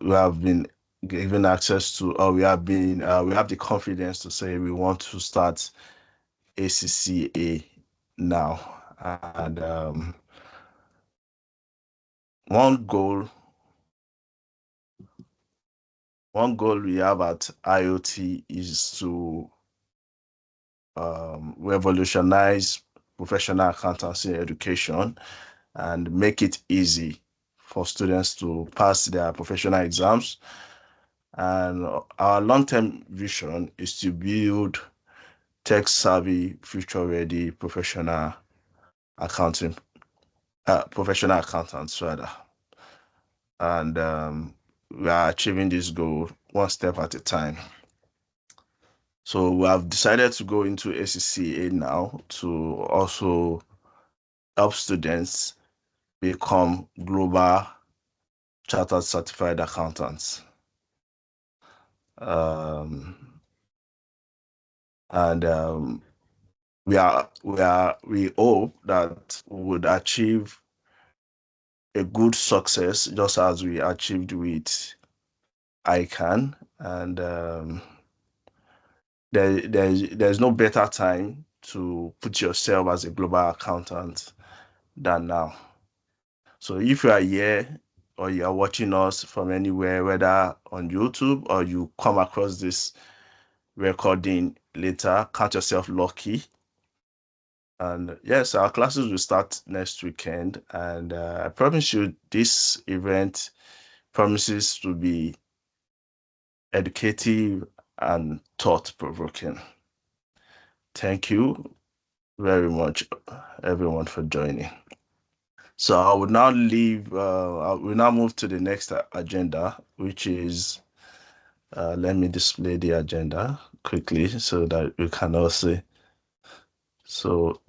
we have been given access to, or we have the confidence to say we want to start ACCA now. And one goal we have at IOT is to revolutionize professional accountancy education and make it easy for students to pass their professional exams. And our long-term vision is to build tech-savvy, future-ready professional accountants rather. And we are achieving this goal one step at a time. So we have decided to go into ACCA now to also help students become global chartered certified accountants. We hope that we would achieve a good success just as we achieved with ICAN. And there's no better time to put yourself as a global accountant than now. So if you are here or you are watching us from anywhere, whether on YouTube or you come across this recording later, count yourself lucky. And yes, our classes will start next weekend. And I promise you, this event promises to be educative and thought-provoking. Thank you very much, everyone, for joining. So I will now move to the next agenda, which is, let me display the agenda quickly so that you can all see. So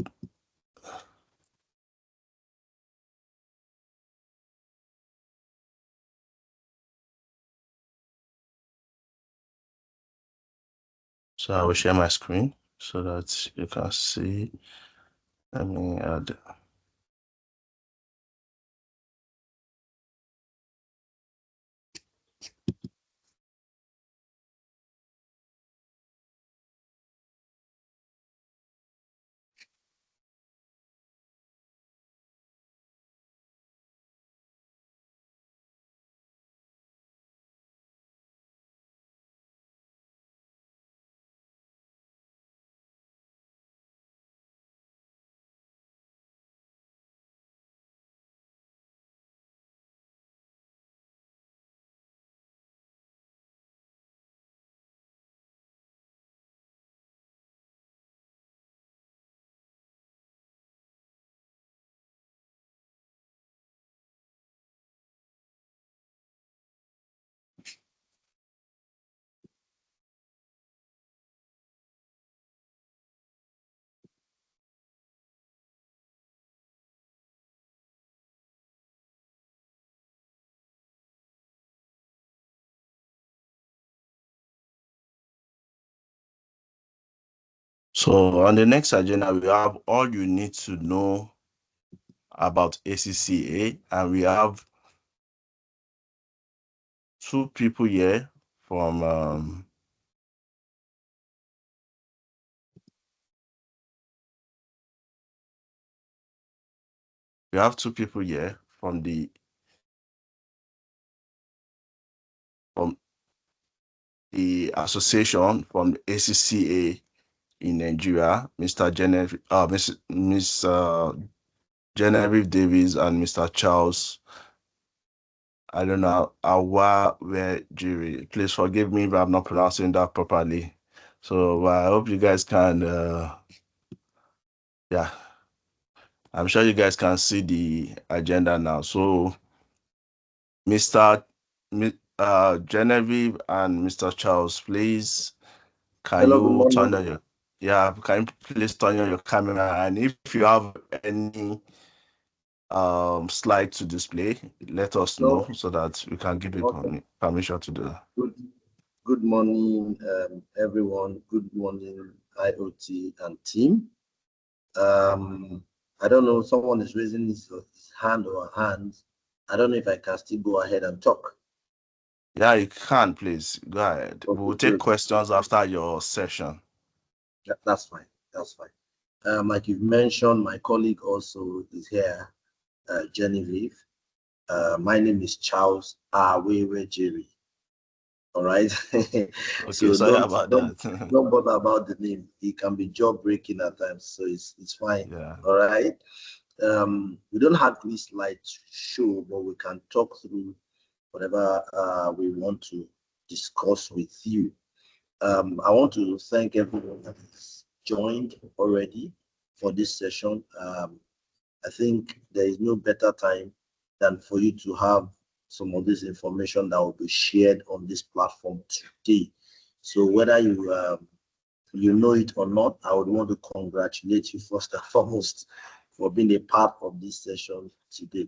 I will share my screen so that you can see. Let me add. So on the next agenda, we have all you need to know about ACCA, and we have two people here from we have two people here from the association from ACCA in Nigeria, Mr. Miss Genevieve Davis and Mr. Charles, I don't know, Awawejiri. Please forgive me if I'm not pronouncing that properly. So I hope you guys can, yeah, I'm sure you guys can see the agenda now. So Mr. Genevieve and Mr. Charles, please, can you turn on can you please turn on your camera? And if you have any slide to display, let us know so that we can give you permission to do that. Good morning, everyone. Good morning, IOT and team. I don't know, someone is raising his hand or her hands. I don't know if I can still go ahead and talk. Yeah, you can, please. Go ahead. Okay, We'll take good. questions after your session. That's fine. That's fine. Like you've mentioned, my colleague also is here, Genevieve. My name is Charles Awewe Jerry. All right. Okay, So sorry don't about don't that. don't bother about the name. It can be job breaking at times, so it's fine. Yeah. All right. We don't have this slide to show, but we can talk through whatever we want to discuss with you. I want to thank everyone that has joined already for this session. I think there is no better time than for you to have some of this information that will be shared on this platform today. So whether you know it or not, I would want to congratulate you first and foremost for being a part of this session today.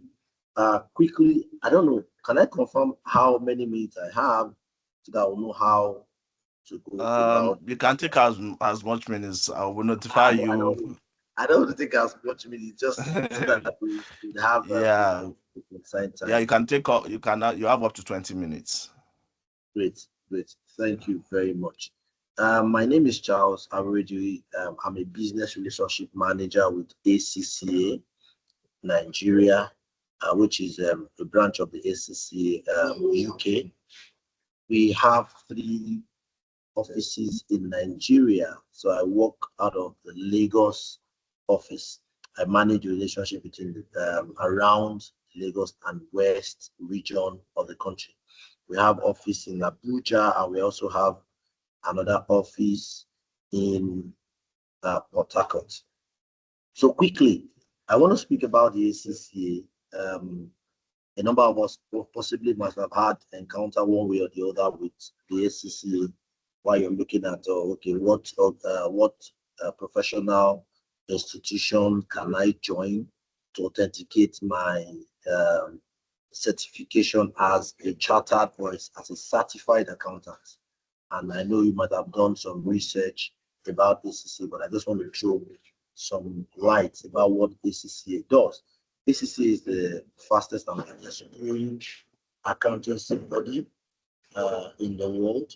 Quickly, I don't know, can I confirm how many minutes I have so that I will know how to go about? You can take as much minutes. I will notify I you. don't, I don't want to take as much minutes just so that we would have Yeah. a consigned Yeah, time. you can take up, you have up to 20 minutes. Great, great. Thank you very much. My name is Charles Awereji. I'm a business relationship manager with ACCA Nigeria, which is a branch of the ACCA UK. We have 3 offices in Nigeria. So I work out of the Lagos office. I manage the relationship between around Lagos and West region of the country. We have office in Abuja, and we also have another office in Port Harcourt. So quickly, I want to speak about the ACCA. A number of us possibly must have had encounter one way or the other with the ACCA while you're looking at okay, what professional institution can I join to authenticate my um, certification as a chartered or as a certified accountant. And I know you might have done some research about ACCA, but I just want to throw some light about what ACCA does. ACCA is the fastest and largest growing accountancy body in the world.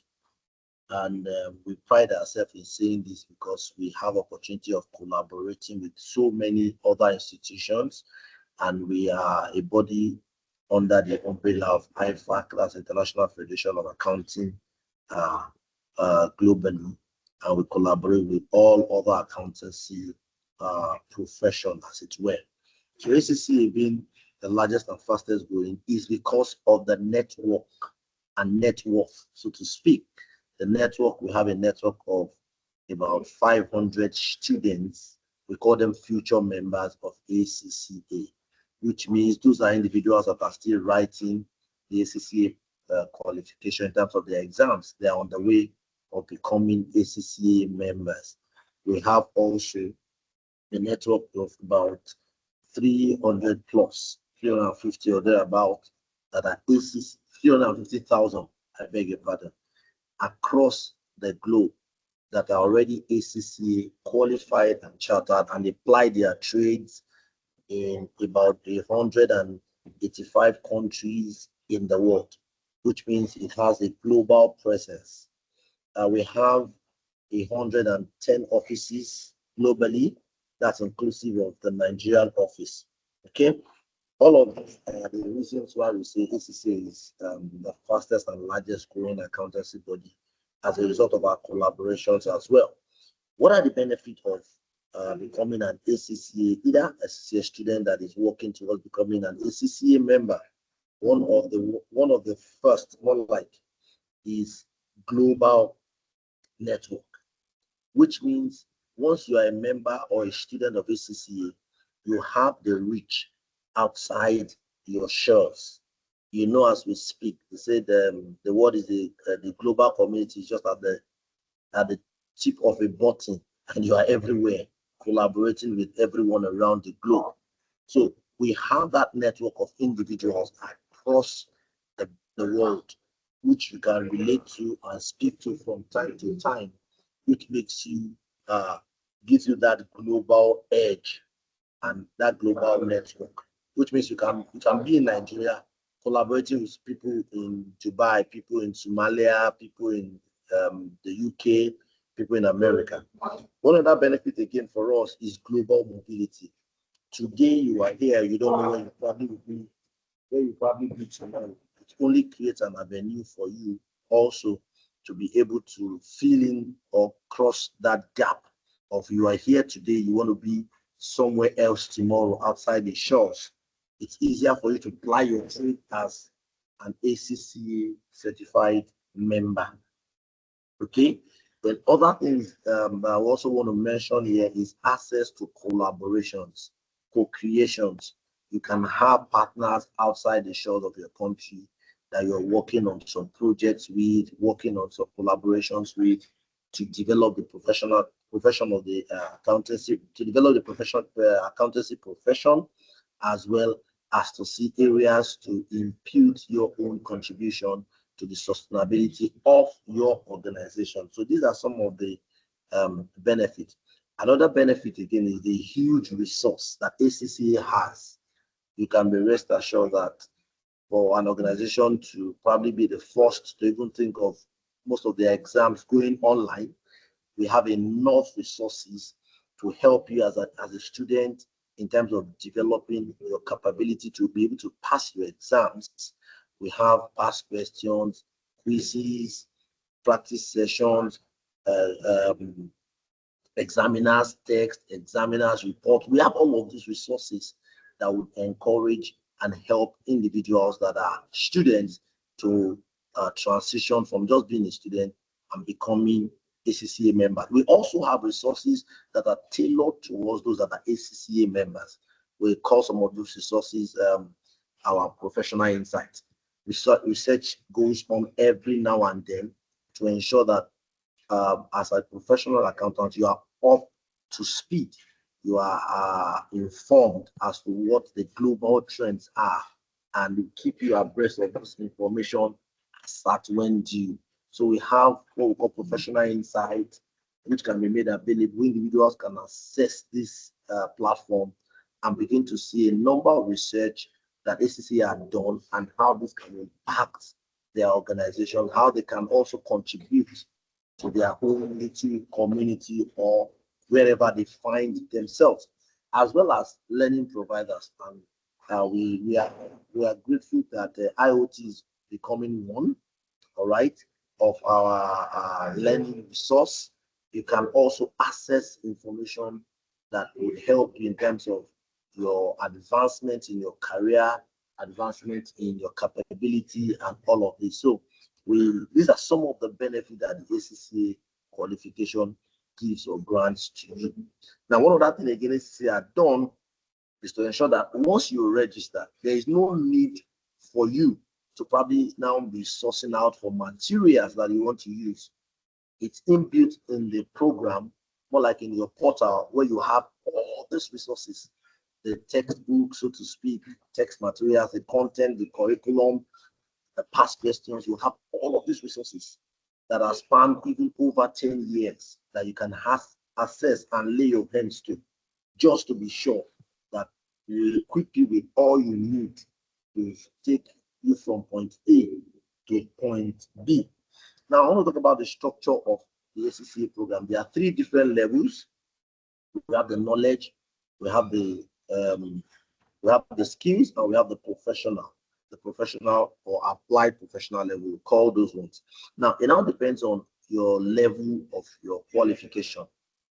And we pride ourselves in saying this because we have opportunity of collaborating with so many other institutions, and we are a body under the umbrella of IFAC, that's International Federation of Accounting uh, globally, and we collaborate with all other accountancy profession, as it were. So ACCA being the largest and fastest growing is because of the network and net worth, so to speak. The network, we have a network of about 500 students. We call them future members of ACCA, which means those are individuals that are still writing the ACCA qualification in terms of their exams. They are on the way of becoming ACCA members. We have also a network of about 300 plus, 350 or thereabout, that are ACCA, 350,000, I beg your pardon, across the globe that are already ACCA qualified and chartered and apply their trades in about 185 countries in the world, which means it has a global presence. We have 110 offices globally. That's inclusive of the Nigerian office. Okay. All of these are the reasons why we say ACCA is the fastest and largest growing accountancy body as a result of our collaborations as well. What are the benefits of becoming an ACCA, either a CCA student that is working towards becoming an ACCA member? One of the first, more like, is global network, which means once you are a member or a student of ACCA, you have the reach outside your shores. You know, as we speak, they say the word is the global community is just at the tip of a button, and you are everywhere collaborating with everyone around the globe. So we have that network of individuals across the world, which you can relate to and speak to from time to time, which makes you gives you that global edge and that global network. which means you can be in Nigeria collaborating with people in Dubai, people in Somalia, people in the UK, people in America. One other benefit again for us is global mobility. Today you are here, you don't know where you probably will be, tomorrow. It only creates an avenue for you also to be able to fill in or cross that gap of you are here today, you want to be somewhere else tomorrow outside the shores. It's easier for you to apply your trade as an ACCA certified member. Okay. Then other things that I also want to mention here is access to collaborations, co-creations. You can have partners outside the shores of your country that you're working on some projects with, working on some collaborations with, to develop the profession of the accountancy, to develop the accountancy profession, as well as to see areas to impute your own contribution to the sustainability of your organization. So these are some of the benefits. Another benefit again is the huge resource that ACCA has. You can be rest assured that for an organization to probably be the first to even think of most of their exams going online, we have enough resources to help you as a student in terms of developing your capability to be able to pass your exams. We have past questions, quizzes, practice sessions, examiners text, examiners report. We have all of these resources that would encourage and help individuals that are students to transition from just being a student and becoming ACCA members. We also have resources that are tailored towards those that are ACCA members. We call some of those resources our professional insight. Research goes on every now and then to ensure that as a professional accountant, you are up to speed. You are informed as to what the global trends are, and we keep you abreast of this information as at when due. So we have what we call professional insight, which can be made available. Individuals can access this platform and begin to see a number of research that ACCA have done and how this can impact their organization, how they can also contribute to their own little community or wherever they find themselves, as well as learning providers. And we are grateful that IoT is becoming one, all right, of our learning resource. You can also access information that would help you in terms of your advancement in your career, advancement in your capability, and all of this. So these are some of the benefits that the ACCA qualification gives or grants to you. Now, one other thing again ACCA have done is to ensure that once you register, there is no need for you to probably now be sourcing out for materials that you want to use. It's inbuilt in the program, more like in your portal, where you have all these resources, the textbook, so to speak, text materials, the content, the curriculum, the past questions. You have all of these resources that are spanned even over 10 years that you can have access and lay your hands to, just to be sure that you equip you with all you need to take you from point A to point B. Now, I want to talk about the structure of the ACCA program. There are 3 different levels. We have the knowledge, we have the skills, and we have the professional or applied professional level. We call those ones. Now, it now depends on your level of your qualification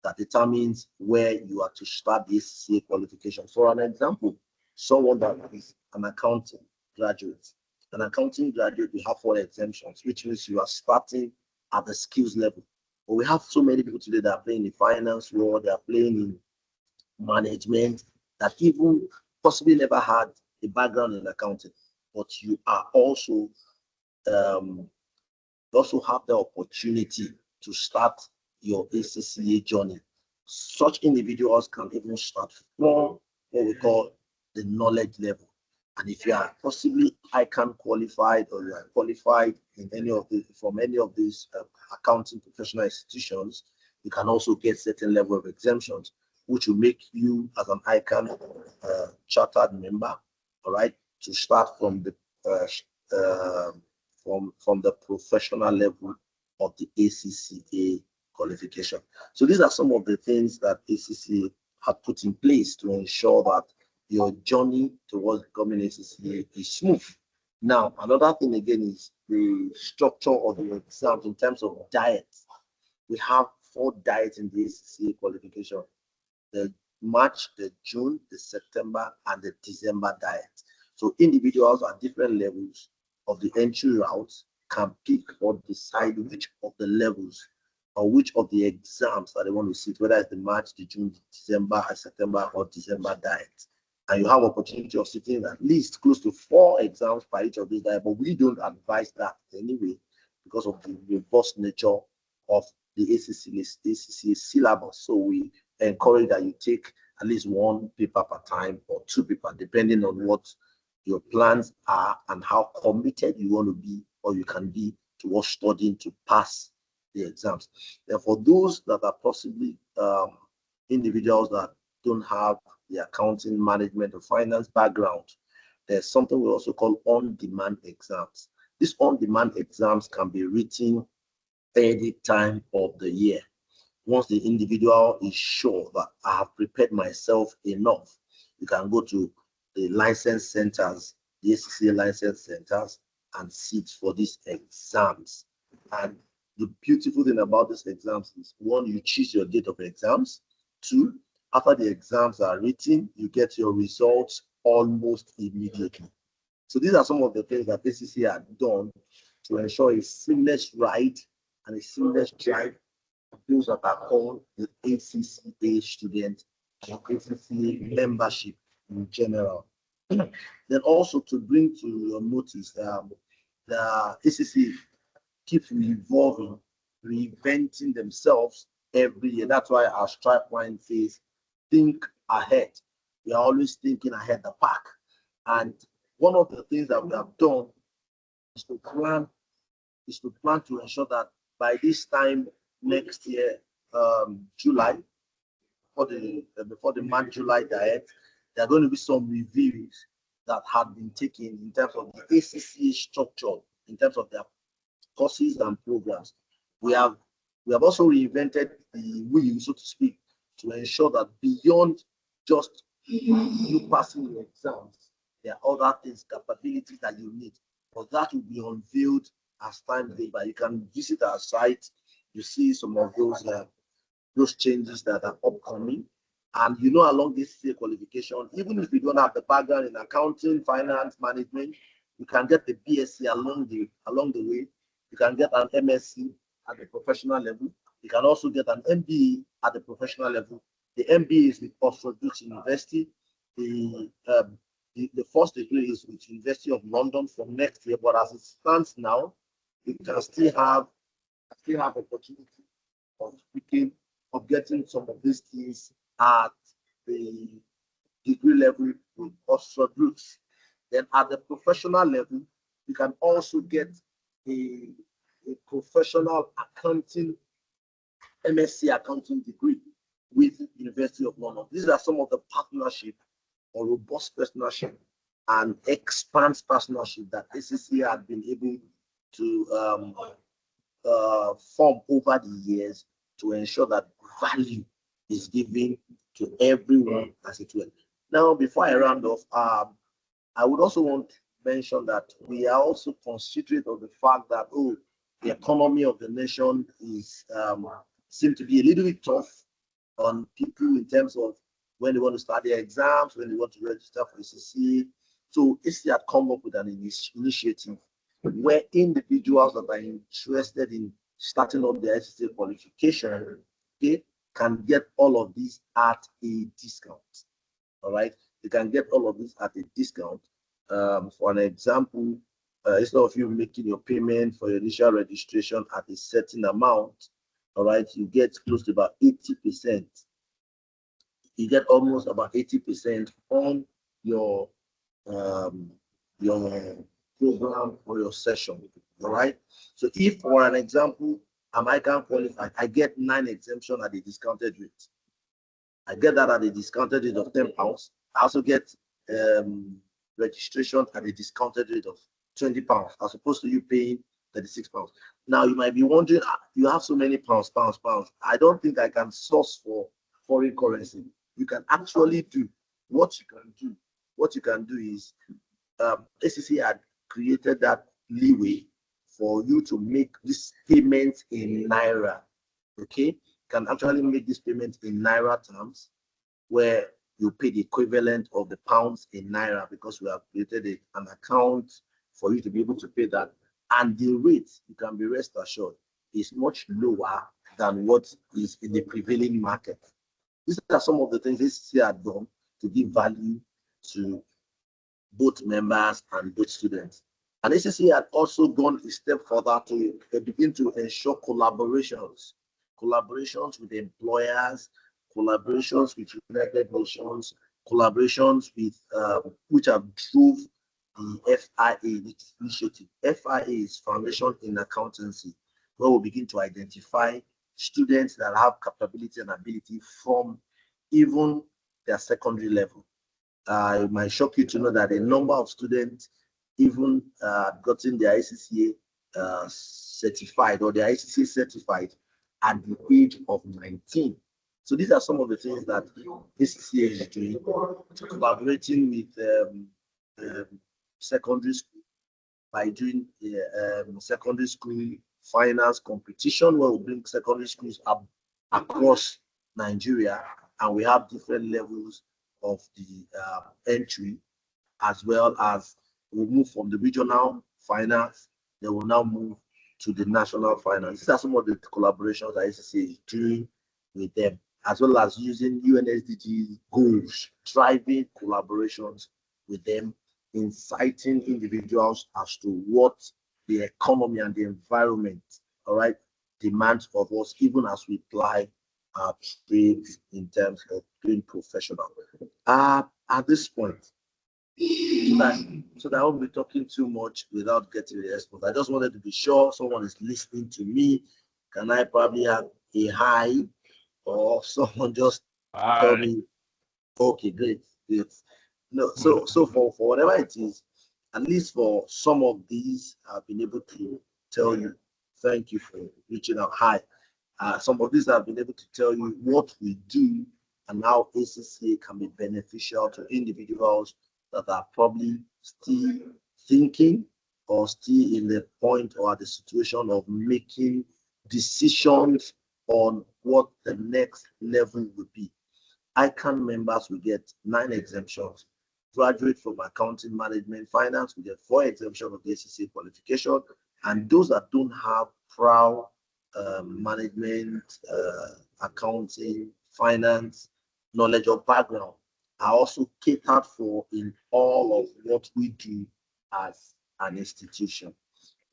that determines where you are to start the ACCA qualification. For an example, someone that is an accounting graduate. An accounting graduate, we have 4 exemptions, which means you are starting at the skills level. But we have so many people today that are playing in the finance world, they are playing in management, that even possibly never had a background in accounting, but you are also have the opportunity to start your ACCA journey. Such individuals can even start from what we call the knowledge level. And if you are possibly ICAN qualified, or you are qualified in from any of these accounting professional institutions, you can also get certain level of exemptions, which will make you as an ICAN chartered member all right, to start from the from the professional level of the ACCA qualification. So these are some of the things that ACCA have put in place to ensure that your journey towards becoming ACCA is smooth. Now, another thing again is the structure of the exams in terms of diets. We have 4 diets in the ACCA qualification: the March, the June, the September, and the December diet. So individuals at different levels of the entry routes can pick or decide which of the levels or which of the exams that they want to sit, whether it's the March, the June, the December, September, or December diet. And you have opportunity of sitting at least close to 4 exams by each of these diets, but we don't advise that anyway because of the robust nature of the ACCA syllabus. So we encourage that you take at least 1 paper per time or 2 papers, depending on what your plans are and how committed you want to be or you can be towards studying to pass the exams. Therefore, those that are possibly individuals that don't have the accounting, management, or finance background, there's something we also call on-demand exams. These on-demand exams can be written any time of the year. Once the individual is sure that I have prepared myself enough, you can go to the license centers, the ACCA license centers, and sit for these exams. And the beautiful thing about these exams is, 1, you choose your date of exams. 2, after the exams are written, you get your results almost immediately. So these are some of the things that ACCA had done to ensure a seamless ride and a seamless drive for those that are called the ACCA students and ACCA membership in general. Then also to bring to your notice, the ACCA keeps evolving, reinventing themselves every year. That's why our stripe line says, think ahead. We are always thinking ahead the pack. And one of the things that we have done is to plan to ensure that by this time next year, July, before the March-July diet, there are going to be some reviews that have been taken in terms of the ACCA structure, in terms of their courses and programs. We have also reinvented the wheel, so to speak, to ensure that beyond just you passing your exams, there are other things, capabilities that you need. But that will be unveiled as time goes by. You can visit our site, you see some of those changes that are upcoming. And along this qualification, even if you don't have the background in accounting, finance, management, you can get the BSc along the way. You can get an MSc at the professional level. You can also get an MBA at the professional level. The MBA is with Oxford University. The first degree is with University of London from next year. But as it stands now, you can still have opportunity of speaking, of getting some of these things at the degree level with Oxford Roots. Then at the professional level, you can also get a professional accounting, MSc accounting degree with University of London. These are some of the partnership or robust partnership and expands partnership that ACCA had been able to form over the years to ensure that value is given to everyone as it were. Now, before I round off, I would also want to mention that we are also considerate of the fact that the economy of the nation is seem to be a little bit tough on people in terms of when they want to start their exams, when they want to register for ACCA. So ACCA had come up with an initiative where individuals that are interested in starting up their ACCA qualification, can get all of these at a discount. All right, you can get all of this at a discount. For an example, instead of you making your payment for your initial registration at a certain amount, all right, you get close to about 80%. You get almost about 80% on your program or your session. All right. So if, for an example, I can qualify, I get 9 exemption at a discounted rate. I get that at a discounted rate of £10. I also get registration at a discounted rate of £20 as opposed to you paying £36. Now you might be wondering, you have so many pounds. I don't think I can source for foreign currency. You can actually do what you can do. What you can do is ACC had created that leeway for you to make this payment in Naira. Okay, you can actually make this payment in Naira terms, where you pay the equivalent of the pounds in Naira, because we have created an account for you to be able to pay that. And the rate, you can be rest assured, is much lower than what is in the prevailing market. These are some of the things ACC had done to give value to both members and both students. And ACC had also gone a step further to begin to ensure collaborations with employers, collaborations with United Nations, collaborations with which have drove the FIA initiative. FIA is Foundation in Accountancy, where we begin to identify students that have capability and ability from even their secondary level. It might shock you to know that a number of students even gotten their ICCA certified, or their ICCA certified at the age of 19. So these are some of the things that ACCA is doing, collaborating with secondary school by doing secondary school finance competition, where we bring secondary schools up across Nigeria, and we have different levels of the entry, as well as we move from the regional finance, they will now move to the national finance. These are some of the collaborations that ACCA is doing with them, as well as using UNSDG goals, driving collaborations with them, inciting individuals as to what the economy and the environment, all right, demands of us, even as we apply our trades in terms of being professional. At this point, so that I won't be talking too much without getting the response. I just wanted to be sure someone is listening to me. Can I probably have a hi, or someone just tell me, okay, great. No, so for whatever it is, at least for some of these, I've been able to tell you, thank you for reaching out. Hi. Some of these I've been able to tell you what we do and how ACCA can be beneficial to individuals that are probably still thinking, or still in the point or at the situation of making decisions on what the next level will be. ICAN members will get 9 exemptions. Graduate from accounting, management, finance, we get 4 exemptions of the ACCA qualification. And those that don't have proud management, accounting, finance, knowledge or background are also catered for in all of what we do as an institution.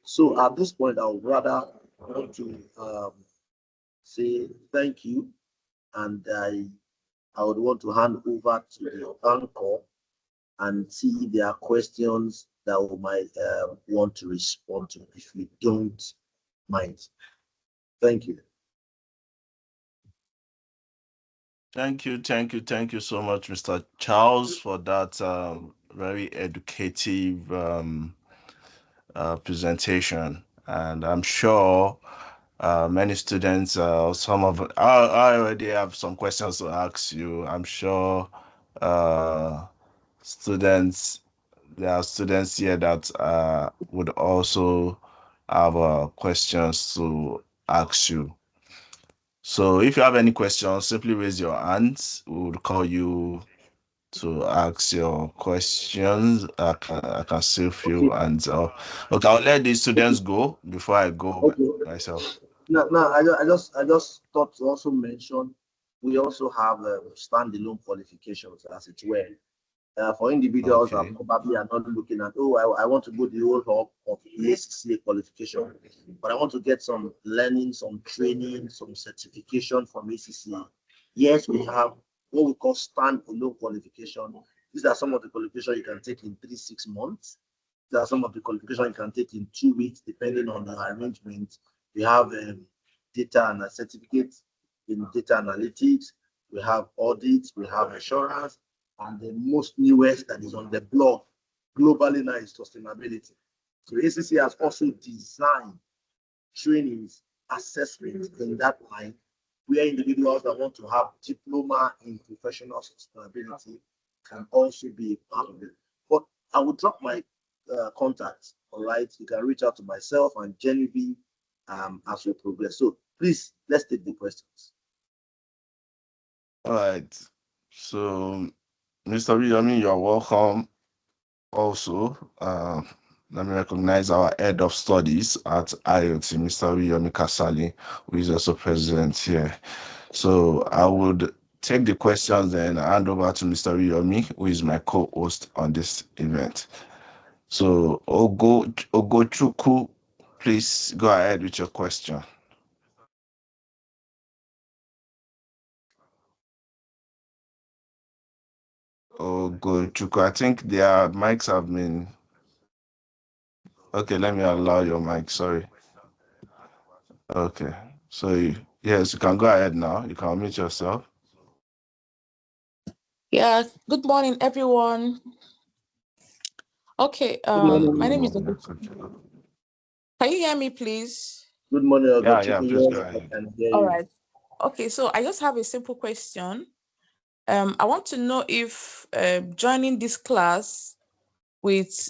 So at this point, I would rather want to say thank you, and I would want to hand over to the anchor and see if there are questions that we might want to respond to, if you don't mind. Thank you. Thank you so much, Mr. Charles, for that very educative presentation. And I'm sure many students, some of I already have some questions to ask you. I'm sure students, there are students here that would also have questions to ask you. So if you have any questions, simply raise your hands. We will call you to ask your questions. I can see a few, Okay. and okay, I'll let the students go before I go Okay. myself. Now, I just thought to also mention we also have standalone qualifications, as it were. For individuals that Okay. probably are not looking at, oh, I want to go the whole hop of the ACCA qualification, but I want to get some learning, some training, some certification from ACCA. Yes, we have what we call standalone qualification. These are some of the qualifications you can take in 3-6 months. These are some of the qualifications you can take in 2 weeks, depending on the arrangement. We have data and certificates in data analytics. We have audits. We have assurance. And the most newest that is on the blog globally now is sustainability. So ACCA has also designed trainings, assessments in that line, where individuals that want to have diploma in professional sustainability can also be a part of it. But I will drop my contacts. All right, you can reach out to myself and Genevieve as we progress. So please, let's take the questions. All right. So, Mr. William, you're welcome. Also, let me recognize our head of studies at IOT, Mr. William Kasali, who is also present here. So I would take the questions and hand over to Mr. William, who is my co-host on this event. So Ogochukwu, please go ahead with your question. Ogochukwu, I think their mics have been. Okay, let me allow your mic. Sorry. Okay. So yes, you can go ahead now. You can unmute yourself. Yeah, good morning, everyone. Okay, my name is Ogochukwu. Can you hear me, please? Good morning, Ogochukwu. Yeah, please go ahead. I can hear All you. right. Okay, so I just have a simple question. I want to know if joining this class with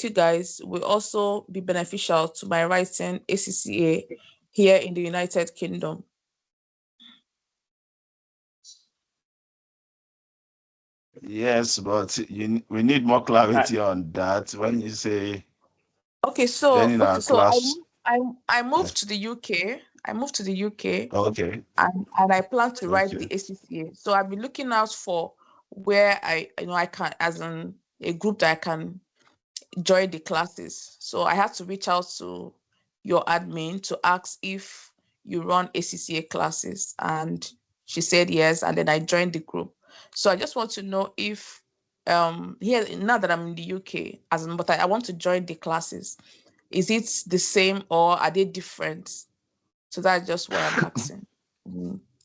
you guys will also be beneficial to my writing ACCA here in the United Kingdom. Yes, but we need more clarity on that. When you say Okay, so joining our class, I moved to the UK. I moved to the UK. okay. And I plan to write Okay. the ACCA. So I'll be looking out for where I can, as in a group that I can join the classes. So I had to reach out to your admin to ask if you run ACCA classes, and she said yes, and then I joined the group. So I just want to know if here, now that I'm in the UK, as in, but I want to join the classes, is it the same or are they different? So that's just why I'm asking.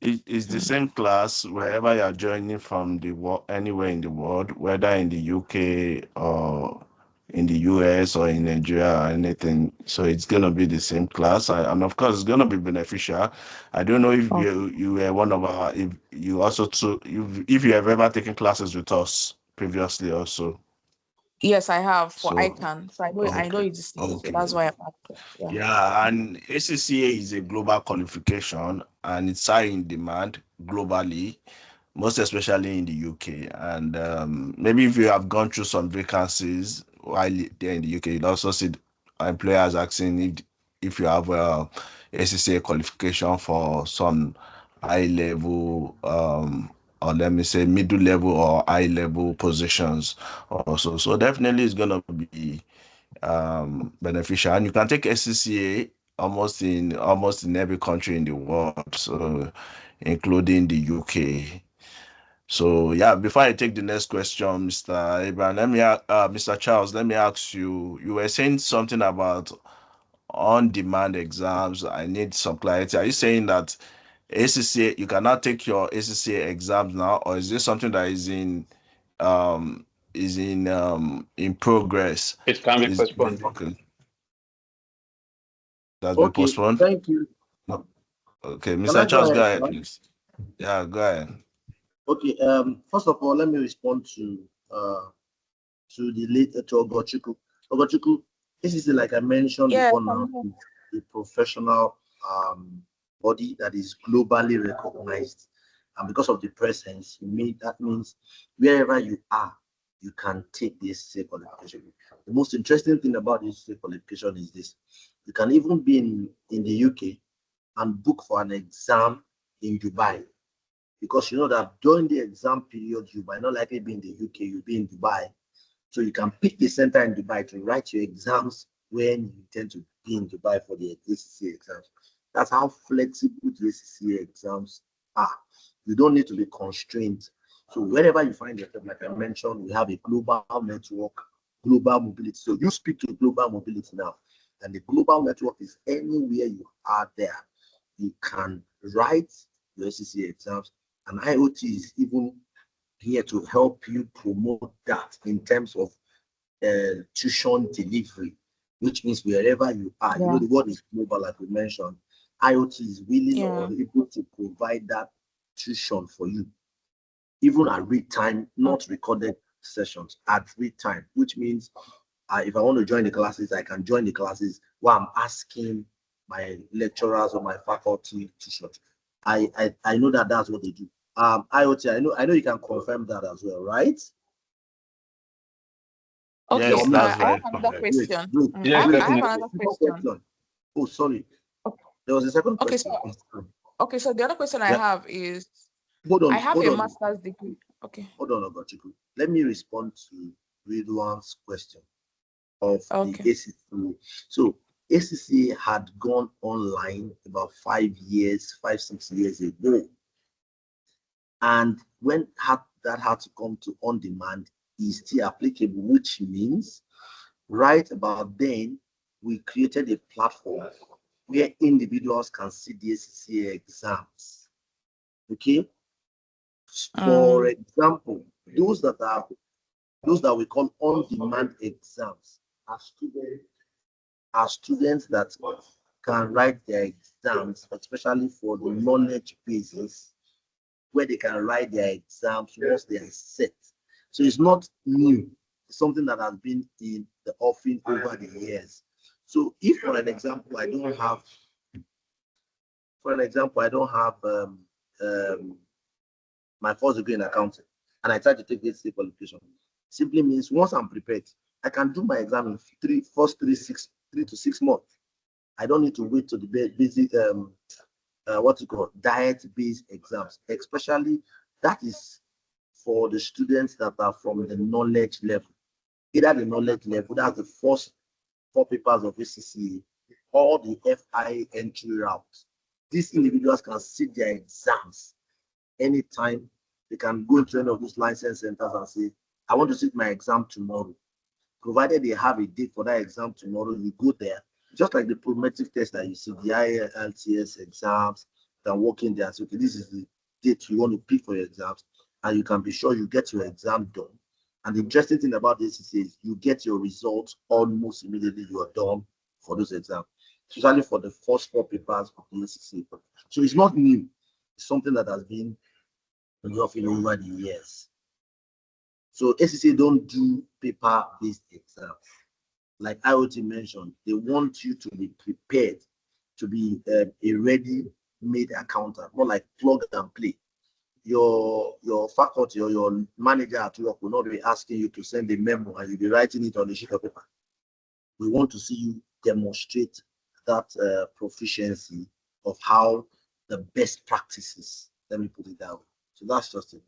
It's the same class wherever you're joining from the world, anywhere in the world, whether in the UK or in the US or in Nigeria or anything. So it's gonna be the same class, and of course it's gonna be beneficial. I don't know if you were one of our, if you also if you have ever taken classes with us previously also. Yes, I have for So ICAN. So I know okay, it's the same. So okay. that's why I'm asking. Yeah. Yeah, and ACCA is a global qualification and it's high in demand globally, most especially in the UK. And maybe if you have gone through some vacancies while there in the UK, you'll also see employers asking if you have ACCA qualification for some high level or let me say middle level or high level positions also. So definitely it's gonna be beneficial, and you can take SCCA almost in every country in the world, so including the UK. So yeah, before I take the next question, Mr. Abraham, Mr. Charles, let me ask you. You were saying something about on-demand exams. I need some clarity. Are you saying that ACCA you cannot take your ACCA exams now, or is this something that um in progress? It can be Is postponed. okay. That's been Okay, postponed? thank you. No. Okay, Can I Mr. go Charles, go ahead, ahead, sir? please. Yeah, go ahead. Okay, first of all, let me respond to the late to Ogochukwu. Ogochukwu, this is like I mentioned Yeah, before now, a professional body that is globally recognized. And because of the presence, that means wherever you are, you can take this ACCA qualification. The most interesting thing about this ACCA qualification is this. You can even be in the UK and book for an exam in Dubai. Because you know that during the exam period, you might not likely be in the UK, you'll be in Dubai. So you can pick the center in Dubai to write your exams when you intend to be in Dubai for the ACCA exams. That's how flexible the ACCA exams are. You don't need to be constrained. So wherever you find yourself, like I mentioned, we have a global network, global mobility. So you speak to global mobility now, and the global network is anywhere you are there. You can write your ACCA exams, and IoT is even here to help you promote that in terms of tuition delivery, which means wherever you are, you know, the word is global, like we mentioned. IoT is willing or able to provide that tuition for you, even at read time, not recorded sessions, at read time, which means if I want to join the classes, I can join the classes while I'm asking my lecturers or my faculty to I know that that's what they do. IoT, I know you can confirm that as well, right? Okay, Yes, that's I very have another correct. question. Yes, I have another question. Oh, sorry. Okay. There was a second Okay, question. Okay, so the other question I have is, hold on, I have a master's degree. Okay. Hold on, Ogochukwu. Let me respond to Ridwan's question of the ACC. So ACC had gone online about 5, 6 years ago. And when that had to come to on demand, is still applicable, which means right about then, we created a platform where individuals can see the ACC exams. Okay. For example, those that we call on-demand exams are students that can write their exams, especially for the knowledge basis, where they can write their exams once they are set. So it's not new. It's something that has been in the offering over the years. So if, for an example, I don't have my first degree in accounting, and I try to take this qualification, simply means once I'm prepared, I can do my exam in 3 to 6 months. I don't need to wait to the basic diet-based exams, especially that is for the students that are from the knowledge level. Either the knowledge level, that's the first 4 papers of ACCA, or the FI entry route. These individuals can sit their exams anytime. They can go into any of those license centers and say, I want to sit my exam tomorrow. Provided they have a date for that exam tomorrow, you go there. Just like the prometric test that you see, the IELTS exams, you can walk in there and say, okay, this is the date you want to pick for your exams, and you can be sure you get your exam done. And the interesting thing about this is you get your results almost immediately you are done for those exams, especially for the first 4 papers of the ACCA. So it's not new. It's something that has been often over the years. So ACCA don't do paper-based exams. Like IoT mentioned, they want you to be prepared to be a ready-made accountant, more like plug and play. Your faculty or your manager at work will not be asking you to send a memo and you'll be writing it on a sheet of paper. We want to see you demonstrate that proficiency of how the best practices. Let me put it that way. So that's just it.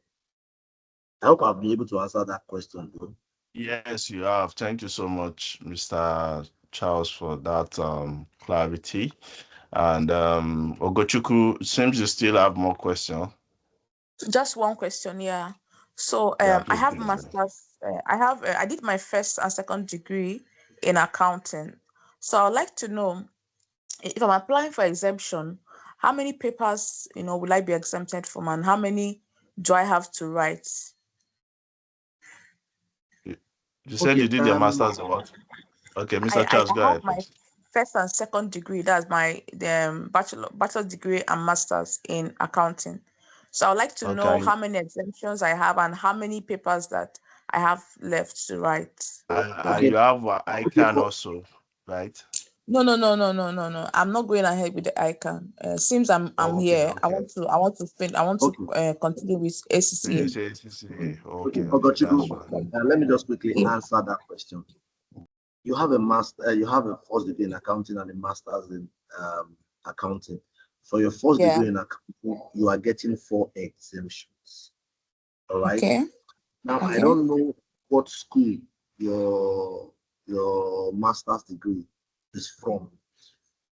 I hope I'll be able to answer that question, though. Yes, you have. Thank you so much, Mr. Charles, for that clarity. And Ogochukwu, seems you still have more questions. Just one question, yeah. So Yeah, I please have go ahead. master's. I did my first and second degree in accounting. So I'd like to know, if I'm applying for exemption, how many papers, will I be exempted from, and how many do I have to write? You said you did your master's in what? Okay, Mr. Charles, go ahead, have my please. first and second degree. That's my bachelor degree and master's in accounting. So I'd like to know how many exemptions I have and how many papers that I have left to write. And you have ICAN also, right? No. I'm not going ahead with the ICAN. Since I'm here, I want to continue with ACCA. Okay, that's fine. Let me just quickly answer that question. You have a first degree in accounting and a master's in accounting. For your first degree in accounting, you are getting 4 exemptions. All right. Okay. Now I don't know what school your master's degree is from.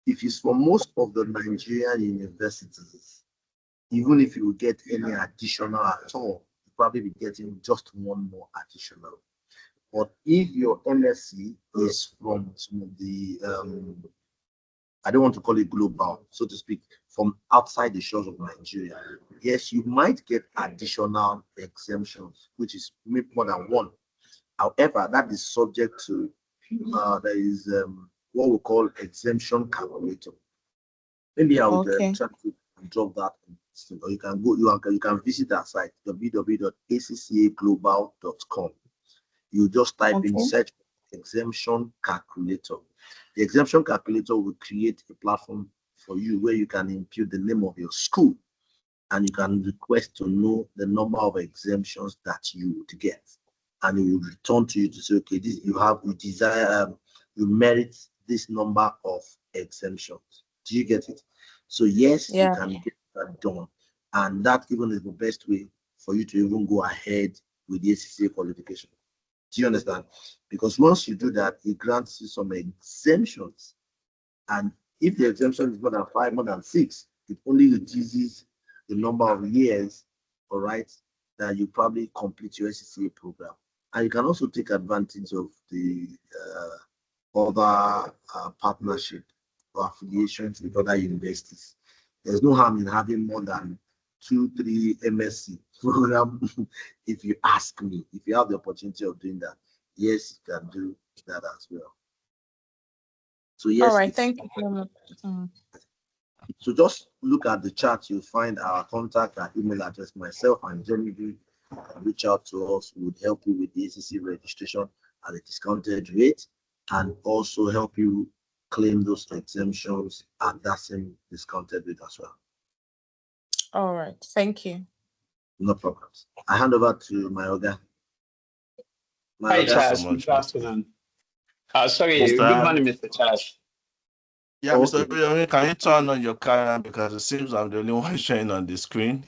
If it's from most of the Nigerian universities, even if you get any additional at all, you probably be getting just 1 more additional. But if your MSc is from some of the, I don't want to call it global, so to speak, from outside the shores of Nigeria, yes, you might get additional exemptions, which is maybe more than 1. However, that is subject to there is what we call exemption calculator. Maybe I would try to drop that, or you can go. You can visit our site www.accaglobal.com. You just type in search exemption calculator. The exemption calculator will create a platform for you where you can input the name of your school, and you can request to know the number of exemptions that you would get, and it will return to you to say, okay, this you desire, you merit this number of exemptions. Do you get it? So yes, you can get that done, and that even is the best way for you to even go ahead with the ACCA qualification. Do you understand? Because once you do that, it grants you some exemptions, and if the exemption is more than 5, more than 6, it only reduces the number of years, all right, that you probably complete your SCCA program. And you can also take advantage of the other partnership or affiliations with other universities. There's no harm in having more than 2, 3 MSc program. If you ask me, if you have the opportunity of doing that, yes, you can do that as well. So yes. All right, thank you very much. So just look at the chat, you'll find our contact, our email address. Myself and Genevieve reach out to us. We would help you with the ACC registration at a discounted rate, and also help you claim those exemptions at that same discounted rate as well. All right, thank you. No problems. I hand over to my Oga. Hi, Charles. Good afternoon. Sorry, good morning, Mr. Charles. Yeah, Mr. Biyomi, can you turn on your camera, because it seems I'm the only one showing on the screen.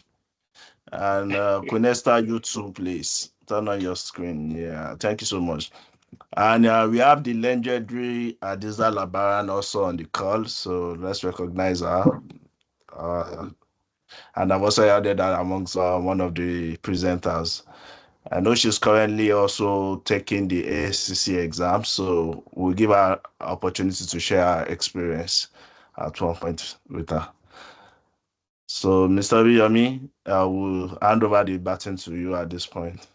And Kunesta, you too, please turn on your screen. Yeah, thank you so much. And we have the legendary Adiza Labaran also on the call, so let's recognize her. And I've also added that amongst one of the presenters. I know she's currently also taking the ACC exam, so we'll give her opportunity to share her experience at one point with her. So, Mr. Biyomi, I will hand over the baton to you at this point.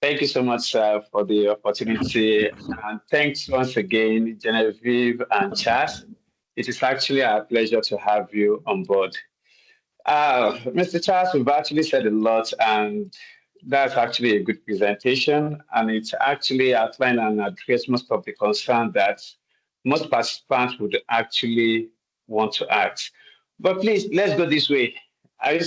Thank you so much for the opportunity, and thanks once again, Genevieve and Charles. It is actually a pleasure to have you on board. Mr. Charles, we've actually said a lot, and that's actually a good presentation, and it's actually outlined and addressed most of the concerns that most participants would actually want to ask. But please, let's go this way. I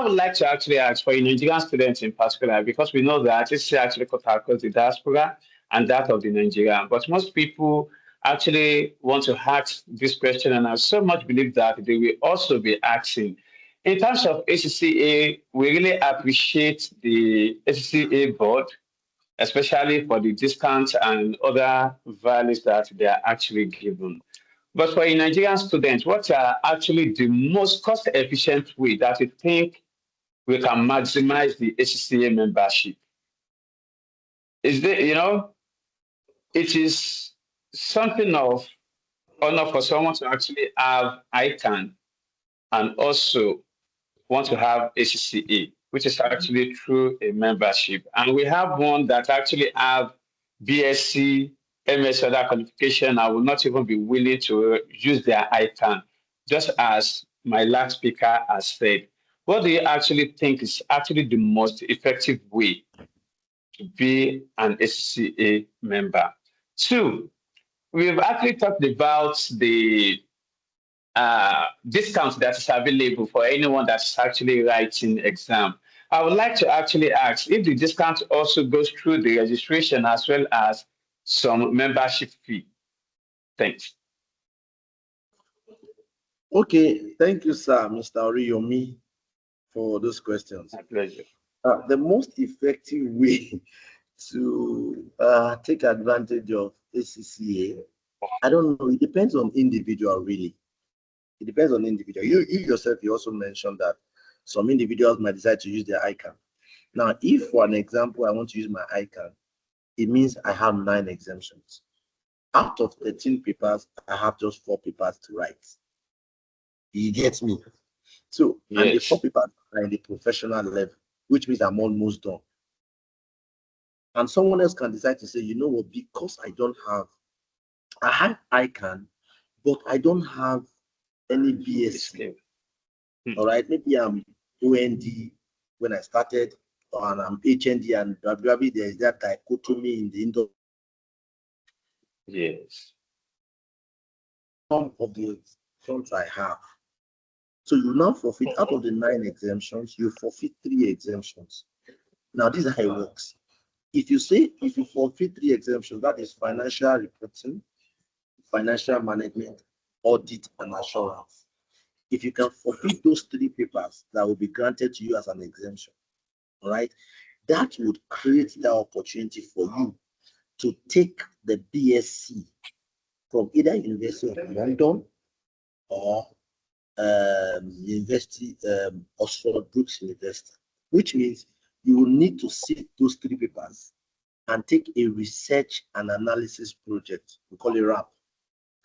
would like to actually ask for Nigerian students in particular, because we know that it's actually cut across the diaspora and that of the Nigerian. But most people actually want to ask this question, and I so much believe that they will also be asking. In terms of ACCA, we really appreciate the ACCA board, especially for the discounts and other values that they are actually given. But for a Nigerian student, what are actually the most cost-efficient way that you think we can maximize the ACCA membership? Is there, it is something of honor for someone to actually have ICAN and also want to have ACCA, which is actually through a membership. And we have one that actually have BSc, MS, other qualification. I will not even be willing to use their ICAN, just as my last speaker has said. What do you actually think is actually the most effective way to be an ACCA member? 2, we've actually talked about the discount that is available for anyone that's actually writing exam. I would like to actually ask if the discount also goes through the registration as well as some membership fee. Thanks. Okay, thank you, sir, Mr. Oriyomi, for those questions. My pleasure. The most effective way to take advantage of ACCA, I don't know, it depends on individual, really. It depends on individual. You yourself, you also mentioned that some individuals might decide to use their ICAN. Now, if for an example, I want to use my ICAN, it means I have 9 exemptions. Out of 13 papers, I have just 4 papers to write. You get me? So, yes. And the 4 papers are in the professional level, which means I'm almost done. And someone else can decide to say, you know what, because I have ICAN, but I don't have any BSc. All right, maybe I'm OND when I started, and I'm HND, and probably there's that dichotomy in the industry. Yes. Some of the exemptions I have. So you now forfeit out of the 9 exemptions, you forfeit 3 exemptions. Now, this is how it works. If you forfeit 3 exemptions, that is financial reporting, financial management, audit, and assurance. If you can forfeit those 3 papers that will be granted to you as an exemption, all right, that would create the opportunity for you to take the BSc from either University of London or University, Oxford Brookes University, which means you will need to sit those 3 papers and take a research and analysis project. We call it RAP,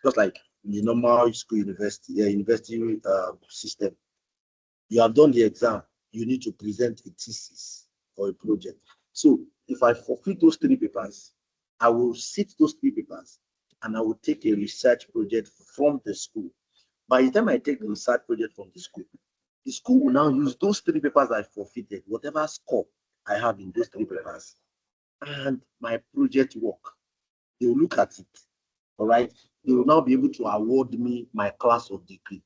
just like the normal school university system. You have done the exam, you need to present a thesis or a project. So if I forfeit those 3 papers, I will sit those 3 papers and I will take a research project from the school. By the time I take the research project from the school will now use those 3 papers I forfeited, whatever score I have in those 3 papers, and my project work. They will look at it, all right? They will now be able to award me my class of degree,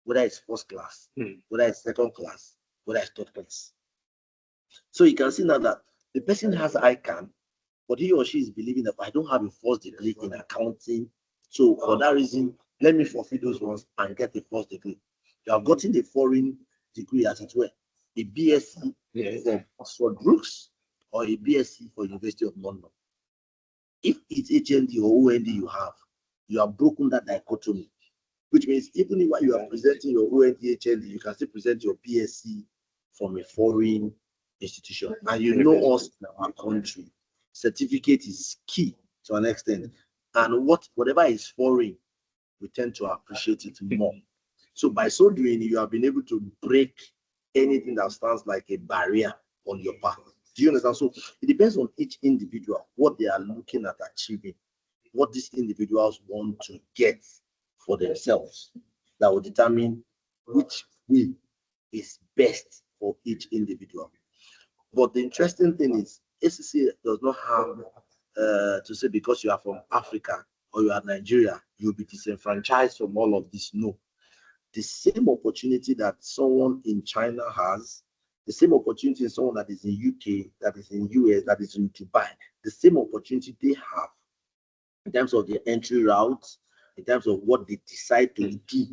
whether it's first class, whether it's second class, whether it's third class. So you can see now that the person has ICAN, but he or she is believing that I don't have a first degree in accounting. So for that reason, let me forfeit those ones and get a first degree. You have gotten a foreign degree, as it were, a BSc from Oxford Brookes or a BSc for University of London. If it's HND or OND you have broken that dichotomy, which means even while you are presenting your OND, HND, you can still present your BSc from a foreign institution. And you know us in our country, certificate is key to an extent. And whatever is foreign, we tend to appreciate it more. So by so doing, you have been able to break anything that stands like a barrier on your path. Do you understand? So it depends on each individual, what they are looking at achieving, what these individuals want to get for themselves. That will determine which way is best for each individual. But the interesting thing is, ACCA does not have to say because you are from Africa or you are Nigeria, you'll be disenfranchised from all of this. No. The same opportunity that someone in China has, the same opportunity someone that is in UK, that is in US, that is in Dubai, the same opportunity they have in terms of their entry routes, in terms of what they decide to do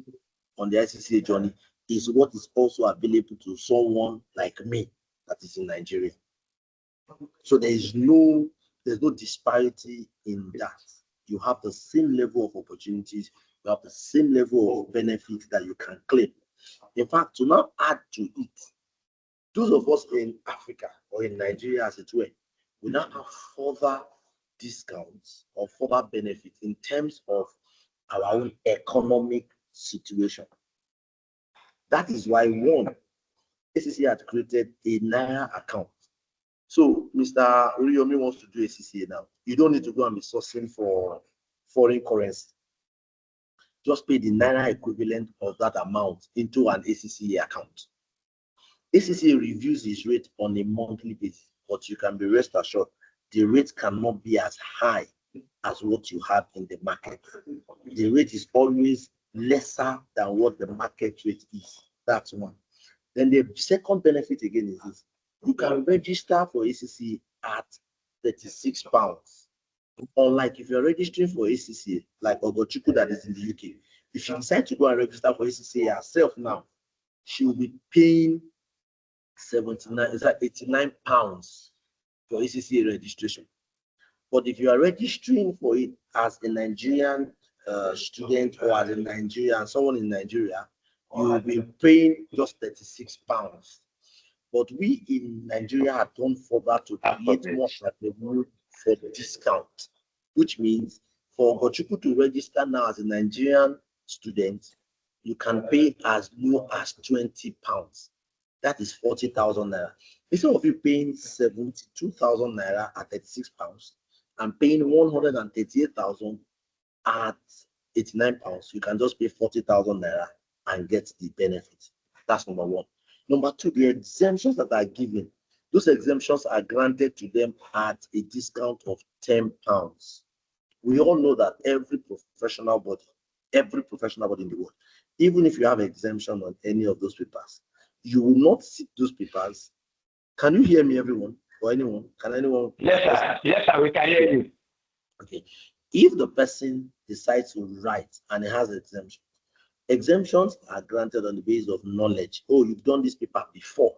on the ICCA journey, is what is also available to someone like me that is in Nigeria. So there's no disparity in that. You have the same level of opportunities, you have the same level of benefits that you can claim. In fact, to now add to it, those of us in Africa or in Nigeria, as it were, we now have further discounts or further benefits in terms of our own economic situation. That is why ACCA had created a Naira account. So Mr. Uriyomi wants to do ACCA now. You don't need to go and be sourcing for foreign currency. Just pay the Naira equivalent of that amount into an ACCA account. ACCA reviews its rate on a monthly basis, but you can be rest assured the rate cannot be as high as what you have in the market. The rate is always lesser than what the market rate is. That's one. Then the second benefit again is this. You can register for ACCA at £36. Unlike if you're registering for ACCA, like Ogochukwu that is in the UK, if you decide to go and register for ACCA herself now, she will be paying 89 pounds for ACCA registration. But if you are registering for it as a Nigerian student or as a Nigerian, someone in Nigeria, you will be paying just 36 pounds. But we in Nigeria have done further to create more revenue for discount, which means for Gochuku to register now as a Nigerian student, you can pay as low as 20 pounds. That is 40,000 naira. Instead of you paying 72,000 naira at 36 pounds and paying 138,000 at 89 pounds, you can just pay 40,000 naira and get the benefit. That's number one. Number two, the exemptions that are given, those exemptions are granted to them at a discount of 10 pounds. We all know that every professional body in the world, even if you have exemption on any of those papers, you will not see those papers. Can you hear me, everyone? Or anyone? Can anyone? Yes, sir. Yes, sir. We can hear you. Okay. If the person decides to write and it has exemption, exemptions are granted on the basis of knowledge. Oh, you've done this paper before,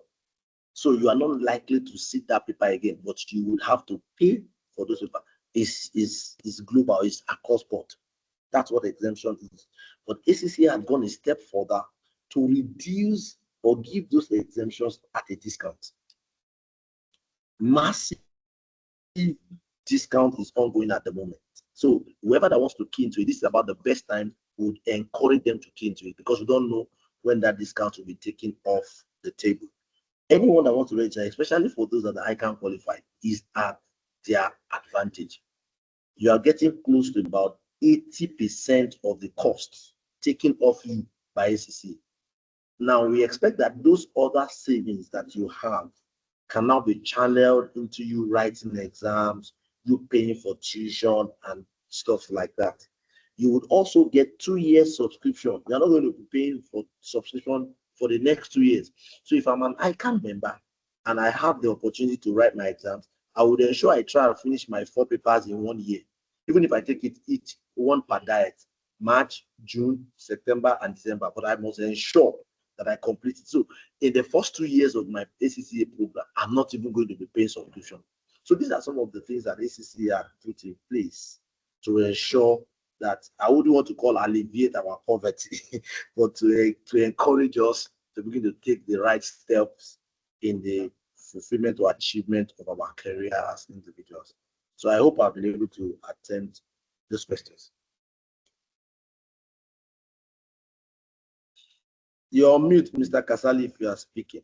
so you are not likely to see that paper again, but you would have to pay for those paper. Is global, is across board. That's what exemption is. But ACCA had gone a step further to reduce or give those exemptions at a discount. Massive discount is ongoing at the moment. So whoever that wants to key into it, this is about the best time. Would encourage them to key into it because we don't know when that discount will be taken off the table. Anyone that wants to register, especially for those that are ICAN qualified, is at their advantage. You are getting close to about 80% of the costs taken off you by ACCA. Now we expect that those other savings that you have can now be channeled into you writing exams, you paying for tuition and stuff like that. You would also get 2 years subscription. You're not going to be paying for subscription for the next 2 years. So if I'm an ICAN member and I have the opportunity to write my exams, I would ensure I try to finish my 4 papers in 1 year, even if I take it each one per diet, March, June, September, and December. But I must ensure that I complete it. So in the first 2 years of my ACCA program, I'm not even going to be paying subscription. So these are some of the things that ACCA have put in place to ensure that I wouldn't want to call alleviate our poverty, but to encourage us to begin to take the right steps in the fulfillment or achievement of our career as individuals. So I hope I've been able to attend those questions. You're on mute, Mr. Kasali, if you are speaking.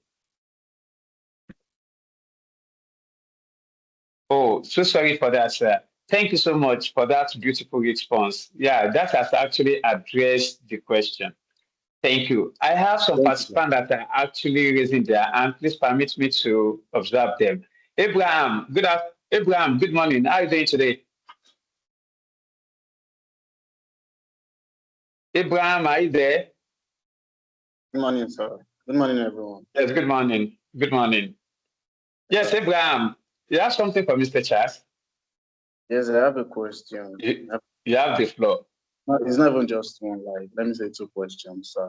Oh, so sorry for that, sir. Thank you so much for that beautiful response. Yeah, that has actually addressed the question. Thank you. I have some participants that are actually raising their hand. Please permit me to observe them. Abraham, good morning. How are you doing today? Abraham, are you there? Good morning, sir. Good morning, everyone. Yes, good morning. Good morning. Yes, Abraham, you have something for Mr. Charles? Yes, I have a question. You have the floor. No, it's not even just one, like, let me say 2 questions, sir.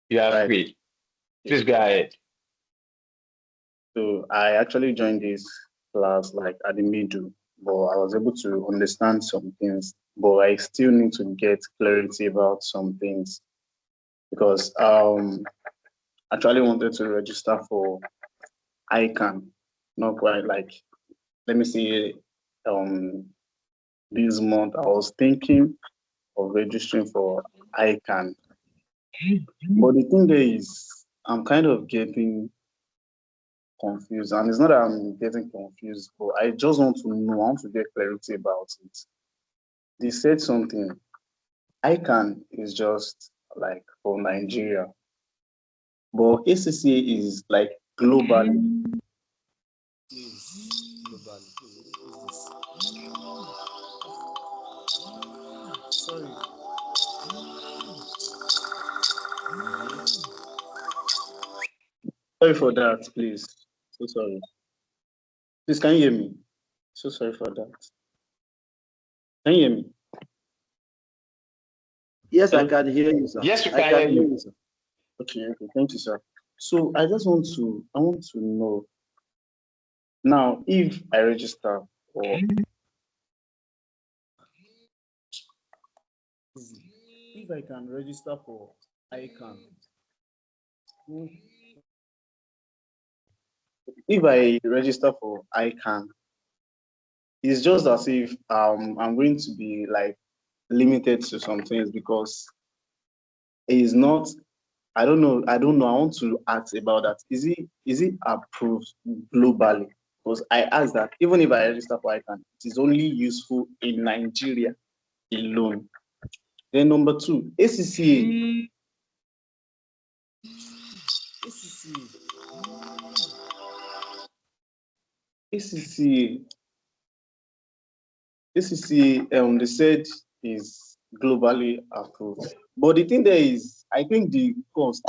You are free. Please go ahead. So I actually joined this class like at the middle, but I was able to understand some things, but I still need to get clarity about some things because actually wanted to register for ICAN, not quite like, let me see, this month I was thinking of registering for ICAN. But the thing there is, I'm kind of getting confused. And it's not that I'm getting confused, but I just want to know, I want to get clarity about it. They said something, ICAN is just like for Nigeria, but ACCA is like globally. Sorry. Sorry for that, please. So sorry. Please, can you hear me? So sorry for that. Can you hear me? Yes, I can hear you, sir. Yes, you can hear you, sir. Okay, thank you, sir. So I want to know now if I register or if I can register for ICAN. If I register for ICAN, it's just as if I'm going to be like limited to some things because it is not I don't know. I want to ask about that. Is it approved globally? Because I asked that even if I register for ICAN, it is only useful in Nigeria alone. Then number two, ACCA. ACCA. ACCA. They said is globally approved, but the thing there is, I think the cost.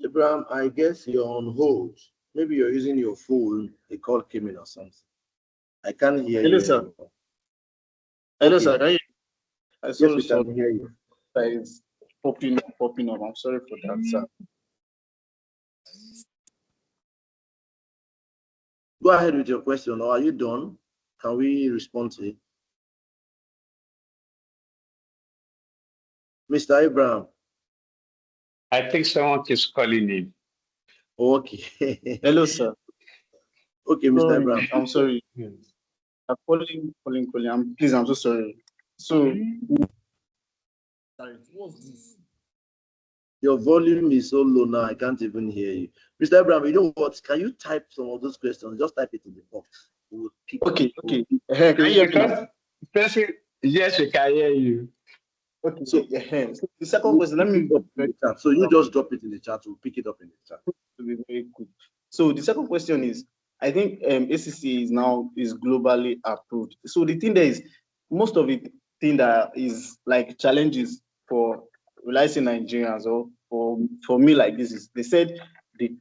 Abraham, I guess you're on hold. Maybe you're using your phone. A call came in or something. I can't hear Hello, you sir. anymore. Hello, Okay. sir. Can you? Yes, we can hear you. That is popping up. I'm sorry for that, sir. Go ahead with your question, or are you done? Can we respond to it? Mr. Abraham. I think someone keeps calling in. Okay. Hello, sir. Okay, Mr. Abraham. I'm sorry. I'm calling. I'm so sorry. So, what's this? Your volume is so low now, I can't even hear you. Mr. Abraham, you know what? Can you type some of those questions? Just type it in the box. We'll pick Okay. it. Can you hear me now? Yes, we can hear you. Okay. So, So the second question, let me so you just drop it in the chat. We'll pick it up in the chat. to be very quick. So the second question is, I think ACC is globally approved. So the thing there is, most of it thing that is like challenges for realizing Nigerians, or for me like this, is they said the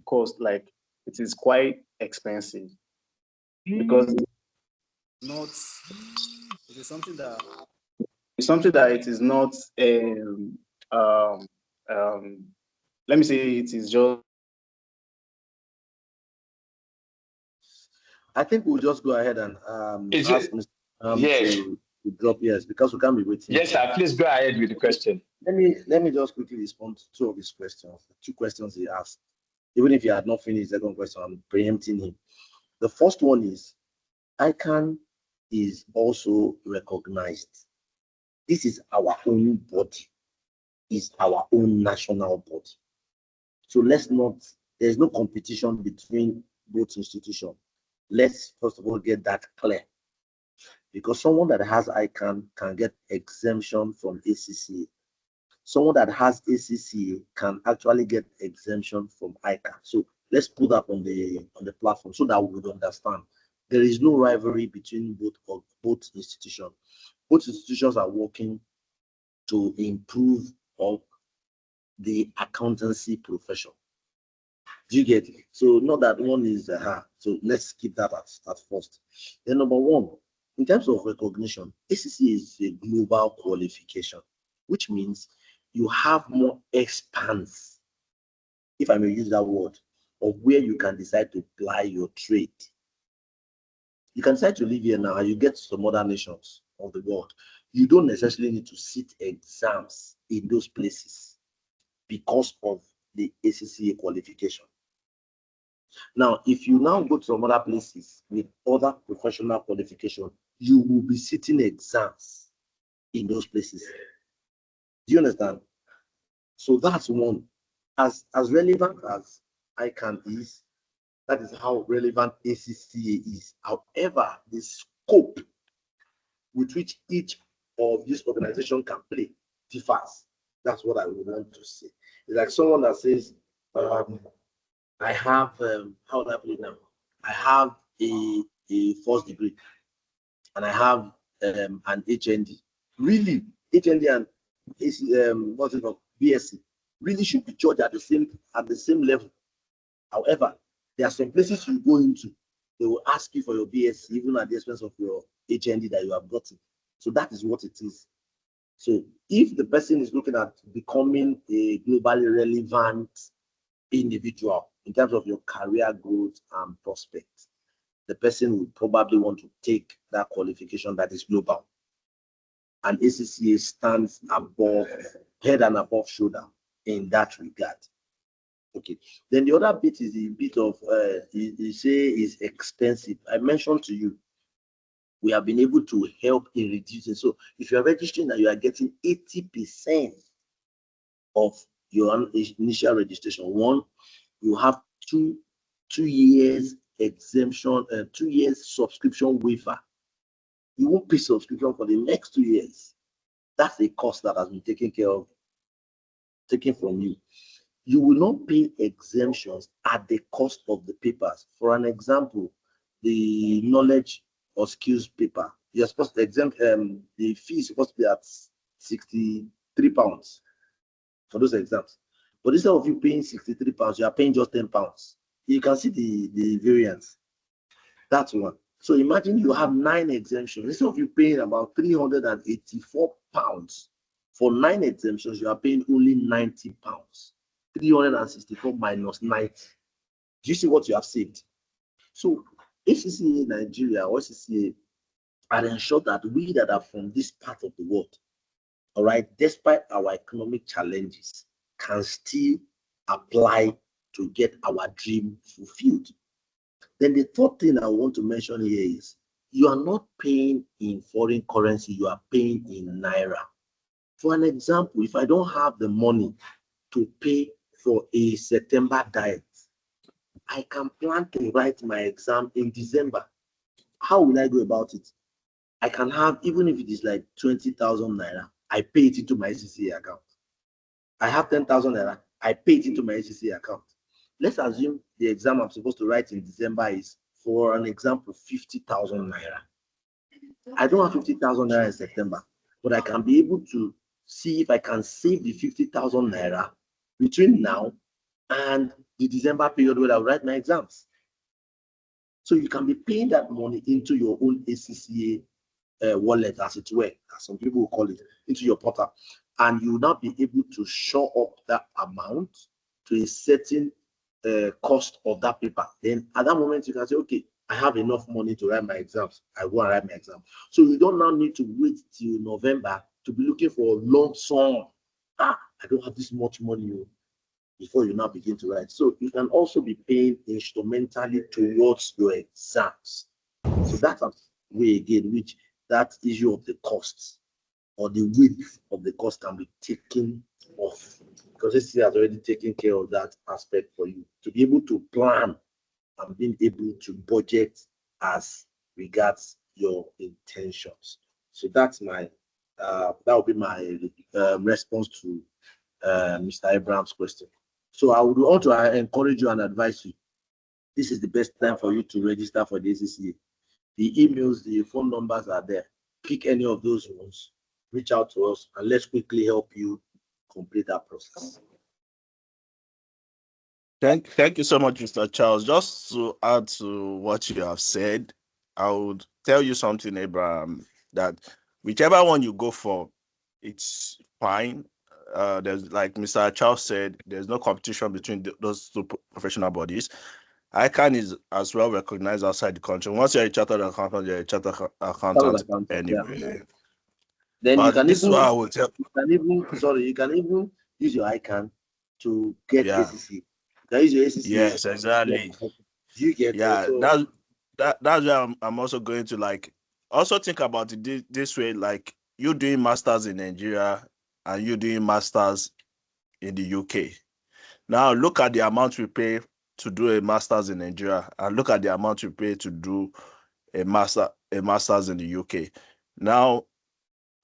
cost, like it is quite expensive because not it is something that it is not um, let me say it is just. I think we'll just go ahead and ask Mr. Yes. to drop yes, because we can't be waiting. Yes, sir. Please go ahead with the question. Let me just quickly respond to two of his questions. Two questions he asked. Even if he had not finished the second question, I'm preempting him. The first one is ICAN is also recognized. This is our own body, is our own national body. So there's no competition between both institutions. Let's first of all get that clear. Because someone that has ICAN can get exemption from ACCA. Someone that has ACCA can actually get exemption from ICAN. So let's put that on the platform so that we would understand. There is no rivalry between both institutions. Both institutions are working to improve the accountancy profession. Do you get it? So not that one is so let's keep that at first. Then number one, in terms of recognition, ACC is a global qualification, which means you have more expanse, if I may use that word, of where you can decide to apply your trade. You can decide to live here now and you get to some other nations of the world. You don't necessarily need to sit exams in those places because of the ACCA qualification. Now, if you now go to some other places with other professional qualification, you will be sitting exams in those places. Do you understand? So that's one. As relevant as ICAN is, that is how relevant ACCA is. However, the scope with which each of these organizations can play differs. That's what I would want to say. It's like someone that says, I have, how do I put it now? I have a first degree and I have an HND. Really, HND and what's it called? BSc really should be judged at the same level. However, there are some places you go into, they will ask you for your BSc even at the expense of your HND that you have gotten. So that is what it is. So if the person is looking at becoming a globally relevant individual in terms of your career growth and prospects, the person will probably want to take that qualification that is global. And ACCA stands above, head and above shoulder in that regard. Okay. Then the other bit is the bit of you say is expensive. I mentioned to you, we have been able to help in reducing. So if you are registering that you are getting 80% of your initial registration. One, you have two years exemption, 2 years subscription waiver. You won't pay subscription for the next 2 years. That's a cost that has been taken from you. You will not pay exemptions at the cost of the papers. For an example, the knowledge or skills paper, you're supposed to exempt, the fee is supposed to be at £63 for those exams. But instead of you paying £63, you are paying just £10. You can see the variance. That's one. So imagine you have 9 exemptions. Instead of you paying about £384 for 9 exemptions, you are paying only £90. 364 minus 90. Do you see what you have saved? So ACCA Nigeria or ACCA are ensured that we that are from this part of the world, all right, despite our economic challenges, can still apply to get our dream fulfilled. Then the third thing I want to mention here is you are not paying in foreign currency, you are paying in Naira. For an example, if I don't have the money to pay for a September diet, I can plan to write my exam in December. How will I go about it? I can have, even if it is like 20,000 Naira, I pay it into my ACCA account. I have 10,000 Naira, I pay it into my ACCA account. Let's assume the exam I'm supposed to write in December is, for an example, 50,000 Naira. I don't have 50,000 Naira in September, but I can be able to see if I can save the 50,000 Naira between now and the December period where I write my exams. So you can be paying that money into your own ACCA wallet, as it were, as some people will call it, into your portal, and you will now be able to show up that amount to a certain cost of that paper. Then at that moment, you can say, okay, I have enough money to write my exams. I go and write my exam. So you don't now need to wait till November to be looking for a lump sum. I don't have this much money before you now begin to write. So you can also be paying instrumentally towards your exams. So that's a way again, which that issue of the costs or the width of the cost can be taken off, because this has already taken care of that aspect for you to be able to plan and being able to budget as regards your intentions. So that's my that will be my response to Mr. Abraham's question. So I would want to encourage you and advise you. This is the best time for you to register for the ACCA. The emails, the phone numbers are there. Pick any of those ones, reach out to us, and let's quickly help you complete that process. Thank you so much, Mr. Charles. Just to add to what you have said, I would tell you something, Abraham, that whichever one you go for, it's fine. There's, like Mr. Charles said, there's no competition between those two professional bodies. ICAN is as well recognized outside the country. Once you're a chartered accountant, you're a chartered accountant anyway. Yeah. Then but you can this even, is what I will tell. You can even use your ICAN to get ACC. You can use your ACC. Yes, exactly. You get that's where I'm also going to also think about it this way, like you doing masters in Nigeria and you doing masters in the UK. Now look at the amount we pay to do a masters in Nigeria and look at the amount we pay to do a masters in the UK. Now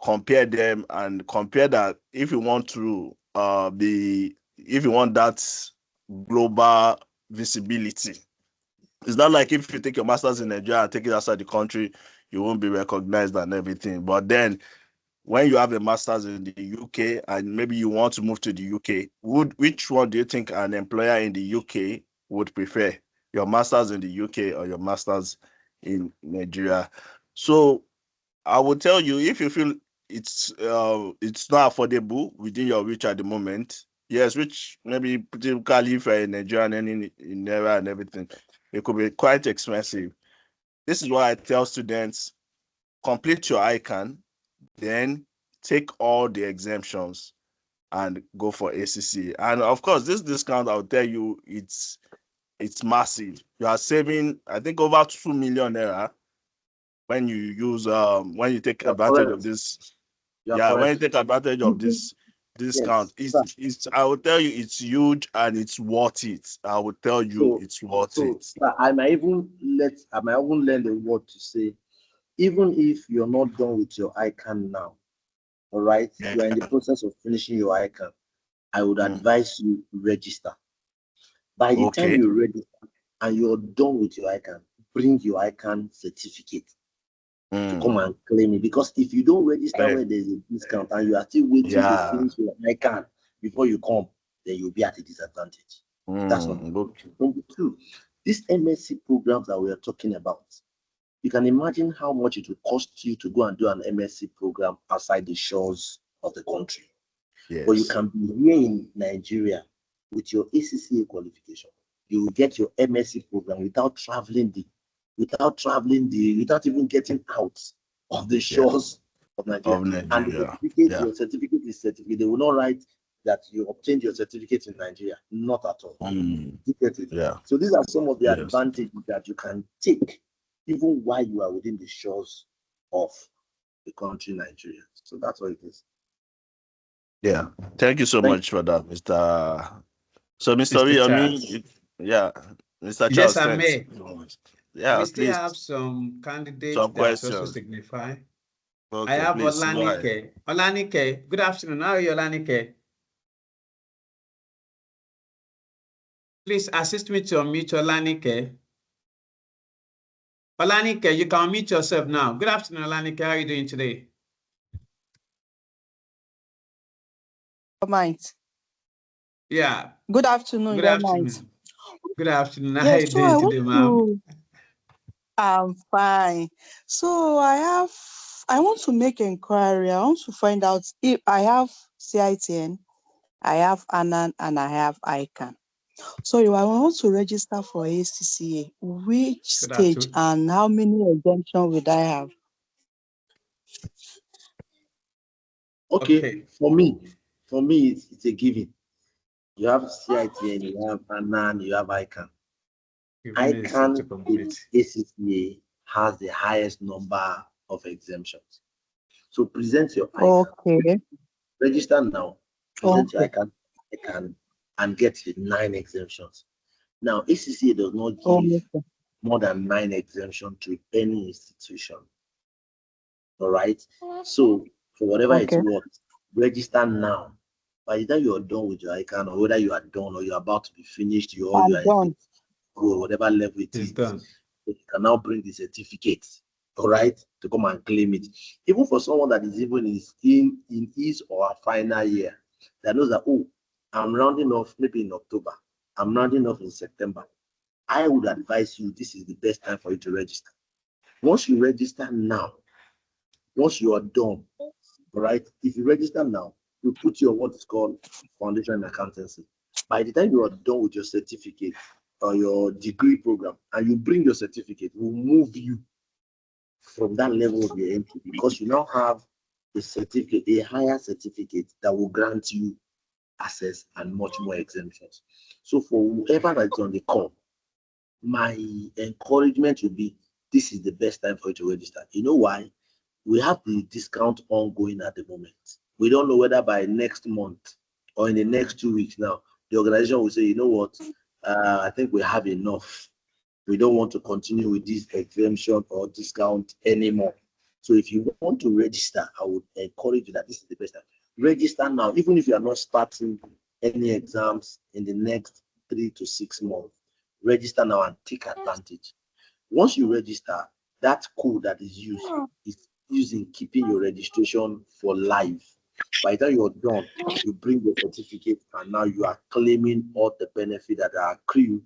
compare them and compare that if you want to if you want that global visibility. It's not like if you take your masters in Nigeria and take it outside the country, you won't be recognized and everything. But then when you have a master's in the UK and maybe you want to move to the UK, which one do you think an employer in the UK would prefer? Your master's in the UK or your master's in Nigeria? So I would tell you, if you feel it's not affordable within your reach at the moment, yes, which maybe typically if you're in Nigeria and in Naira and everything, it could be quite expensive. This is why I tell students, complete your ICAN, then take all the exemptions. and go for ACCA. And of course, this discount, I'll tell you, it's massive. You are saving, I think, over 2 million naira when you use when you take advantage of this. Yeah, when you take advantage of this discount, it's I will tell you, it's huge and it's worth it. I will tell you, it's worth it. I might even learn the word to say, even if you're not done with your ICAN now, all right, you are in the process of finishing your ICAN, I would advise you register. By the time you register and you're done with your ICAN, bring your ICAN certificate to come and claim it. Because if you don't register where there's a discount and you are still waiting to finish your ICAN before you come, then you'll be at a disadvantage. That's not good. Number two, these MSc programs that we are talking about, you can imagine how much it will cost you to go and do an MSc program outside the shores of the country. But you can be here in Nigeria with your ACCA qualification. You will get your MSc program without even getting out of the shores of Nigeria. And your certificate is certificate. They will not write that you obtained your certificate in Nigeria. Not at all. You get it? So these are some of the advantages that you can take even while you are within the shores of the country, Nigeria. So that's what it is. Yeah. Thank you so much for that, Mr. So, Mr. Lee, I mean, Mr. Charles. Yes, I may. Yeah, we still please. have some candidates Some that also questions. signify. Okay, I have please, Olanike. Olanike, good afternoon. How are you, Olanike? Please assist me to unmute Olanike. Olanike, you can unmute yourself now. Good afternoon, Olanike. How are you doing today? Mind. Yeah. Good afternoon. Good afternoon. Good afternoon. How are you So doing today, ma'am? I'm fine. So I want to make inquiry. I want to find out if I have CITN, I have ANAN, and I have ICAN. So I want to register for ACCA. Which stage and how many exemptions would I have? Okay. For me, it's a given. You have CITN, you have ANAN, you have ICAN. ICAN ACCA has the highest number of exemptions. So present your ICAN. Register now. Present your ICAN and get the 9 exemptions. Now, ACCA does not give more than 9 exemptions to any institution. All right. So for whatever it's worth, register now. By the time you are done with your ICAN, or whether you are done or you're about to be finished, you are done. Or whatever level it is done. You can now bring the certificate, all right, to come and claim it. Even for someone that is even in his or her final year, that knows that, oh, I'm rounding off maybe in October, I'm rounding off in September. I would advise you, this is the best time for you to register. Once you register now, once you are done, all right, if you register now, you put your what is called foundation in accountancy. By the time you are done with your certificate or your degree program and you bring your certificate, we'll move you from that level of your entry because you now have a certificate, a higher certificate that will grant you access and much more exemptions. So for whoever that's on the call, my encouragement will be, this is the best time for you to register. You know why? We have the discount ongoing at the moment. We don't know whether by next month or in the next 2 weeks now, the organization will say, you know what, I think we have enough. We don't want to continue with this exemption or discount anymore. So if you want to register, I would encourage you that this is the best time. Register now, even if you are not starting any exams in the next 3 to 6 months. Register now and take advantage. Once you register, that code that is used in keeping your registration for life. By the time you're done, you bring the certificate and now you are claiming all the benefit that are accrued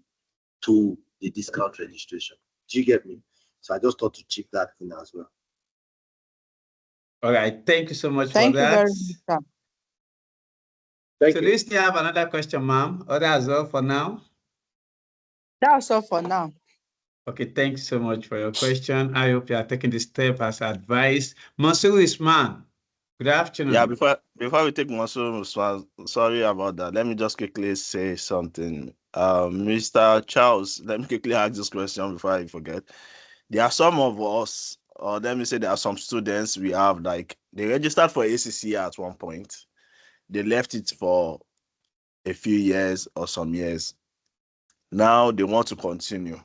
to the discount registration. Do you get me? So I just thought to check that in as well. All right. Thank you so much for that. Thank you very much. So do you still have another question, ma'am? Or that's all for now? That's all for now. Okay, thanks so much for your question. I hope you are taking this step as advice. Monsieur Usman, Good afternoon. Yeah, before we take Monsoon, sorry about that. Let me just quickly say something. Mr. Charles, let me quickly ask this question before I forget. There are some of us, or let me say there are some students we have, like, they registered for ACCA at one point. They left it for a few years or some years. Now they want to continue.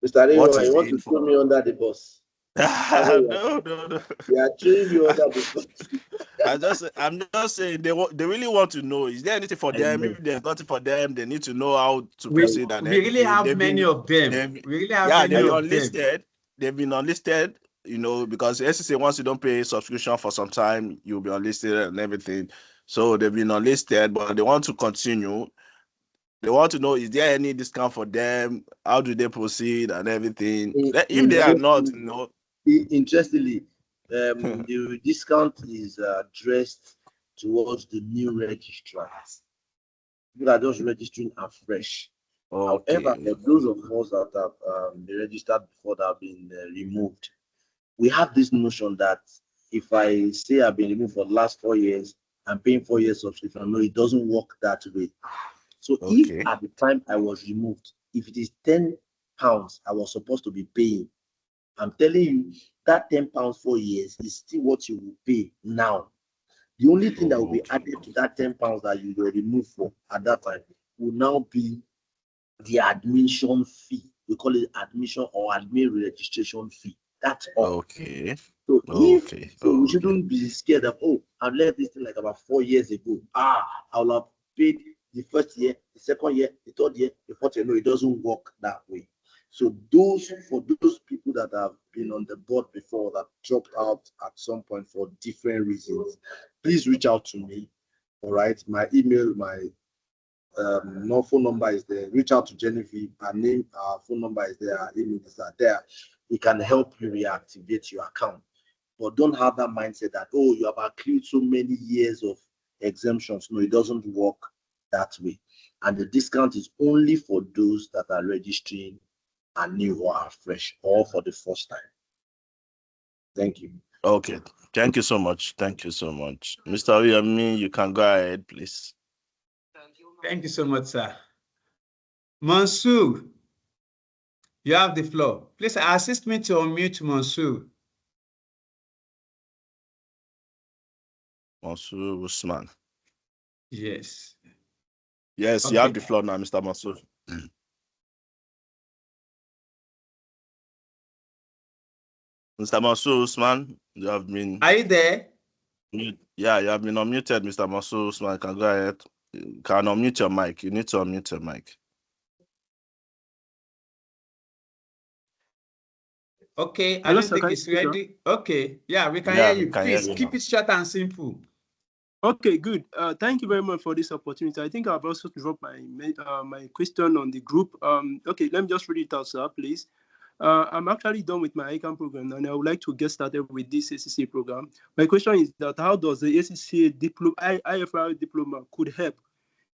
Mr. What Adewa, is you the want to info? throw me under the bus? No. You are throwing me under the bus. I'm just saying they really want to know. Is there anything for them? If there's nothing for them, they need to know how to proceed and We really everything. have many of them. They're unlisted. They've been unlisted, because SCC, once you don't pay subscription for some time, you'll be unlisted and everything. So they've been unlisted, but they want to continue. They want to know, is there any discount for them? How do they proceed and everything? If they are not, Interestingly, the discount is addressed towards the new registrants. People are just registering afresh. Okay. However, for those of us that have been registered before that have been removed, we have this notion that if I say I've been removed for the last 4 years, I'm paying 4 years subscription. No, it doesn't work that way. So if at the time I was removed, if it is £10 I was supposed to be paying, I'm telling you that £10 4 years is still what you will pay now. The only thing that will be added to that £10 that you were removed for at that time will now be the admission fee. We call it admission or admin registration fee. That's all. Okay. So we shouldn't be scared of, I've left this thing like about 4 years ago. I'll have paid the first year, the second year, the third year, the fourth year. No, it doesn't work that way. So for those people that have been on the board before that dropped out at some point for different reasons, please reach out to me. All right, my email, my no phone number is there. Reach out to Genevieve. Her name, our phone number is there. Our emails are there. We can help you reactivate your account. But don't have that mindset that, you have accrued so many years of exemptions. No, it doesn't work that way. And the discount is only for those that are registering and new or are fresh or for the first time. Thank you. Okay. Thank you so much. Mr. Oyemi, you can go ahead, please. Thank you so much, sir. Mansoor, you have the floor. Please assist me to unmute Mansoor. Mansoor Usman. Yes. Yes, okay. You have the floor now, Mr. Mansoor. Mr. Mansoor Usman, you have been... Are you there? Yeah, you have been unmuted, Mr. Mansoor Usman. You can go ahead. You can unmute your mic. You need to unmute your mic. Okay, I don't think it's ready. Okay, yeah, we can hear you. Please keep it short and simple. Okay, good. Thank you very much for this opportunity. I think I've also dropped my question on the group. Okay, let me just read it out, sir, please. I'm actually done with my ICAN program, and I would like to get started with this ACCA program. My question is that how does the ACCA IFRS diploma could help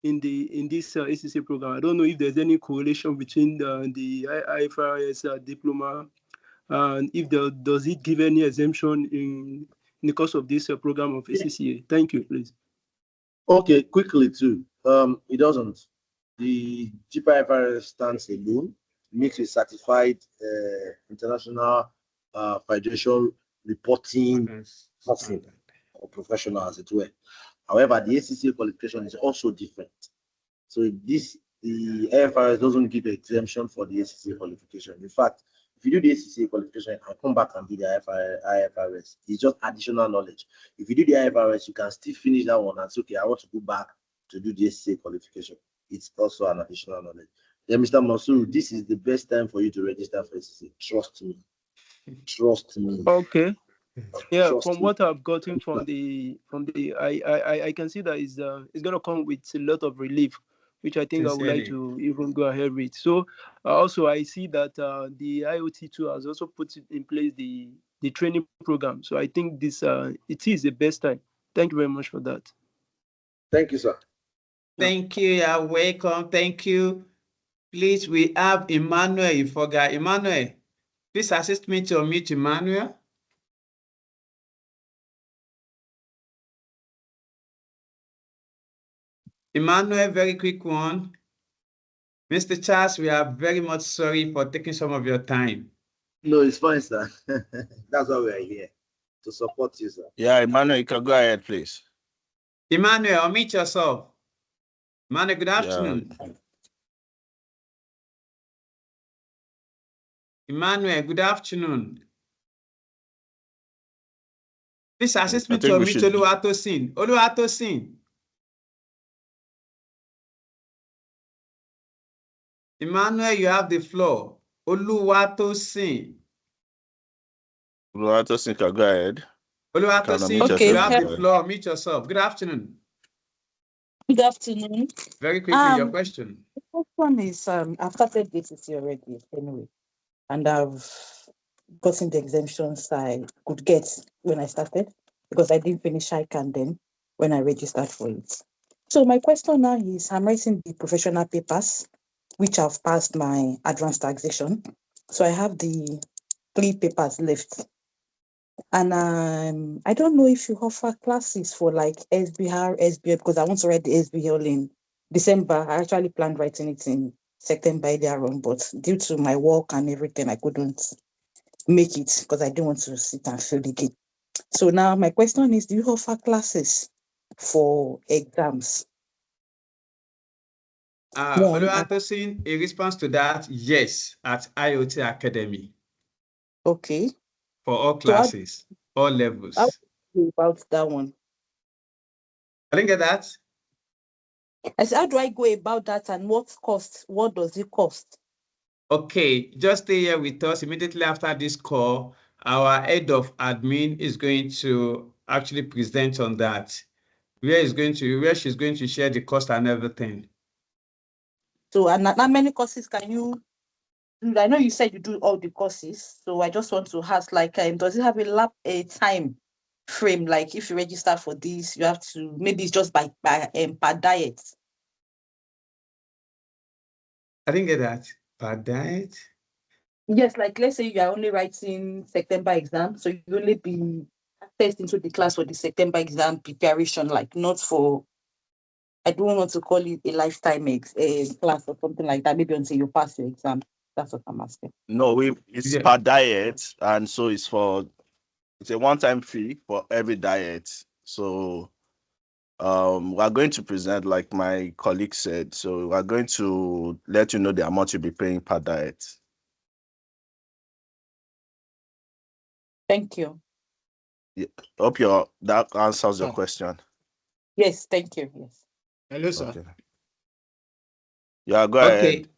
in this ACCA program? I don't know if there's any correlation between the IFRS diploma and if does it give any exemption in the course of this program of ACCA? Thank you, please. Okay, quickly too. It doesn't. The GPIFRS stands alone, makes a certified international federation reporting person or professional, as it were. However, the ACCA qualification is also different. So the IFRS doesn't give exemption for the ACCA qualification. In fact, if you do the ACCA qualification and come back and do the IFRS, it's just additional knowledge. If you do the IFRS, you can still finish that one and say, okay, I want to go back to do the ACCA qualification. It's also an additional knowledge. Then, Mr. Mansoor, this is the best time for you to register for ACCA. Trust me. Trust me. Okay. Yeah, from what I've gotten from the I can see that it's gonna come with a lot of relief, which I think I would like to even go ahead with. So also I see that the IOT too has also put in place the training program. So I think this it is the best time. Thank you very much for that. Thank you, sir. Thank you. You're welcome. Thank you. Please, we have Emmanuel Ifoga. Emmanuel, please assist me to unmute Emmanuel. Emmanuel, very quick one. Mr. Charles, we are very much sorry for taking some of your time. No, it's fine, sir. That's why we are here, to support you, sir. Yeah, Emmanuel, you can go ahead, please. Emmanuel, unmute yourself. Emmanuel, good afternoon. Yeah. Emmanuel, good afternoon. Please assist I me to think we unmute should. Oluwatosin. Oluwatosin. Emmanuel, you have the floor. Oluwatosin. Oluwatosin, can go ahead. Oluwatosin, unmute Okay. you yourself. have the floor. Meet yourself. Good afternoon. Good afternoon. Very quickly, your question. The first one is I've started DCC already anyway, and I've gotten the exemptions I could get when I started because I didn't finish ICAN then when I registered for it. So my question now is I'm writing the professional papers, which I've passed my advanced taxation. So I have the 3 papers left. And I don't know if you offer classes for like SBR, SBA, because I want to write the SBL in December. I actually planned writing it in September earlier on, but due to my work and everything, I couldn't make it because I didn't want to sit and fill the gate. So now my question is, do you offer classes for exams? Oluwatosin, in response to that, yes, at IOT Academy. Okay. For all classes, all levels. How about that one? I didn't get that. I said, how do I go about that and what cost? What does it cost? Okay, just stay here with us. Immediately after this call, our head of admin is going to actually present on that. Where she's going to share the cost and everything. So, and how many courses can you do? I know you said you do all the courses, so I just want to ask, like, does it have a time frame? Like, if you register for this, you have to, maybe it's just by per diet. I didn't get that. Per diet? Yes, like let's say you are only writing September exam, so you only be accessed into the class for the September exam preparation, like not for, I don't want to call it a lifetime class or something like that, maybe until you pass your exam. That's what I'm asking. No, it's per diet, and so it's a one-time fee for every diet. So we're going to present, like my colleague said, so we're going to let you know the amount you'll be paying per diet. Thank you. Yeah. Hope that answers your question. Yes, thank you. Yes. Hello, sir. Okay. Yeah, go ahead.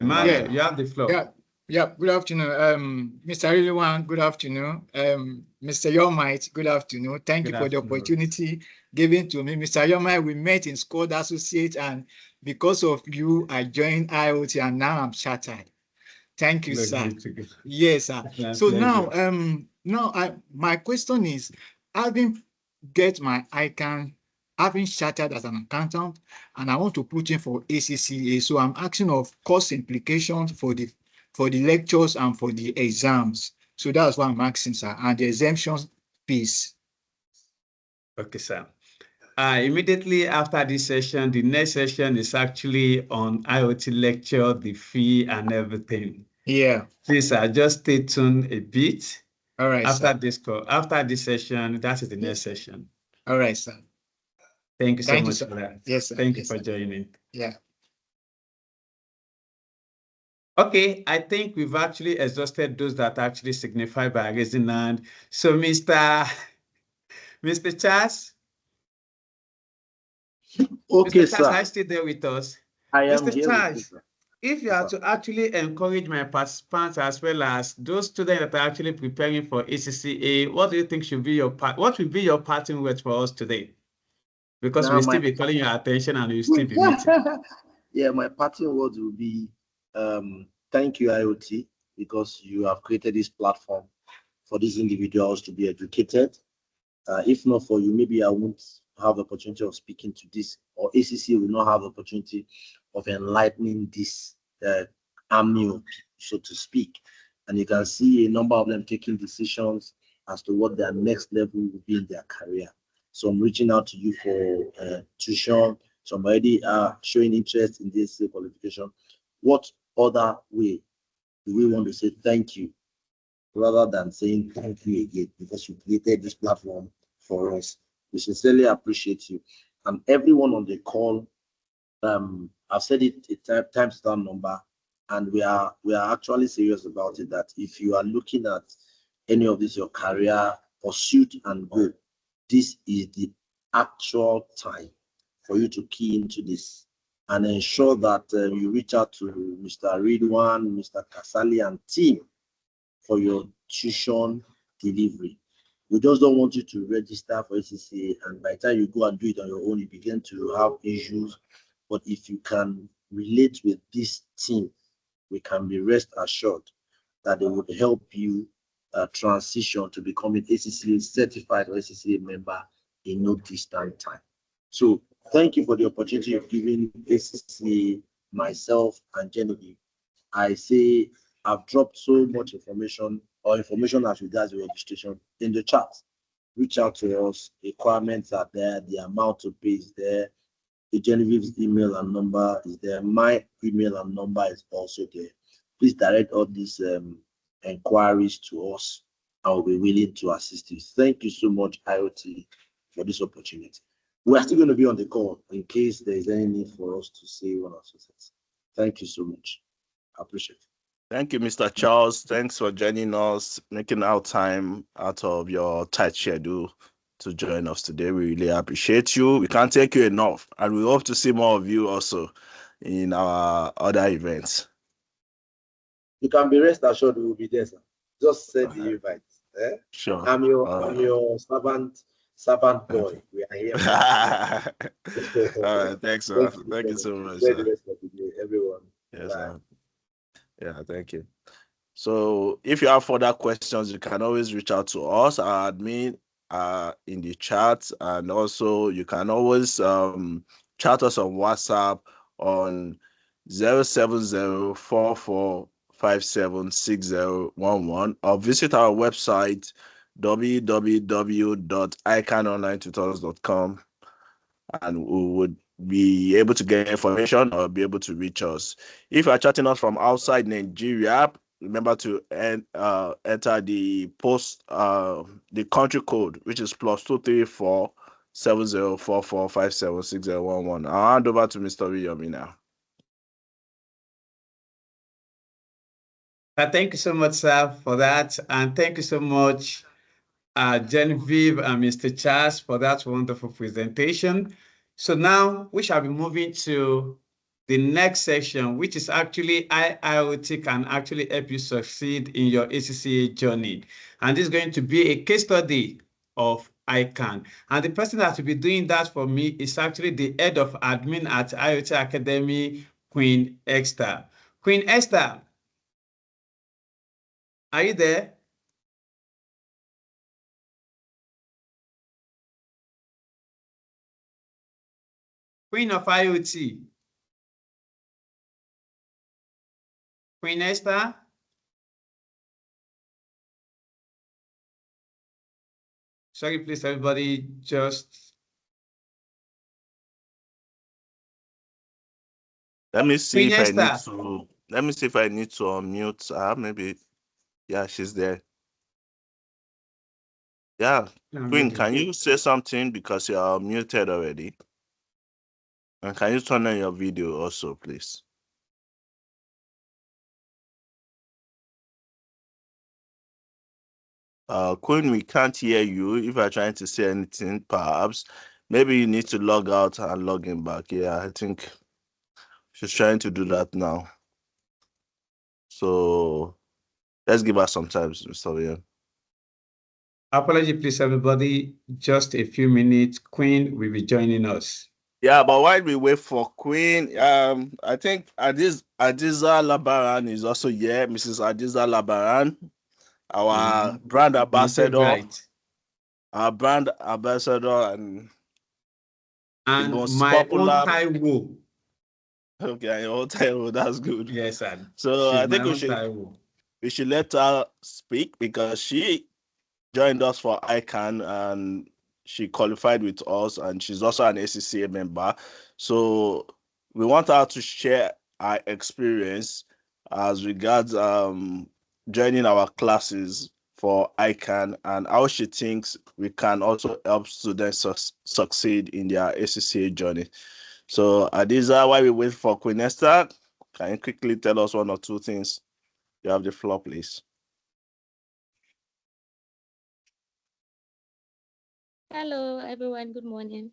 Emmanuel, you have the floor. Yeah, good afternoon. Mr. Rilwan, good afternoon. Mr. Yomite, good afternoon. Thank you for the opportunity given to me. Mr. Yomite, we met in Squad Associate, and because of you, I joined IOT, and now I'm chartered. Thank you, sir. Yes, sir. So now, my question is, having get my ICAN, having chartered as an accountant, and I want to put in for ACCA. So I'm asking of cost implications for the lectures and for the exams. So that's what I'm asking, sir, and the exemption piece. Okay, sir. Immediately after this session, the next session is actually on IoT lecture, the fee and everything. Yeah. Please, just stay tuned a bit. All right, after sir. this call, after this session, that is the next session. All right, sir. Thank you so much for that. Yes, sir. Thank you for joining. Yeah. Okay, I think we've actually exhausted those that actually signify by raising hand. So, Mr. Charles. Okay, Mr. sir. Charles, are you still there with us? I am Mr. here Charles, with you, sir. if you are to actually encourage my participants as well as those students that are actually preparing for ACCA, what do you think should be your what will be your parting words for us today? Because we'll still be calling your attention and we'll still be meeting. Yeah, my parting words will be thank you, IOT, because you have created this platform for these individuals to be educated. If not for you, maybe I won't have the opportunity of speaking to this, or ACC will not have the opportunity of enlightening this army of people, so to speak. And you can see a number of them taking decisions as to what their next level will be in their career. So I'm reaching out to you for tuition, some already are showing interest in this qualification. What other way do we want to say thank you rather than saying thank you again because you created this platform for us? We sincerely appreciate you. And everyone on the call, I've said it a times that number, and we are actually serious about it, that if you are looking at any of this, your career pursuit and goal, this is the actual time for you to key into this and ensure that you reach out to Mr. Ridwan, Mr. Kasali, and team for your tuition delivery. We just don't want you to register for ACCA, and by the time you go and do it on your own, you begin to have issues. But if you can relate with this team, we can be rest assured that they would help you transition to becoming ACCA certified or ACCA member in no distant time. So thank you for the opportunity of giving ACCA, myself, and Genevieve. I say I've dropped so much information as regards the registration in the chat. Reach out to us. Requirements are there. The amount to pay is there. The Genevieve's email and number is there. My email and number is also there. Please direct all these inquiries to us. I will be willing to assist you. Thank you so much, IOT, for this opportunity. We're still going to be on the call in case there is any need for us to say one or two things. Thank you so much. I appreciate it. Thank you, Mr. Charles. Thanks for joining us, making out time out of your tight schedule to join us today. We really appreciate you. We can't thank you enough, and we hope to see more of you also in our other events. You can be rest assured we will be there, sir. Just send the invite. Eh? Sure. I'm your servant boy. We are here. All right, thanks, sir. Thank you so much, sir. The rest of the day, everyone. Yes, sir. Yeah, thank you. So if you have further questions, you can always reach out to us, our admin, in the chat, and also you can always chat us on WhatsApp on 07044576011 or visit our website www.icanonlinetutors.com, and we would be able to get information or be able to reach us. If you are chatting us from outside Nigeria, remember to enter the the country code, which is +234 7044576011. I'll hand over to Mr. Riyomi now. Thank you so much, sir, for that. And thank you so much, Genevieve and Mr. Charles, for that wonderful presentation. So now we shall be moving to the next section, which is actually IOT can actually help you succeed in your ACCA journey. And this is going to be a case study of ICAN. And the person that will be doing that for me is actually the head of admin at IOT Academy, Queen Esther. Queen Esther, are you there? Queen of IOT. Queen Esther? Sorry, please, everybody, just... Let me see Queen if Esther. I need to unmute her. Maybe, yeah, she's there. Yeah, Queen, can you say something because you are muted already? And can you turn on your video also, please? Queen, we can't hear you. If you're trying to say anything, perhaps maybe you need to log out and log in back. Yeah, I think she's trying to do that now. So let's give her some time, Mr. William. Apology, please, everybody. Just a few minutes. Queen will be joining us. Yeah, but while we wait for Queen, I think Adiza Labaran is also here. Mrs. Adiza Labaran, our brand ambassador. Our brand ambassador and the most my popular. own Taiwo. Okay, your own Taiwo, that's good. Yes, sir. So I think we should let her speak because she joined us for ICAN, and she qualified with us, and she's also an ACCA member. So we want her to share her experience as regards joining our classes for ICAN and how she thinks we can also help students succeed in their ACCA journey. So Adiza, while we wait for Queen Esther, can you quickly tell us one or two things? You have the floor, please. Hello, everyone. Good morning.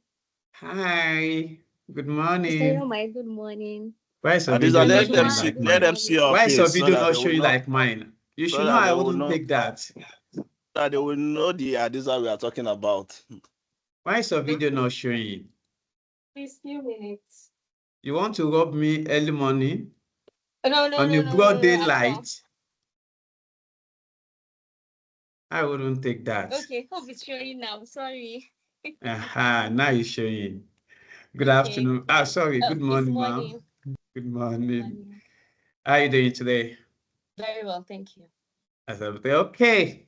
Hi. Good Mr. morning. Yomai, good morning. Why is your Adiza, video not let showing them Everyone, see, like good let them mine? see your Why is your face so video that not they will showing know, like mine? You so should know that I they will wouldn't know, take that. that they will know the Adiza we are talking about. Why is your video not showing? please, few minutes. You want to rob me early morning No, no, on no, a no, broad no, no, at all. daylight? I wouldn't take that. Okay, hope it's showing now. Sorry. Aha, now you're showing. Good Okay. afternoon. Sorry. Good It's morning, ma'am. morning. Good Good morning. morning. How are you doing today? Very well, thank you. I said, okay.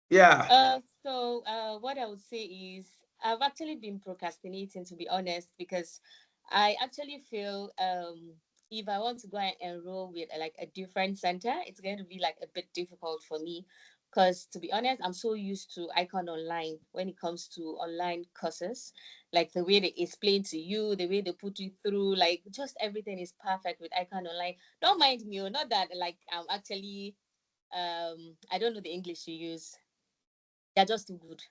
Yeah. So what I would say is I've actually been procrastinating, to be honest, because I actually feel if I want to go and enroll with like a different center, it's going to be like a bit difficult for me. Because to be honest, I'm so used to ICAN Online when it comes to online courses, like the way they explain to you, the way they put you through, like just everything is perfect with ICAN Online. Don't mind me, not that like I'm actually I don't know the English you use. They're just too good.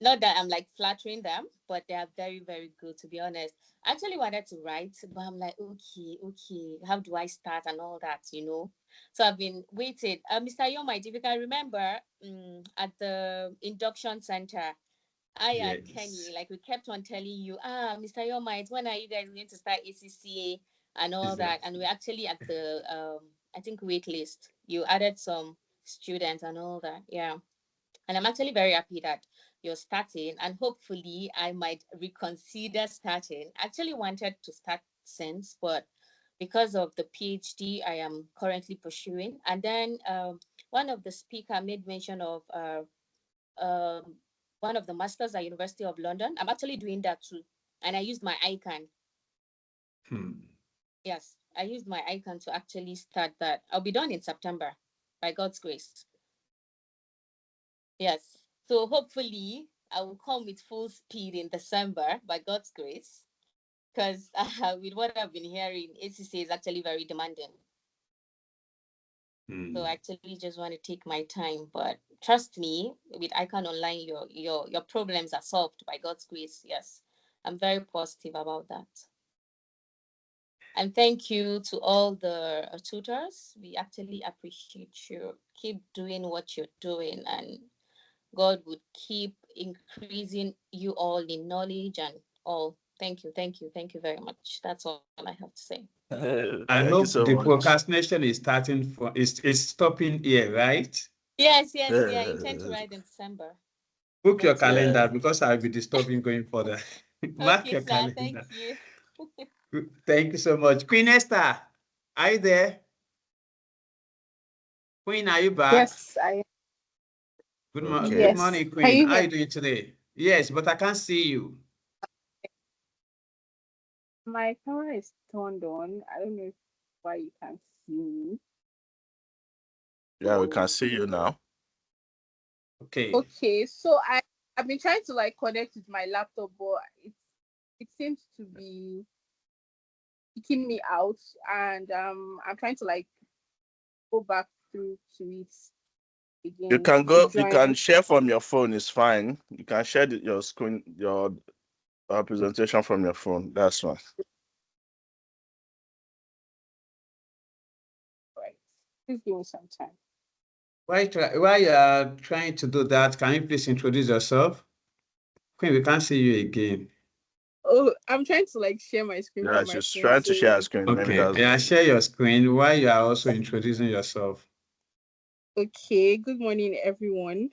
Not that I'm like flattering them, but they are very, very good, to be honest. I actually wanted to write, but I'm like, okay, how do I start and all that? So I've been waiting. Mr. Yomite, if you can remember, at the induction center, I and Kenny, like we kept on telling you, Mr. Yomite, when are you guys going to start ACCA and all that? And we're actually at the, I think, wait list. You added some students and all that, yeah. And I'm actually very happy that you're starting, and hopefully I might reconsider starting. I actually wanted to start since, but because of the PhD I am currently pursuing, and then one of the speaker made mention of um, one of the masters at University of London. I'm actually doing that too, and I used my ICAN. Yes, I used my ICAN to actually start that. I'll be done in September, by God's grace. Yes. So hopefully I will come with full speed in December by God's grace. Because with what I've been hearing, ACCA is actually very demanding. So I actually just want to take my time. But trust me, with ICAN Online, your problems are solved by God's grace. Yes. I'm very positive about that. And thank you to all the tutors. We actually appreciate you. Keep doing what you're doing, and God would keep increasing you all in knowledge and all. Thank you very much. That's all I have to say. I Thank you hope so the much. procrastination is stopping here, right? Yes. I intend to write in December. Book your calendar because I'll be disturbing going further. Mark Okay, your sir. calendar. Thank you. Thank you so much. Queen Esther, are you there? Queen, are you back? Yes, I am. Good morning, Queen. How are you doing today? Yes, but I can't see you. My camera is turned on. I don't know why you can't see me. Yeah, we can see you now. Okay, so I've been trying to like connect with my laptop, but it seems to be kicking me out, and I'm trying to like go back through to it again. You can share from your phone, it's fine. You can share your screen, your presentation from your phone. That's fine. Right. Please give me some time. While you are trying to do that, can you please introduce yourself? Queen, we can't see you again. Oh, I'm trying to like share my screen from my she's phone. trying to share a screen. Okay, share your screen while you are also introducing yourself. Okay, good morning, everyone.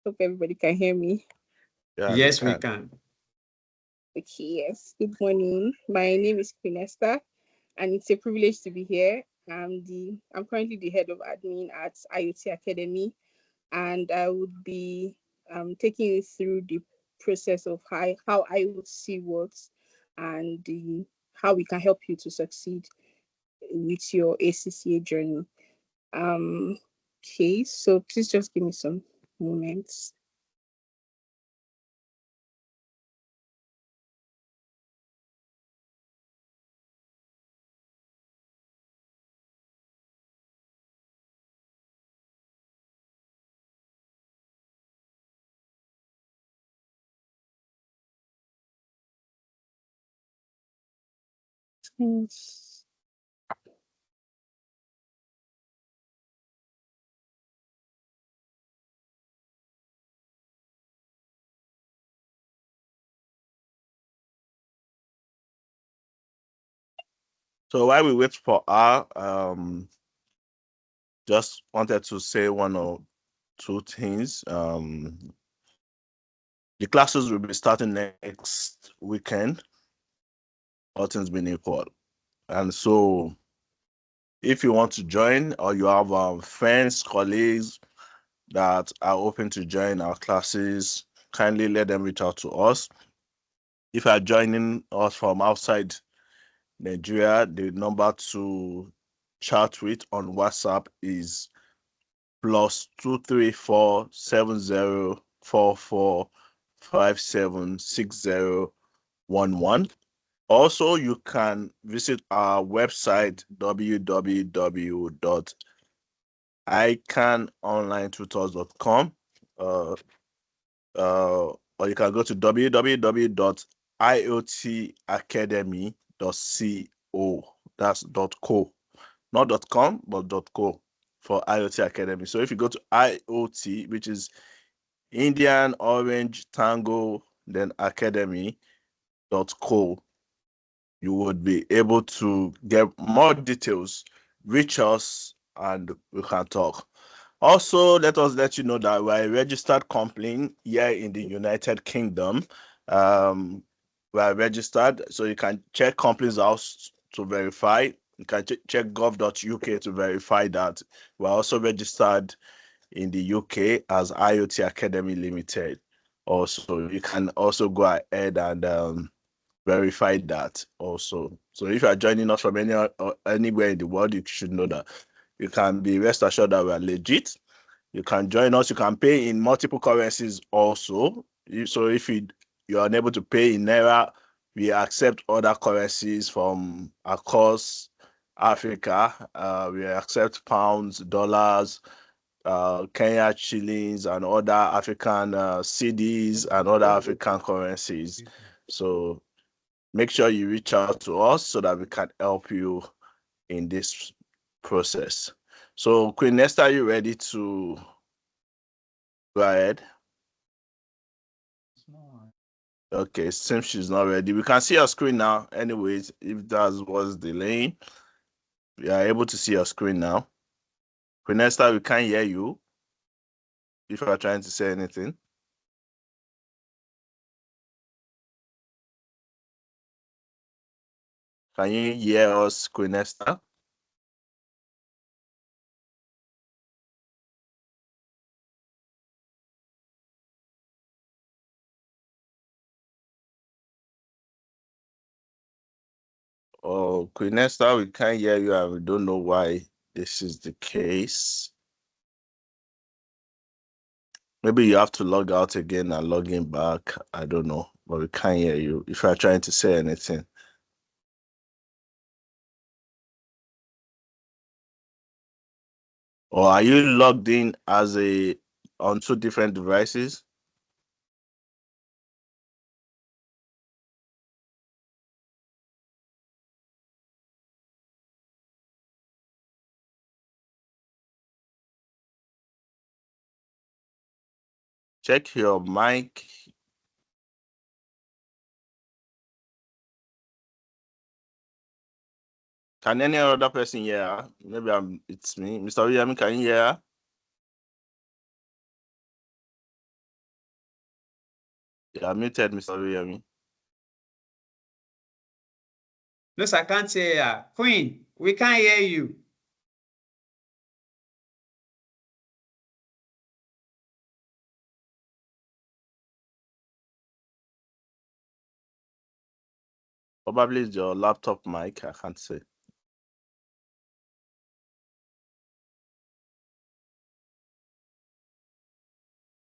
Hope everybody can hear me. Yeah, yes, we can. Okay, yes. Good morning. My name is Queen Esther, and it's a privilege to be here. I'm currently the head of admin at IOT Academy. and I would be taking you through the process of how IOT works and how we can help you to succeed with your ACCA journey. Okay, so please just give me some moments. Yes. So while we wait for her, just wanted to say one or two things. The classes will be starting next weekend, all things being equal. And so if you want to join or you have friends, colleagues that are open to join our classes, kindly let them reach out to us. If you are joining us from outside Nigeria, the number to chat with on WhatsApp is +2347044576011. Also, you can visit our website www.icanonlinetutors.com or you can go to www.iotacademy.co. That's .co, not .com, but .co for IoT Academy. So if you go to IoT, which is Indian Orange Tango, then academy.co, you would be able to get more details, reach us, and we can talk. Also, let us let you know that we're a registered company here in the United Kingdom. We're registered, so you can check Companies House to verify. You can check gov.uk to verify that. We're also registered in the UK as IoT Academy Limited. Also, you can also go ahead and verify that also. So if you are joining us from anywhere in the world, you should know that you can be rest assured that we are legit. You can join us. You can pay in multiple currencies also. So if you are unable to pay in Naira, we accept other currencies from across Africa. We accept pounds, dollars, Kenya shillings, and other African cedis and other African currencies. So make sure you reach out to us so that we can help you in this process. So Queen Nesta, are you ready to go ahead? Okay, since she's not ready, we can see your screen now. Anyways, if that was delaying, we are able to see your screen now. Queen Nesta, we can't hear you if you are trying to say anything. Can you hear us, Queen Nesta? Oh, Queen Nesta, we can't hear you and we don't know why this is the case. Maybe you have to log out again and log in back. I don't know, but we can't hear you if you are trying to say anything. Or are you logged in as on two different devices? Check your mic. Can any other person hear her? Maybe it's me. Mr. William, can you hear her? You are muted, Mr. William. No, sir, I can't hear her. Queen, we can't hear you. Probably it's your laptop mic. I can't say.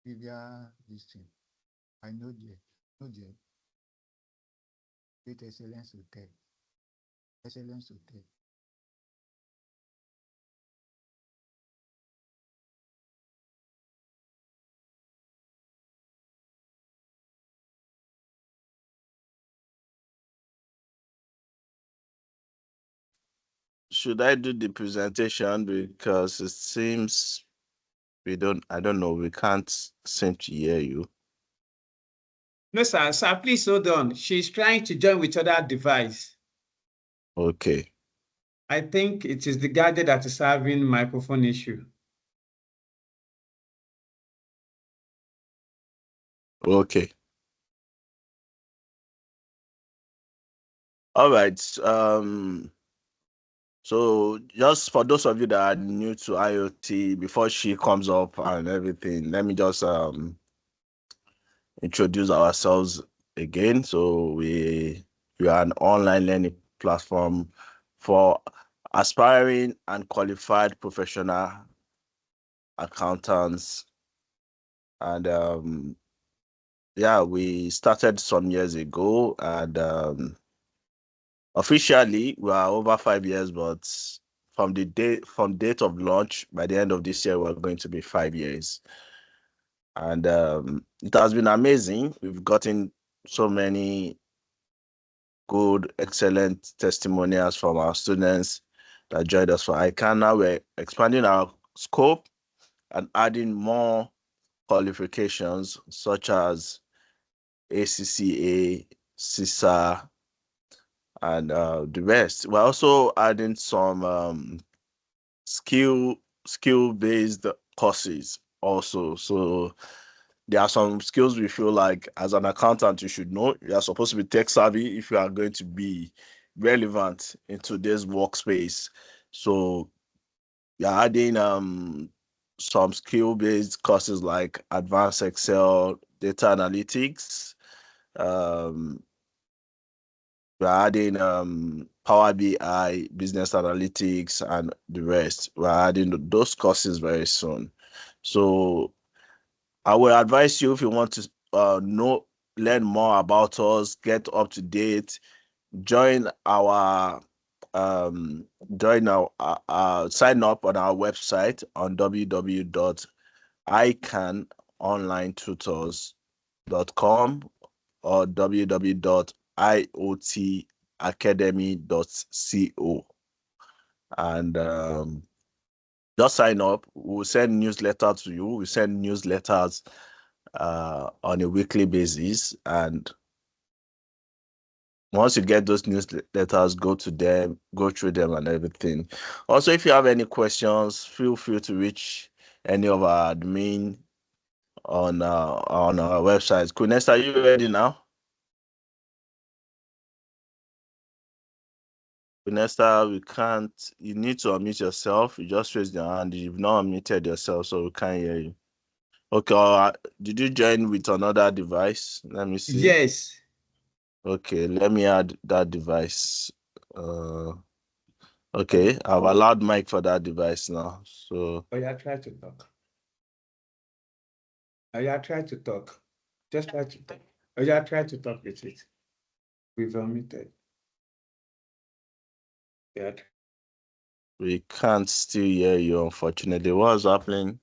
Trivia, this thing. I know there. Great Excellence Hotel. Excellence Hotel. Should I do the presentation, because it seems I don't know, we can't seem to hear you. No, sir. Sir, please hold on. She's trying to join with other device. Okay. I think it is the gadget that is having microphone issue. Okay. All right. So just for those of you that are new to IoT, before she comes up and everything, let me just introduce ourselves again. So we are an online learning platform for aspiring and qualified professional accountants. And yeah, we started some years ago, and officially we are over 5 years, but from date of launch, by the end of this year, we're going to be 5 years. And it has been amazing. We've gotten so many good, excellent testimonials from our students that joined us for ICAN. Now we're expanding our scope and adding more qualifications such as ACCA, CISA, and the rest. We're also adding some skill-based courses also. So there are some skills we feel like as an accountant you should know. You are supposed to be tech savvy if you are going to be relevant in today's workspace. So you're adding some skill-based courses like advanced Excel, data analytics. We're adding Power BI, business analytics, and the rest. We're adding those courses very soon. So I will advise you, if you want to learn more about us, get up to date, join our sign up on our website on www.icanonlinetutors.com or www.iotacademy.co, and just sign up. We'll send newsletters to you. We send newsletters on a weekly basis, and once you get those newsletters, go through them and everything. Also, if you have any questions, feel free to reach any of our admin on our website. Kunesta, are you ready now? Kunesta, we can't. You need to unmute yourself. You just raised your hand. You've not unmuted yourself, so we can't hear you. Okay, did you join with another device? Let me see. Yes. Okay, let me add that device. Okay, I've allowed Mike for that device now. So. Oh yeah, try to talk. Oh yeah, try to talk. Just try to talk. Oh yeah, try to talk with it. We've unmuted. Yeah. We can't still hear you, unfortunately. What's happening?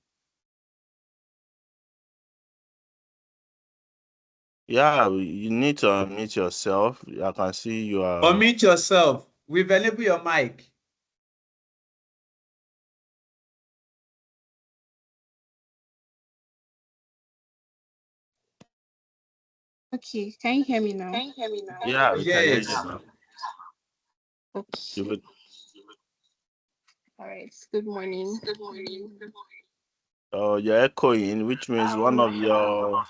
Yeah, you need to unmute yourself. I can see you are. Unmute yourself. We've enabled your mic. Okay, can you hear me now? Yeah, we can hear you Yes. now. Okay. All right. Good morning. Oh, you're echoing, which means one of your.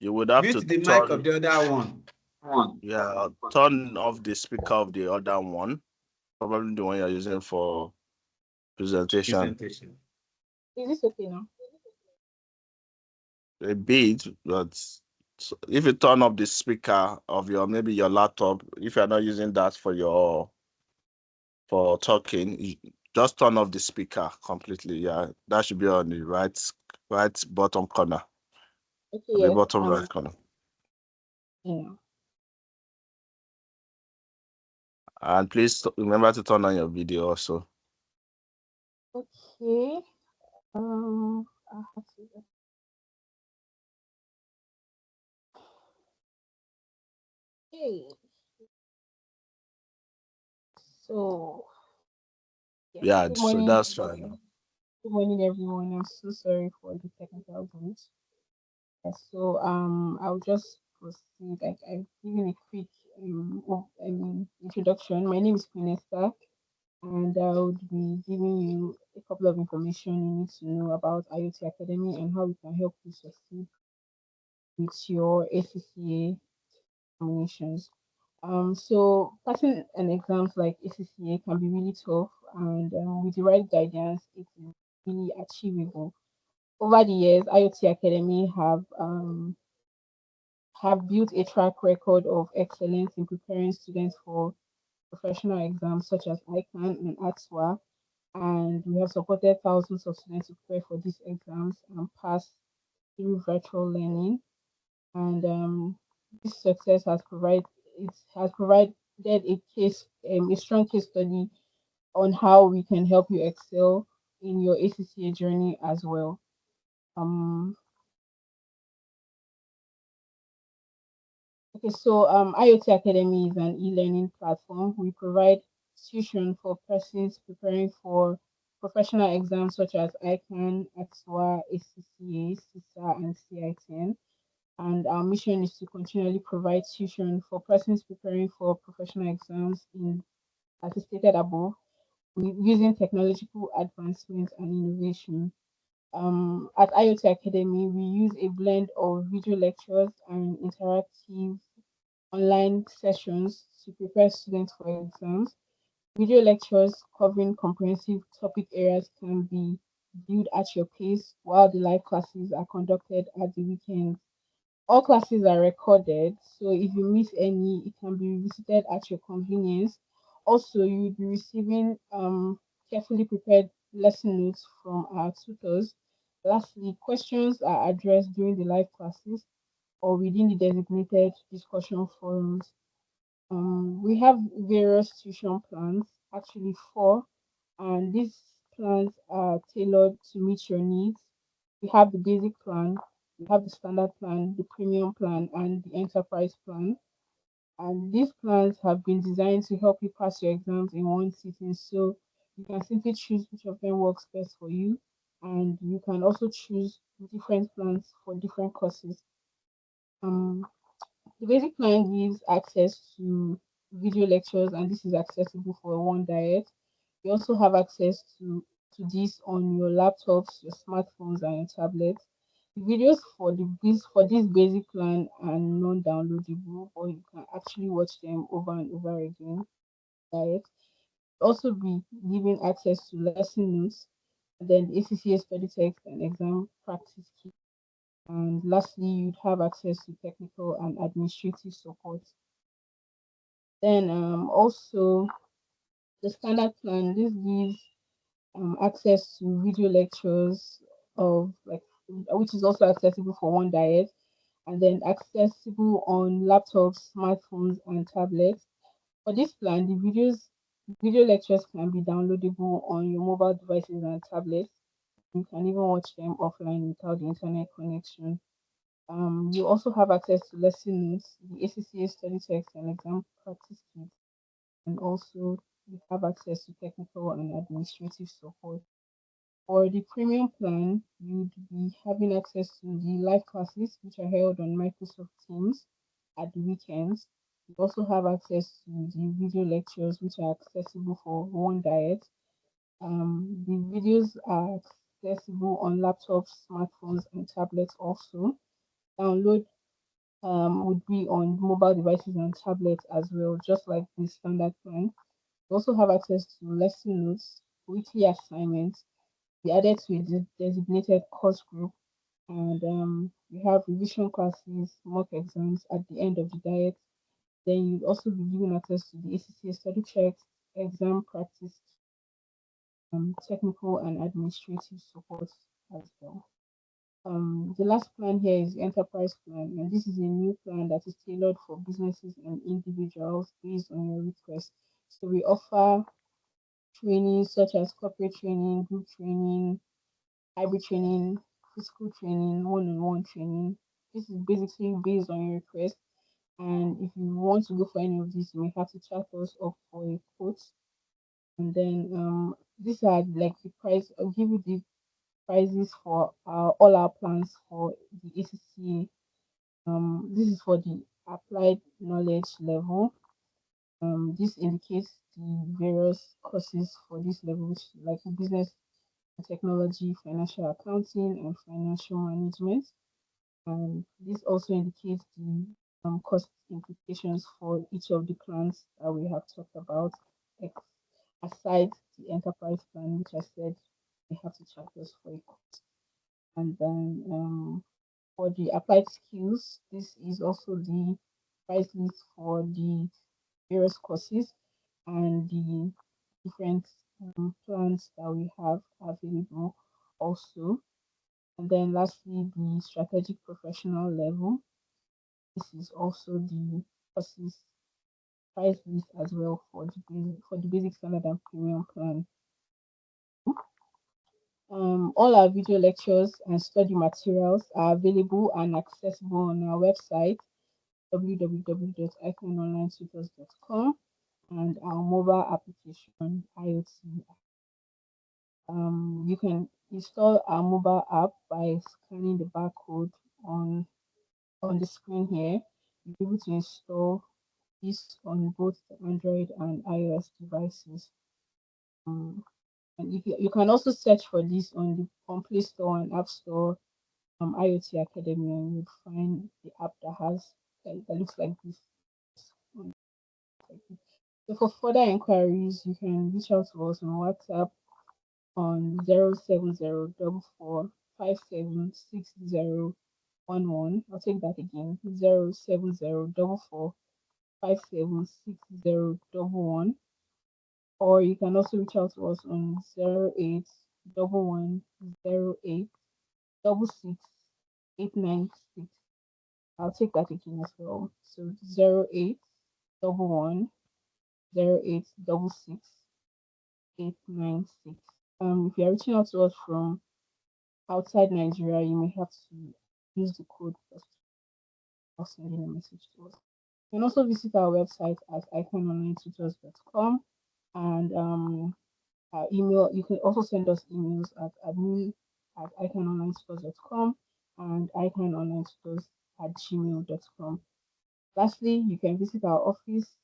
You would have to Mute the mic turn. of the other one. Yeah, turn off the speaker of the other one. Probably the one you're using for presentation. Is this okay now? A bit, but So if you turn up the speaker of maybe your laptop, if you're not using that for talking, just turn off the speaker completely. Yeah, that should be on the right bottom corner. Okay, The yes. bottom right corner. Yeah. And please remember to turn on your video also. Okay. I have to. Okay. So, yes. Yeah, Good so morning. that's fine. Good morning, everyone. I'm so sorry for the technical glitch. Yes, so I'll just proceed. Like I've given a quick introduction. My name is Queen Esther, and I would be giving you a couple of information you need to know about IoT Academy and how we can help you succeed with your ACCA examinations. So passing an exams like ACCA can be really tough, and with the right guidance, it is really achievable. Over the years, IoT Academy have built a track record of excellence in preparing students for professional exams such as ICAN and ATSWA, and we have supported thousands of students to prepare for these exams and pass through virtual learning. And this success has provided a strong case study on how we can help you excel in your ACCA journey as well. Um, Okay, so IoT Academy is an e-learning platform. We provide tuition for persons preparing for professional exams such as ICAN, AXWA, ACCA, CISA, and CITN. And our mission is to continually provide tuition for persons preparing for professional exams as stated above, using technological advancements and innovation. At IoT Academy, we use a blend of video lectures and interactive online sessions to prepare students for exams. Video lectures covering comprehensive topic areas can be viewed at your pace, while the live classes are conducted at the weekends. All classes are recorded, so if you miss any, it can be revisited at your convenience. Also, you'll be receiving carefully prepared lesson notes from our tutors. Lastly, questions are addressed during the live classes or within the designated discussion forums. We have various tuition plans, actually four, and these plans are tailored to meet your needs. We have the basic plan, we have the standard plan, the premium plan, and the enterprise plan. And these plans have been designed to help you pass your exams in one sitting. So you can simply choose which of them works best for you. And you can also choose different plans for different courses. Um, the basic plan gives access to video lectures, and this is accessible for one diet. You also have access to this on your laptops, your smartphones, and your tablets. The videos for this basic plan are non-downloadable, or you can actually watch them over and over again. Diet. Also be given access to lesson notes, and then the ACCA study text and exam practice kit. And lastly, you'd have access to technical and administrative support. Then also the standard plan, this gives access to video lectures of like which is also accessible for one diet, and then accessible on laptops, smartphones, and tablets. For this plan, the video lectures can be downloadable on your mobile devices and tablets. You can even watch them offline without the internet connection. You also have access to lesson notes, the ACCA study text and exam practice kit, and also you have access to technical and administrative support. For the premium plan, you'd be having access to the live classes, which are held on Microsoft Teams at the weekends. You also have access to the video lectures, which are accessible for one diet. The videos are accessible on laptops, smartphones, and tablets also. Download would be on mobile devices and tablets as well, just like the standard plan. You also have access to lesson notes, weekly assignments, be added to a designated course group, And we have revision classes, mock exams at the end of the diet. Then you'd also be given access to the ACCA study checks, exam practice, technical and administrative support as well. The last plan here is the enterprise plan, and this is a new plan that is tailored for businesses and individuals based on your request. So we offer training such as corporate training, group training, hybrid training, physical training, one-on-one training. This is basically based on your request. And if you want to go for any of these, you may have to chat us up for a quote. And then these are like the price. I'll give you the prices for all our plans for the ACCA. This is for the applied knowledge level. This indicates the various courses for this level, which like business and technology, financial accounting, and financial management. And this also indicates the cost implications for each of the plans that we have talked about, aside the enterprise plan, which I said we have to check this for it. And then for the applied skills, this is also the price list for the various courses and the different plans that we have available also. And then lastly, the strategic professional level. This is also the courses price list as well for the basic standard and premium plan. All our video lectures and study materials are available and accessible on our website www.icononlinetutors.com and our mobile application IOT. You can install our mobile app by scanning the barcode on the screen here. You'll be able to install this on both the Android and iOS devices. And if you can also search for this on Play Store and App Store, IoT Academy, and you'll find the app that looks like this. So for further inquiries, you can reach out to us on WhatsApp on 07044576011. I'll take that again, 07044576011. Or you can also reach out to us on 081108666896. I'll take that again as well. So 081108666896. If you're reaching out to us from outside Nigeria, you may have to use the code first or sending a message to us. You can also visit our website at icononlinetutors.com and our email. You can also send us emails at admin@icononlinetutors.com and icononlinetutors@gmail.com. Lastly, you can visit our office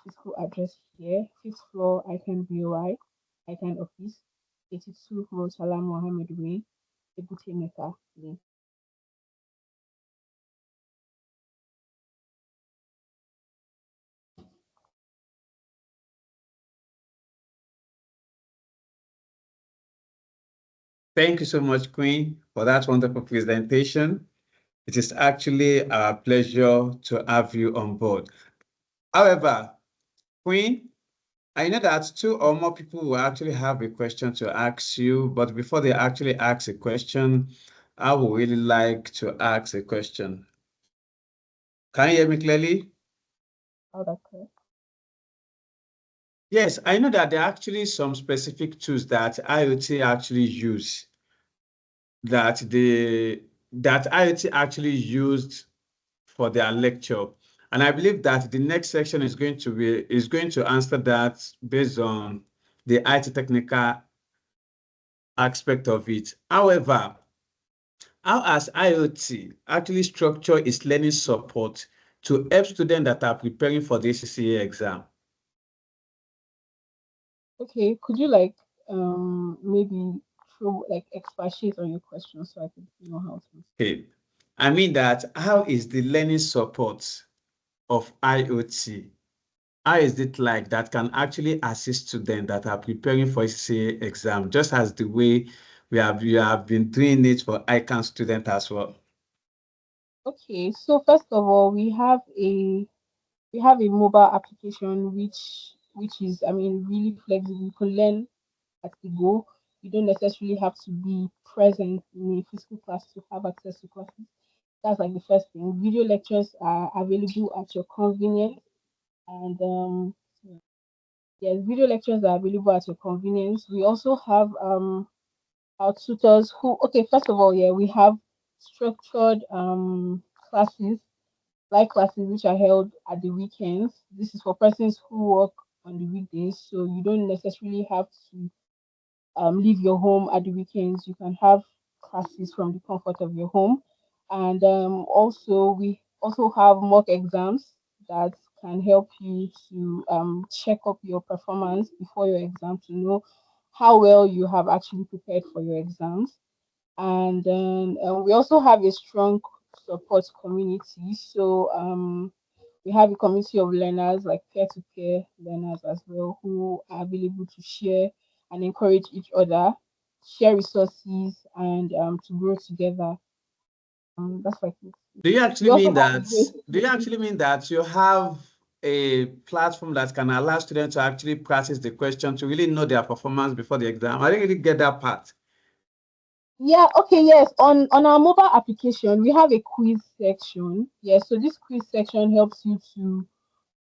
physical address here, 5th floor, ICAN BOI, ICAN office, 82 Murtala Mohammed Way, Ebute Mecca Lane. Thank you so much, Queen, for that wonderful presentation. It is actually a pleasure to have you on board. However, Queen, I know that 2 or more people will actually have a question to ask you, but before they actually ask a question, I would really like to ask a question. Can you hear me clearly? Oh, that's correct. Yes, I know that there are actually some specific tools that IoT actually use that IoT actually used for their lecture. And I believe that the next section is going to answer that based on the IT technical aspect of it. However, how has IoT actually structured its learning support to help students that are preparing for the ACCA exam? Okay, could you maybe expatiate on your question so I could know how to? Okay, I mean that how is the learning support of IoT? How is it like that can actually assist students that are preparing for ACCA exam, just as the way you have been doing it for ICAN students as well. Okay, so first of all, we have a mobile application which is, I mean, really flexible. You can learn at the go. You don't necessarily have to be present in a physical class to have access to classes. That's like the first thing. Video lectures are available at your convenience, and yes, video lectures are available at your convenience. We also have our tutors who, okay, first of all, yeah, we have structured classes, live classes which are held at the weekends. This is for persons who work on the weekdays, so you don't necessarily have to leave your home at the weekends. You can have classes from the comfort of your home. And also, we also have mock exams that can help you to check up your performance before your exam to know how well you have actually prepared for your exams. And then we also have a strong support community. So we have a community of learners, like peer-to-peer learners as well, who are available to share and encourage each other, share resources, and to grow together. That's like it. Do you We actually also mean have a that great do you actually mean that you have a platform that can allow students to actually practice the question to really know their performance before the exam? I didn't really get that part. Yeah, okay, yes. On our mobile application, we have a quiz section. Yes, so this quiz section helps you to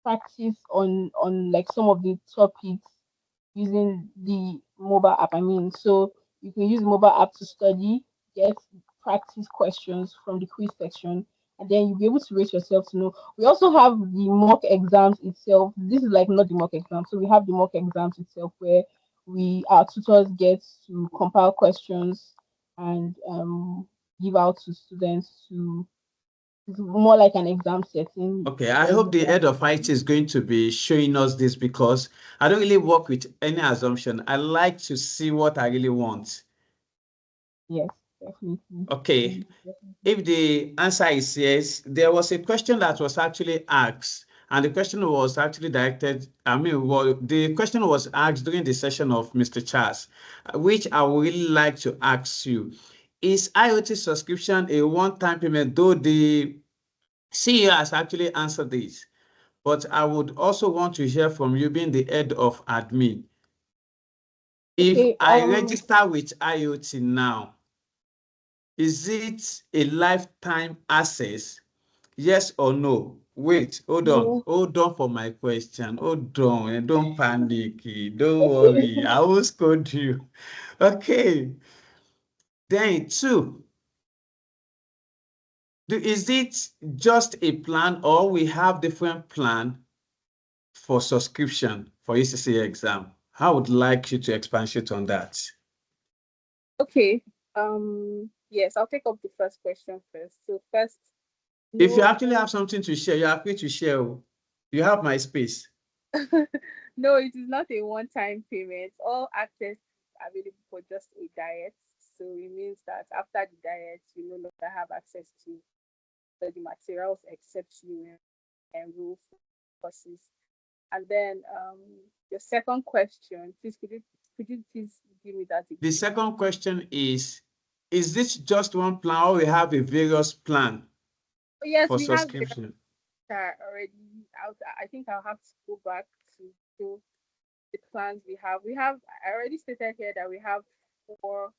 practice on like some of the topics using the mobile app. I mean, so you can use the mobile app to study, get practice questions from the quiz section, and then you'll be able to rate yourself to know. We also have the mock exams itself. This is like not the mock exam. So we have the mock exams itself where we our tutors get to compile questions and give out to students to it's more like an exam setting Okay, I where hope you the head of IT is going to be showing us this because I don't really work with any assumption. I like to see what I really want. yes, definitely. Okay, if the answer is yes, there was a question that was actually asked, and the question was actually directed. Well, the question was asked during the session of Mr. Charles, which I would really like to ask you. Is IoT subscription a one-time payment? Though the CEO has actually answered this, but I would also want to hear from you, being the head of admin. If Okay, I register with IoT now, is it a lifetime access? Yes or no? Wait, no. hold on for my question. Hold on, and don't panic. Don't worry, I will scold you. Okay. Then two, is it just a plan or we have different plan for subscription for ECC exam? I would like you to expatiate on that. Okay. Yes, I'll take up the first question first. So first, If you no, actually have something to share, you are free to share. You have my space. no, it is not a one-time payment. All access is available for just a diet. So it means that after the diet, you no longer have access to study materials except you enroll for courses. And then your second question, please could you please give me that The again? second question is this just one plan or we have a various plan Oh, yes, for we have subscription? already. I think I'll have to go back to show the plans we have. I already stated here that we have four.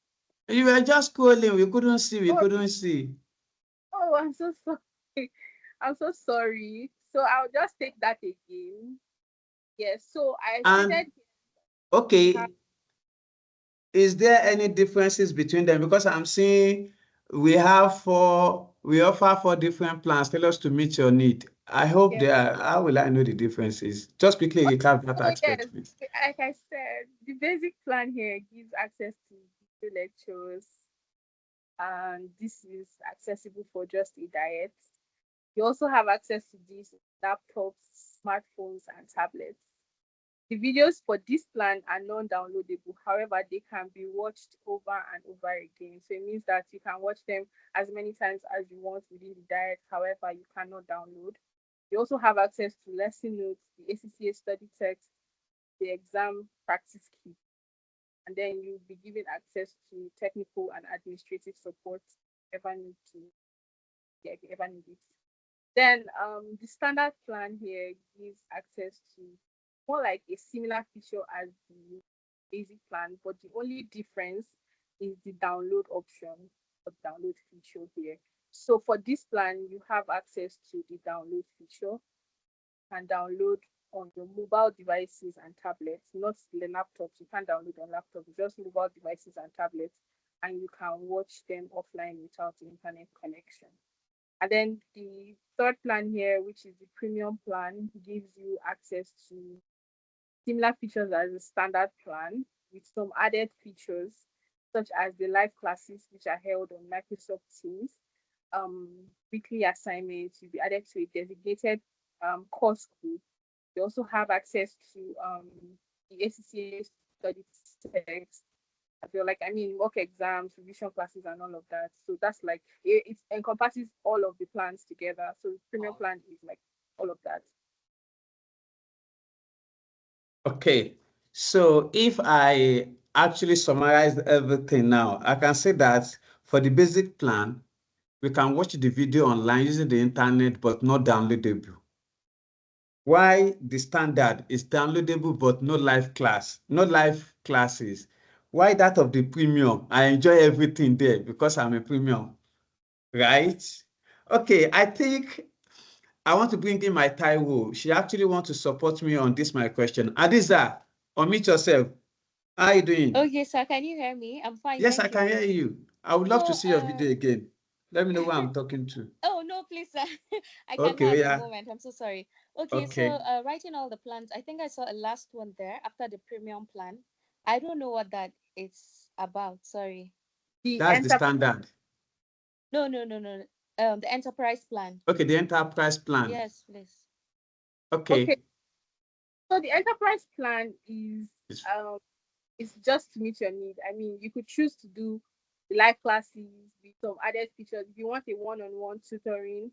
You were just scrolling. We couldn't see. We Oh, couldn't see. oh, I'm so sorry. I'm so sorry. So I'll just take that again. Yes. So I And stated we have. okay, is there any differences between them? Because I'm seeing we offer four different plans. Tell us to meet your need. I hope Yes. they are. How will I know the differences? Just quickly recap that Oh, yes. aspect, please. Like I said, the basic plan here gives access to video lectures, and this is accessible for just a diet. You also have access to these laptops, smartphones, and tablets. The videos for this plan are non-downloadable. However, they can be watched over and over again. So it means that you can watch them as many times as you want within the diet. However, you cannot download. You also have access to lesson notes, the ACCA study text, the exam practice kit. and then you'll be given access to technical and administrative support if you ever need to, yeah, if you ever need it. Then the standard plan here gives access to more like a similar feature as the basic plan, but the only difference is the download option or download feature here. So for this plan, you have access to the download feature and download on your mobile devices and tablets, not the laptops. You can't download on laptops, just mobile devices and tablets, and you can watch them offline without internet connection. And then the third plan here, which is the premium plan, gives you access to similar features as the standard plan with some added features such as the live classes which are held on Microsoft Teams, weekly assignments. You'll be added to a designated course group. You also have access to the ACCA study text. I feel like, I mean, mock exams, revision classes, and all of that. So that's like it encompasses all of the plans together. So the premium plan is like all of that. Okay, so if I actually summarize everything now, I can say that for the basic plan, we can watch the video online using the internet, but not downloadable. Why the standard is downloadable, but no live class, no live classes. Why that of the premium? I enjoy everything there because I'm a premium, right? Okay, I think I want to bring in my Taiwo. She actually wants to support me on this, my question. Adiza, unmute yourself. How are you doing? Okay, sir, can you hear me? I'm fine. Yes, I Thank can you. hear you. I would love to So, see your video again. Let me know who I'm talking to. oh no, please, sir. I cannot Okay, at the yeah. moment. I'm so sorry. Okay, so Okay. writing all the plans, I think I saw a last one there after the premium plan. I don't know what that is about. Sorry. That's the standard. No, no, no, no. The enterprise plan. Okay, the enterprise plan. Yes, please. Okay. So the enterprise plan is it's just to meet your need. I mean, you could choose to do the live classes with some added features. If you want a one-on-one tutoring,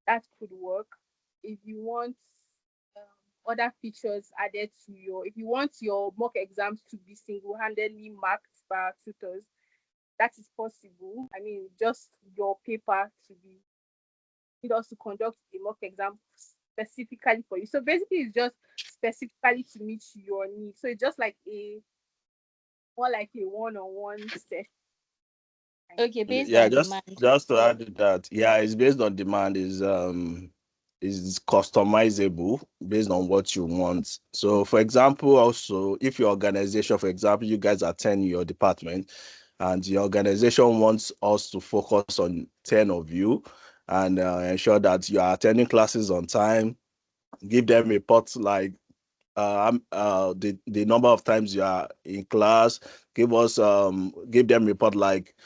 that could work. If you want other features added to if you want your mock exams to be single-handedly marked by tutors, that is possible. I mean, just your paper to be need us to conduct a mock exam specifically for you. So basically, it's just specifically to meet your needs. So it's just like more like a one-on-one session. Okay, based Yeah, on demand. just to add to that, yeah, it's based on demand. Is customizable based on what you want. So, for example, also if your organization, for example, you guys are 10 in your department, and your organization wants us to focus on 10 of you and ensure that you are attending classes on time, give them reports like the number of times you are in class, give them report like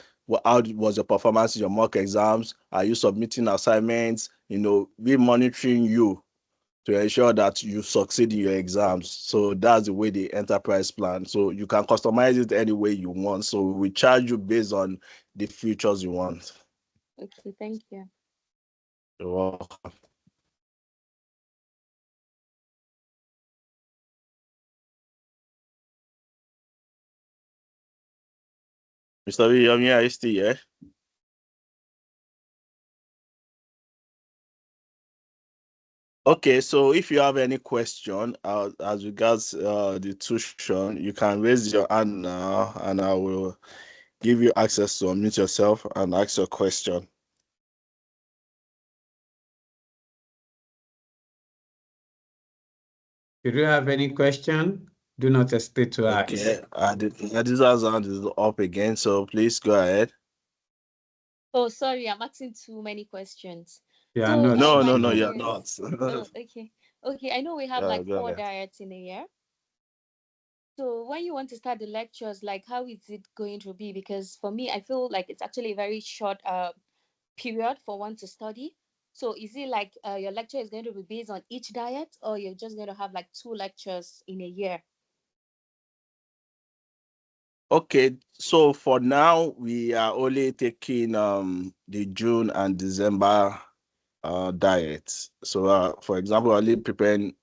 how was your performance in your mock exams, are you submitting assignments, we monitoring you to ensure that you succeed in your exams. So that's the way the enterprise plan. So you can customize it any way you want. So we charge you based on the features you want. Okay, thank you. You're welcome. Mr. William, yeah, still here. Okay, so if you have any question as regards the tuition, you can raise your hand now, and I will give you access to unmute yourself and ask your question. If you have any question, do not hesitate to ask. Okay, Adiza's hand is up again, so please go ahead. Oh, sorry, I'm asking too many questions. Yeah, So, no, my you're own not. is- oh, okay. Okay, I know we have like Go 4 ahead. diets in a year. So when you want to start the lectures, like how is it going to be? Because for me, I feel like it's actually a very short period for one to study. So is it like your lecture is going to be based on each diet, or you're just going to have like 2 lectures in a year? Okay, so for now we are only taking the June and December diet. So for example, only preparing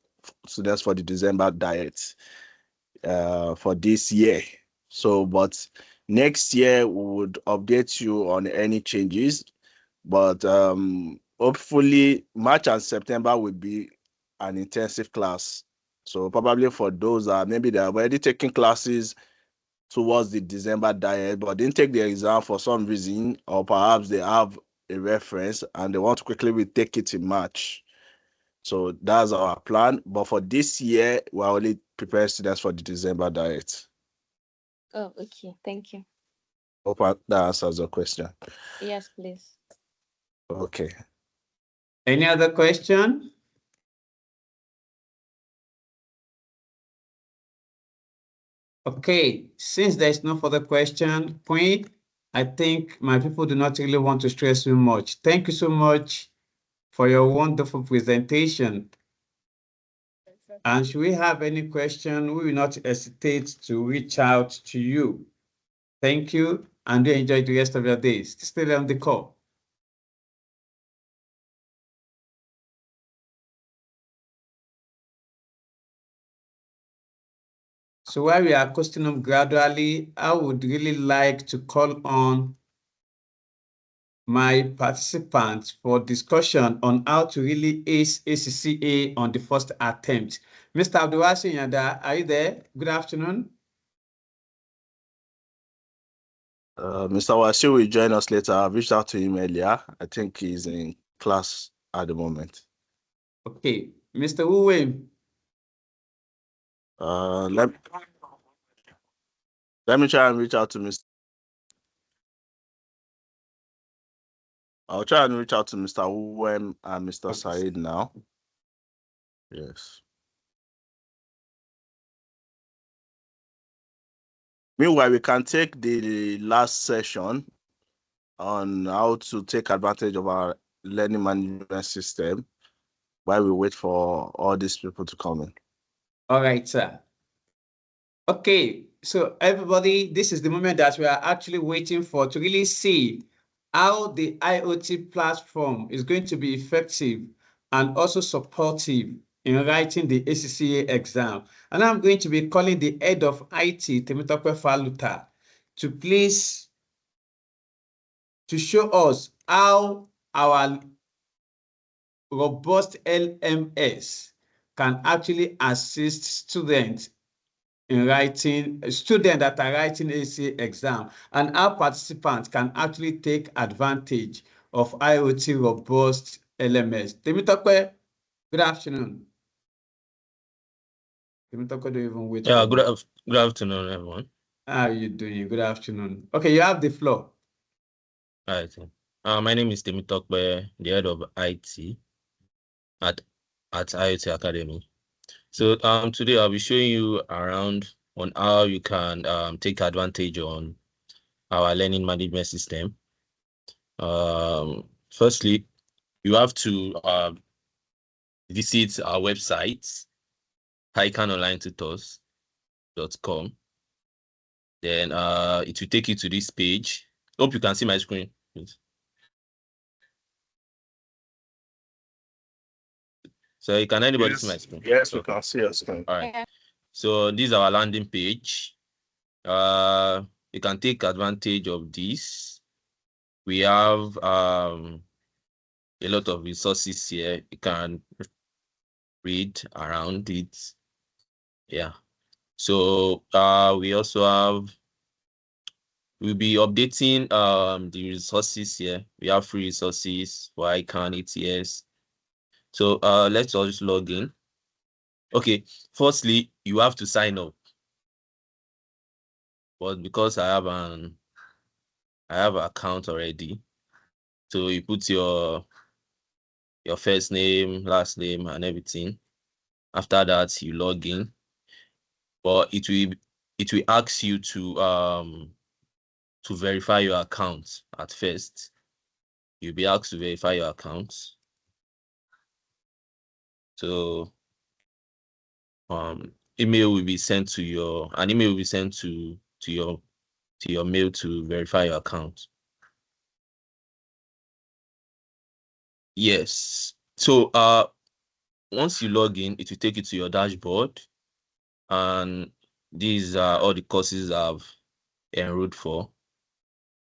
students for the December diet for this year. So, but next year we would update you on any changes. But hopefully March and September will be an intensive class. So probably for those that maybe they're already taking classes towards the December diet, but didn't take the exam for some reason, or perhaps they have a reference and they want to quickly retake it in March. So that's our plan. But for this year, we're only preparing students for the December diet. Oh, okay. Thank you. Hope that answers your question. Yes, please. Okay. Any other question? Okay, since there's no further question, Queen, I think my people do not really want to stress you much. Thank you so much for your wonderful presentation. And should we have any question, we will not hesitate to reach out to you. Thank you, and do enjoy the rest of your days. Stay on the call. So while we are costing them gradually, I would really like to call on my participants for discussion on how to really ace ACCA on the first attempt. Mr. Abdulwasi Yanda, are you there? Good afternoon. Mr. Wasi will join us later. I've reached out to him earlier. I think he's in class at the moment. Okay, Mr. Uwe. Let me try and reach out to Mr. I'll try and reach out to Mr. Uwem and Mr. Said now. Yes. Meanwhile, we can take the last session on how to take advantage of our learning management system while we wait for all these people to come in. All right, sir. Okay, so everybody, this is the moment that we are actually waiting for to really see how the IoT platform is going to be effective and also supportive in writing the ACCA exam. And I'm going to be calling the head of IT, Temitope Faluta, to please to show us how our robust LMS can actually assist students in writing, students that are writing ACCA exam, and how participants can actually take advantage of IoT robust LMS. Temitope, good afternoon. Temitope, don't even wait. Yeah, good afternoon, everyone. How are you doing? Good afternoon. Okay, you have the floor. All right. My name is Temitope, the head of IT at IOT Academy. So today I'll be showing you around on how you can take advantage on our learning management system. Firstly, you have to visit our website, ICANonlinetutors.com. Then it will take you to this page. Hope you can see my screen, please. So can anybody see my screen? Yes, we can see your screen. All right. So this is our landing page. You can take advantage of this. We have a lot of resources here. You can read around it. Yeah. So we also have, we'll be updating the resources here. We have free resources for ICAN, ATS. So let's just log in. Okay, firstly, you have to sign up. But because I have an account already, so you put your first name, last name, and everything. After that, you log in. But it will ask you to verify your account at first. You'll be asked to verify your account. So email will be sent to your email will be sent to your mail to verify your account. Yes. So once you log in, it will take you to your dashboard, and these are all the courses I've enrolled for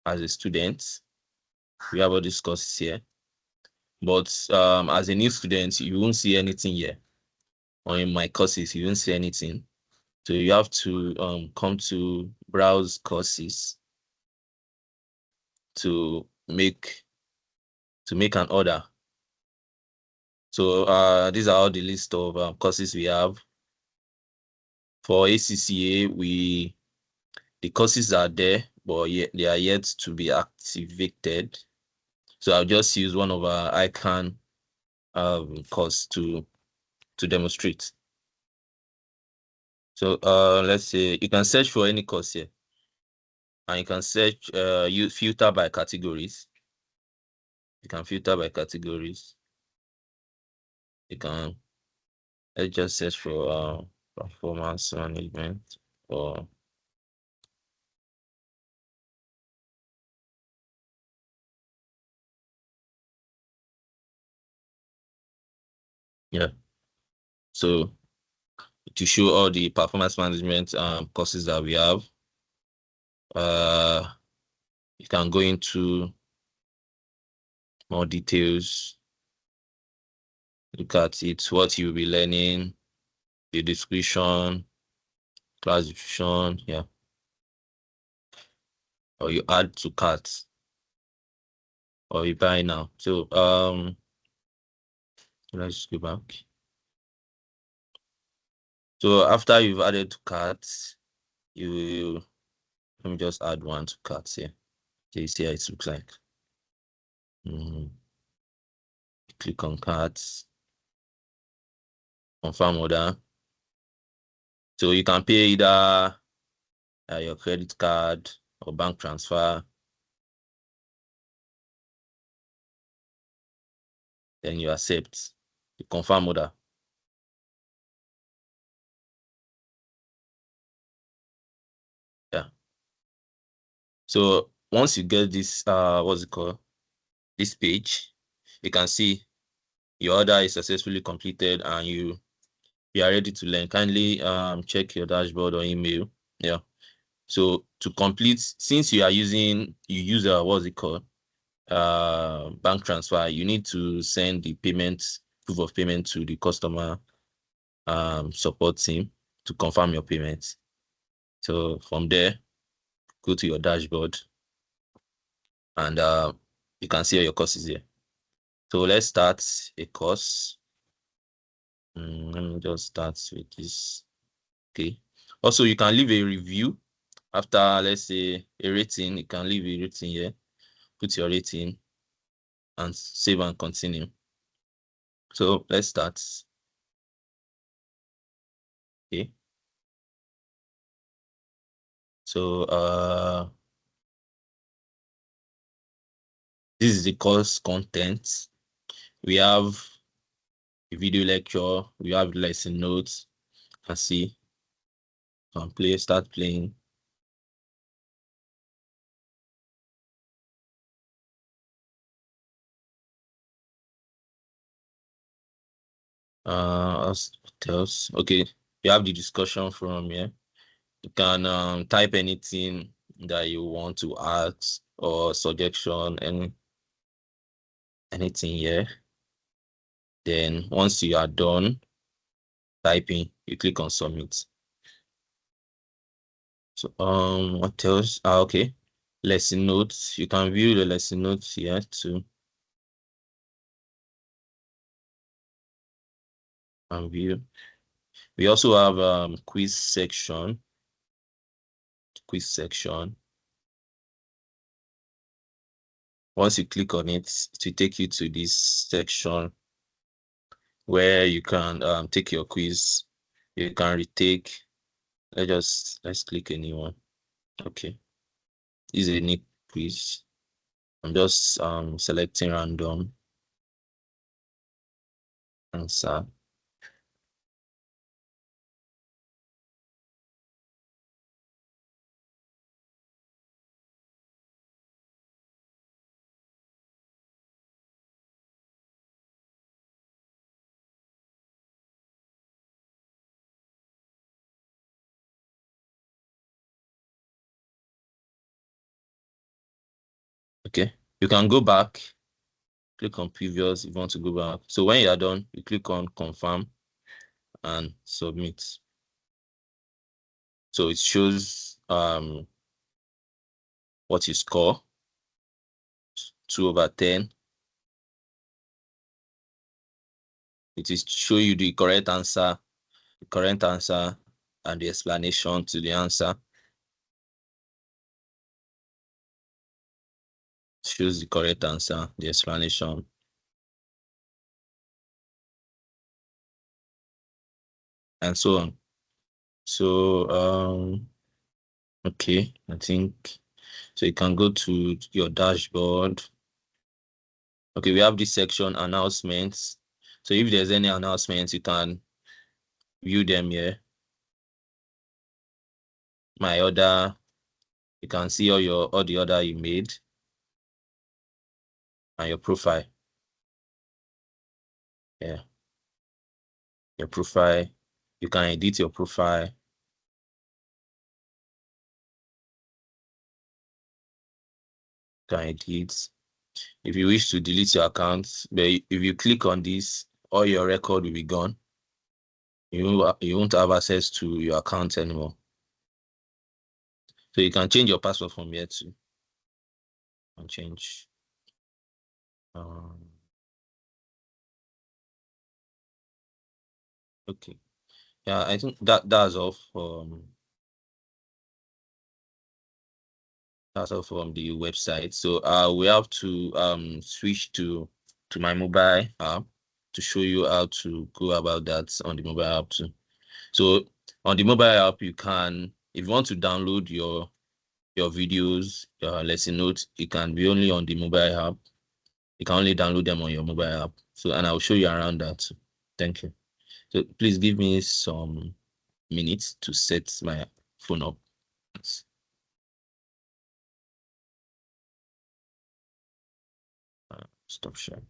as a student. We have all these courses here. But as a new student, you won't see anything here. Or in my courses, you won't see anything. So you have to come to browse courses to make an order. So these are all the list of courses we have. For ACCA, the courses are there, but they are yet to be activated. So I'll just use one of our ICAN course to demonstrate. So let's say you can search for any course here, and you can search you filter by categories. You can filter by categories. You can let's just search for performance management or yeah. So to show all the performance management courses that we have, you can go into more details, look at it, what you'll be learning, the description, class description, yeah. Or you add to carts, or you buy now. So let's go back. So after you've added to carts, let me just add one to carts here. So you see how it looks like. Click on carts, confirm order. So you can pay either your credit card or bank transfer. Then you accept the confirm order. Yeah. So once you get this, what's it called? This page, you can see your order is successfully completed and you are ready to learn. Kindly check your dashboard or email. Yeah. So to complete, since you use what's it called? Bank transfer, you need to send the proof of payment to the customer support team to confirm your payment. So from there, go to your dashboard and you can see all your courses here. So let's start a course. Let me just start with this. Okay. Also, you can leave a review after, let's say, a rating. You can leave a rating here, put your rating, and save and continue. So let's start. Okay. So this is the course content. We have a video lecture, we have lesson notes. You can see, start playing. What else? Okay, you have the discussion forum here. You can type anything that you want to ask or suggestion, anything here. Then once you are done typing, you click on submit. So what else? Okay, lesson notes. You can view the lesson notes here too. And view. We also have quiz section. Once you click on it, it will take you to this section where you can take your quiz. You can retake. Let's click a new one. Okay, this is a new quiz. I'm just selecting random answer. Okay, you can go back, click on previous if you want to go back. So when you are done, you click on confirm and submit. So it shows what you score, 2/10. It is show you the correct answer, and the explanation to the answer. Shows the correct answer, the explanation. And so on. So okay, I think so. You can go to your dashboard. Okay, we have this section announcements. So if there's any announcements, you can view them here. My order, you can see all the order you made and your profile. Yeah, your profile. You can edit your profile. Can edit. If you wish to delete your account, but if you click on this, all your record will be gone. You won't have access to your account anymore. So you can change your password from here too. And change. Okay. Yeah, I think that's all from the website. So we have to switch to my mobile app to show you how to go about that on the mobile app too. So on the mobile app, you can, if you want to download your videos, your lesson notes, it can be only on the mobile app. You can only download them on your mobile app. So, and I'll show you around that too. Thank you. So please give me some minutes to set my phone up. Stop sharing.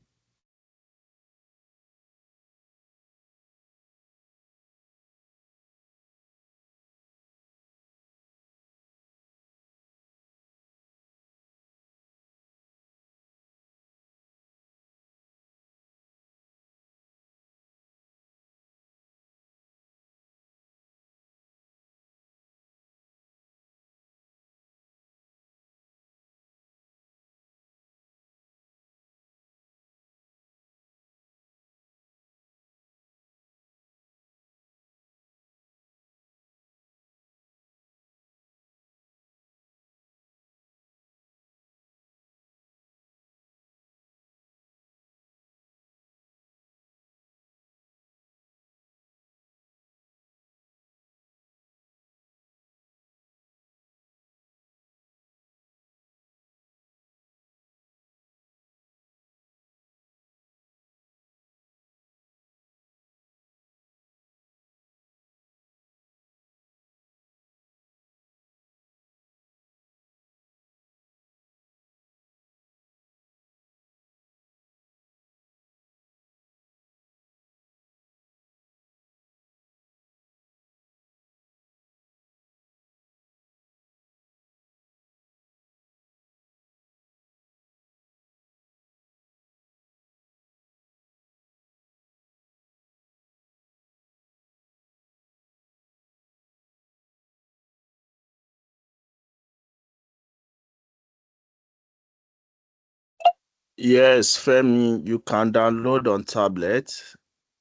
Yes, Femi, you can download on tablet.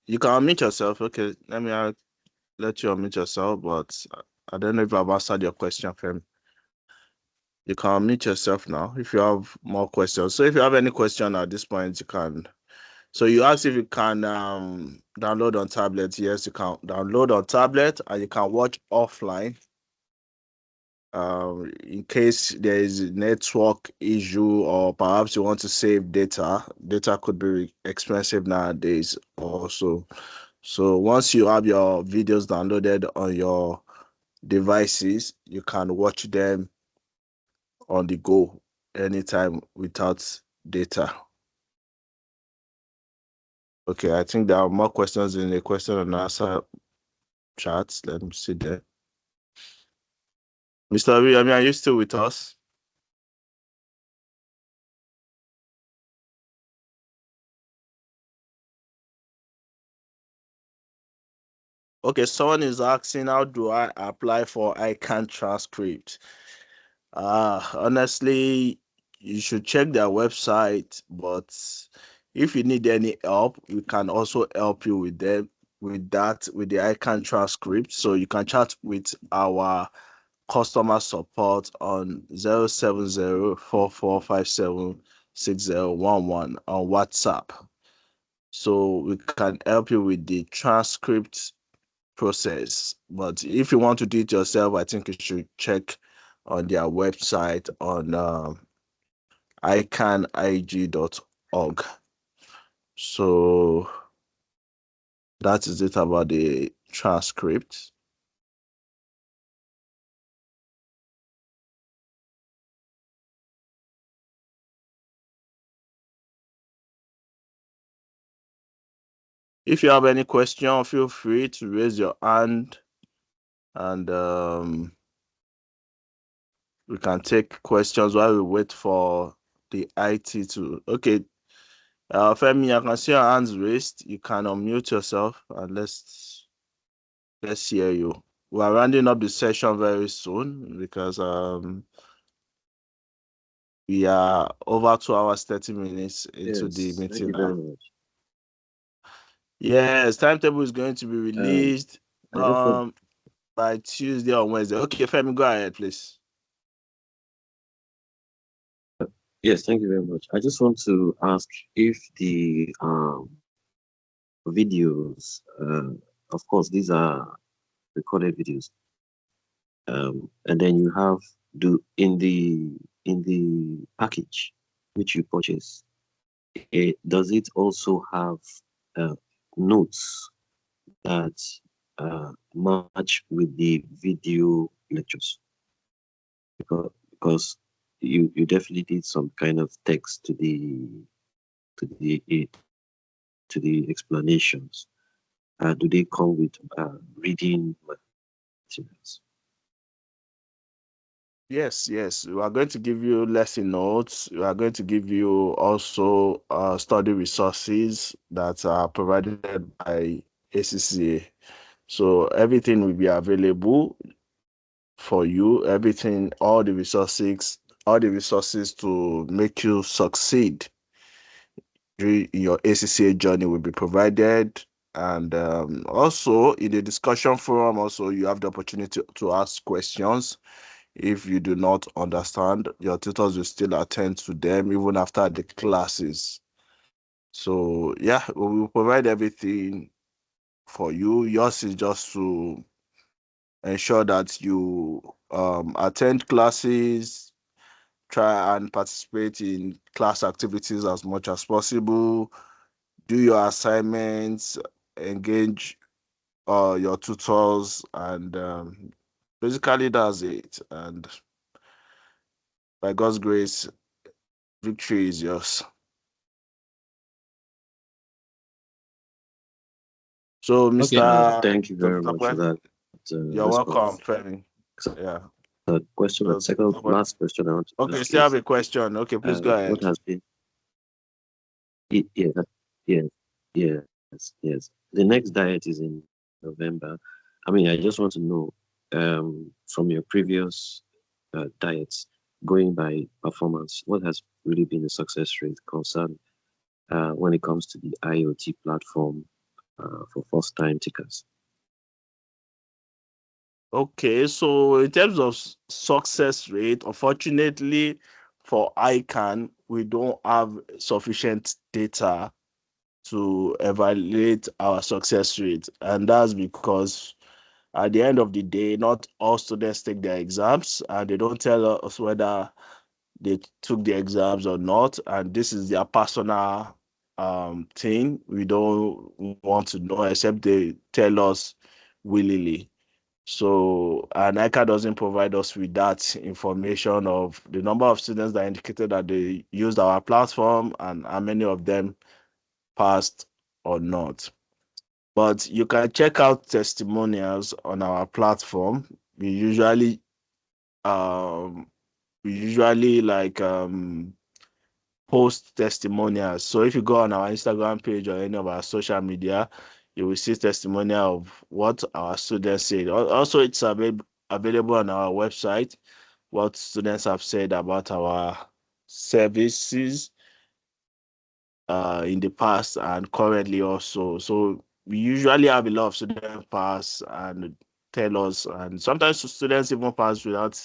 You can unmute yourself. Okay, let me let you unmute yourself, but I don't know if I've answered your question, Femi. You can unmute yourself now if you have more questions. So if you have any question at this point, you can. So you asked if you can download on tablet. Yes, you can download on tablet and you can watch offline. In case there is a network issue or perhaps you want to save data could be expensive nowadays also. So once you have your videos downloaded on your devices, you can watch them on the go anytime without data. Okay, I think there are more questions in the question and answer chat. Let me see there. Mr. V, are you still with us? Okay, someone is asking, how do I apply for ICAN transcript? Honestly, you should check their website, but if you need any help, we can also help you with them with that with the ICAN transcript. So you can chat with our customer support on 070-4457-6011 on WhatsApp. So we can help you with the transcript process. But if you want to do it yourself, I think you should check on their website on icanig.org. So that is it about the transcript. If you have any question, feel free to raise your hand, and we can take questions while we wait for the IT to. Okay, Femi, I can see your hands raised. You can unmute yourself and let's hear you. We are rounding up the session very soon because we are over 2 hours 30 minutes into the Yes, thank meeting you very now. much. Yes, timetable is going to be released I just want, by Tuesday or Wednesday. Okay, Femi, go ahead, please. yes, thank you very much. I just want to ask if the videos, of course, these are recorded videos, and then you have in the package which you purchase, does it also have notes that match with the video lectures? Because you definitely need some kind of text to the explanations. Do they come with reading materials? Yes, we are going to give you lesson notes. We are going to give you also study resources that are provided by ACCA. So everything will be available for you. Everything, all the resources to make you succeed during your ACCA journey will be provided. And also in the discussion forum, also you have the opportunity to ask questions. If you do not understand, your tutors will still attend to them even after the classes. So yeah, we will provide everything for you. Yours is just to ensure that you attend classes, try and participate in class activities as much as possible, do your assignments, engage your tutors, and basically that's it. And by God's grace, victory is yours. So, Mr. Thank you very Dr. much for that You're welcome, response. Femi. Yeah. Question, So, second, last question I want to okay, ask still have is, a question. Okay, please go ahead. what has been, yeah, yes, yes. The next diet is in November. I mean, I just want to know from your previous diets, going by performance, what has really been the success rate concerned when it comes to the IoT platform for first-time takers? Okay, so in terms of success rate, unfortunately for ICAN, we don't have sufficient data to evaluate our success rate. And that's because at the end of the day, not all students take their exams and they don't tell us whether they took the exams or not. And this is their personal thing. We don't want to know except they tell us willingly. So, and ICA doesn't provide us with that information of the number of students that indicated that they used our platform and how many of them passed or not. But you can check out testimonials on our platform. We usually like post testimonials. So if you go on our Instagram page or any of our social media, you will see testimonial of what our students said. Also, it's available on our website, what students have said about our services in the past and currently also. So we usually have a lot of students pass and tell us, and sometimes students even pass without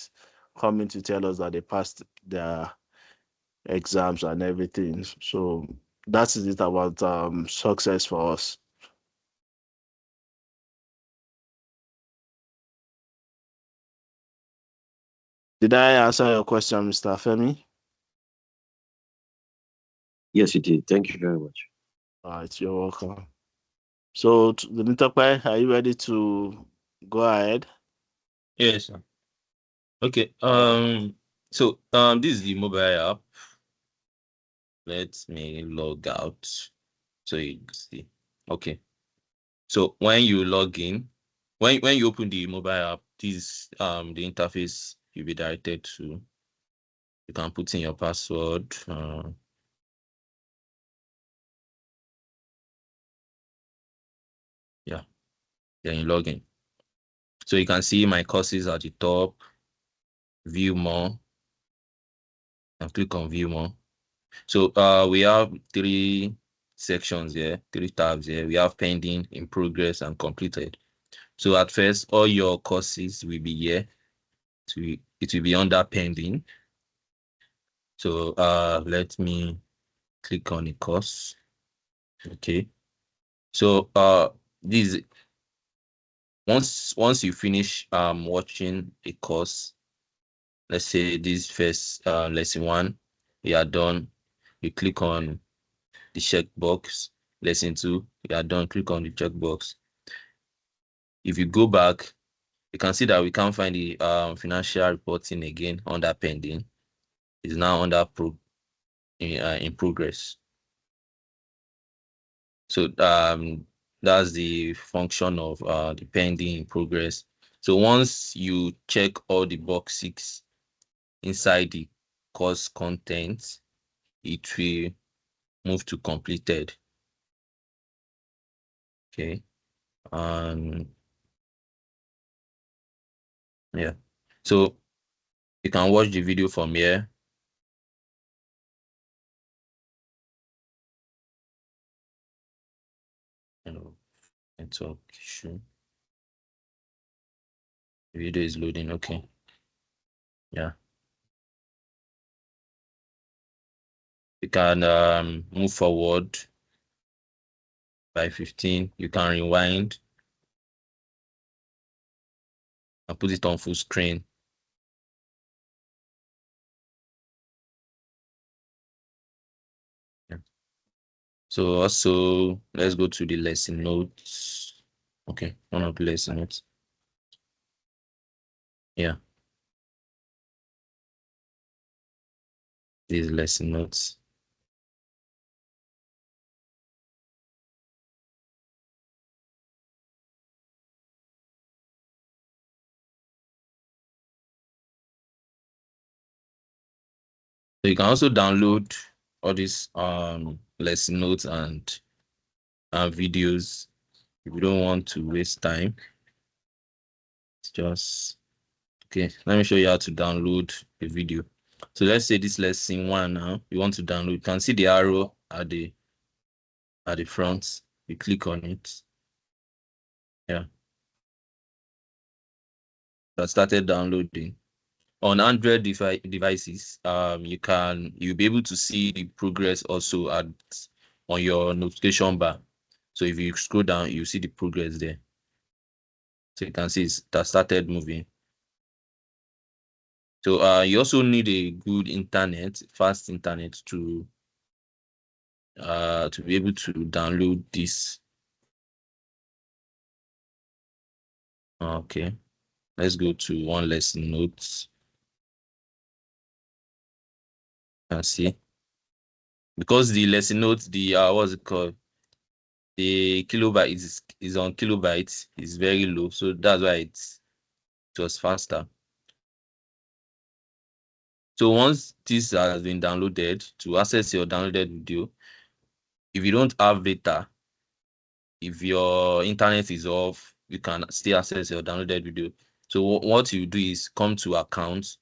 coming to tell us that they passed their exams and everything. So that is it about success for us. Did I answer your question, Mr. Femi? Yes, you did. Thank you very much. All right, you're welcome. So, the Nitokpai, are you ready to go ahead? Yes, sir. Okay. So this is the mobile app. Let me log out so you can see. Okay. So when you log in, when you open the mobile app, this the interface you'll be directed to. You can put in your password. Yeah, then you log in. So you can see my courses at the top. View more, and click on view more. So we have 3 sections here, 3 tabs here. We have pending, in progress, and completed. So at first, all your courses will be here. So it will be under pending. So let me click on a course. Okay. So this once you finish watching a course, let's say this first lesson 1, you are done. You click on the checkbox. Lesson 2, you are done. Click on the checkbox. If you go back, you can see that we can't find the financial reporting again under pending. It's now under in progress. So that's the function of the pending, in progress. So once you check all the boxes inside the course content, it will move to completed. Okay. Yeah. So you can watch the video from here. Network issue. The video is loading. Okay. Yeah. You can move forward by 15. You can rewind and put it on full screen. Yeah. So also, let's go to the lesson notes. Okay, one of the lesson notes. Yeah. These lesson notes. So you can also download all these lesson notes and videos if you don't want to waste time. It's just okay. Let me show you how to download a video. So let's say this lesson 1 now. You want to download. You can see the arrow at the front. You click on it. Yeah. That started downloading. On Android devices, you'll be able to see the progress also on your notification bar. So if you scroll down, you see the progress there. So you can see that started moving. So you also need a good internet, fast internet to be able to download this. Okay, let's go to one lesson notes. You can see because the lesson notes, the what's it called? The kilobyte is on kilobytes, is very low, so that's why it was faster. So once this has been downloaded, to access your downloaded video, if you don't have data, If your internet is off, you can still access your downloaded video. So what you do is come to account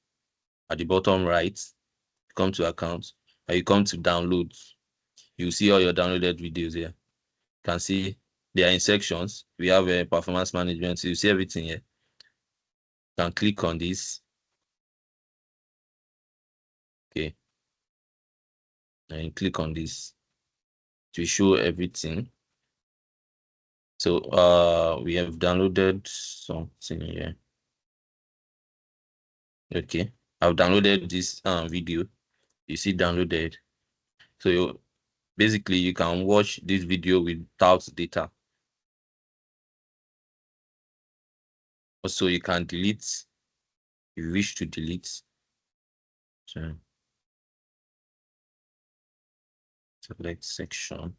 at the bottom right, come to account, and you come to downloads. You see all your downloaded videos here. You can see they are in sections. We have a performance management, so you see everything here. You can click on this. Okay. And click on this to show everything. So we have downloaded something here. Okay, I've downloaded this video. You see downloaded. So basically you can watch this video without data. Also, you can delete if you wish to delete. So select section.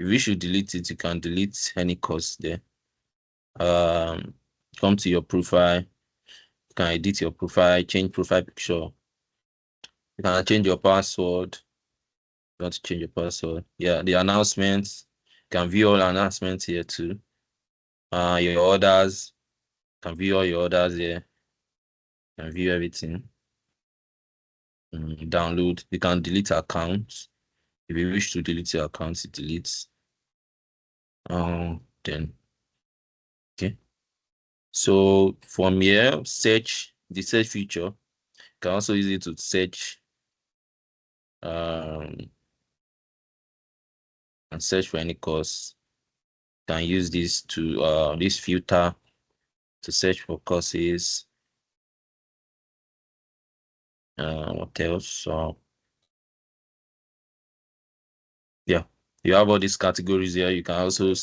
If you wish to delete it, you can delete any course there. Come to your profile. You can edit your profile, change profile picture. You can change your password. You want to change your password? Yeah, the announcements. You can view all announcements here too. Your orders. You can view all your orders here. You can view everything. Download. You can delete accounts. If you wish to delete your accounts, it deletes. Then okay. So from here, search the search feature. You can also use it to search and search for any course. You can use this to this filter to search for courses. What else? So yeah, you have all these categories here. You can also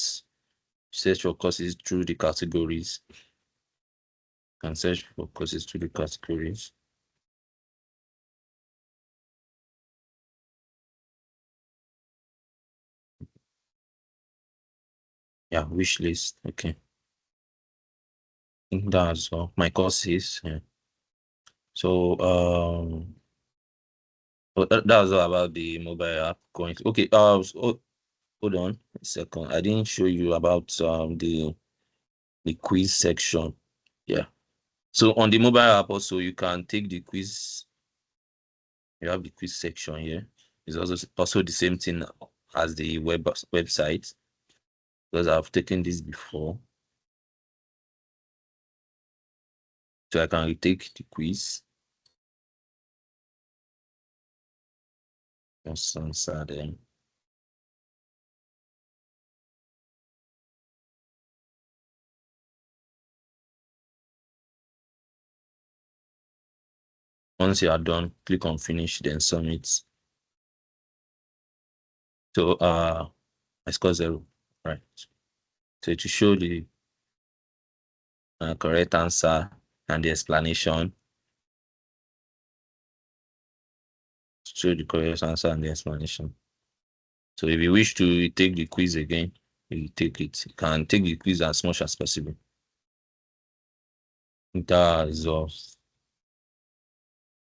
search for courses through the categories. You can search for courses through the categories. Yeah, wish list. Okay. I think that's all. My courses. Yeah. So that's all about the mobile app going. Okay. So, hold on a second. I didn't show you about the quiz section. Yeah. So on the mobile app also you can take the quiz. You have the quiz section here. It's also the same thing as the website, because I've taken this before. So I can retake the quiz. Just answer them. Once you are done, click on finish, then submit. So I score 0, right? So to show the correct answer and the explanation, show the correct answer and the explanation. So if you wish to take the quiz again, you take it. You can take the quiz as much as possible. That's all.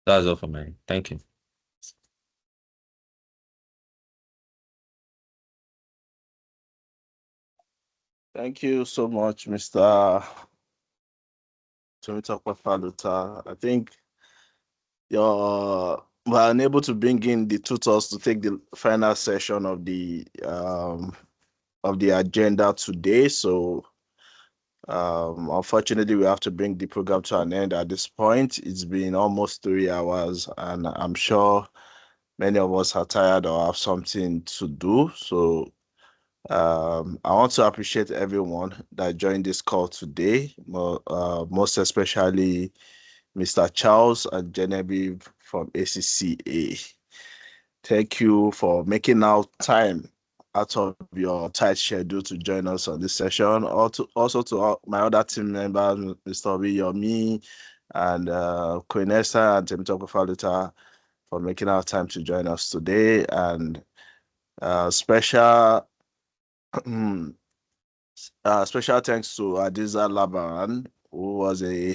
That's all for me. Thank you. Thank you so much, Mr. Tumitokwa Faluta. I think we're unable to bring in the tutors to take the final session of the agenda today. So unfortunately, we have to bring the program to an end at this point. It's been almost 3 hours, and I'm sure many of us are tired or have something to do. So I want to appreciate everyone that joined this call today, most especially Mr. Charles and Genevieve from ACCA. Thank you for making out time out of your tight schedule to join us on this session. Also to all my other team members, Mr. Yomi and Queen Esther and Temitope Faluta, for making out time to join us today. And special special thanks to Adiza Labaran, who was who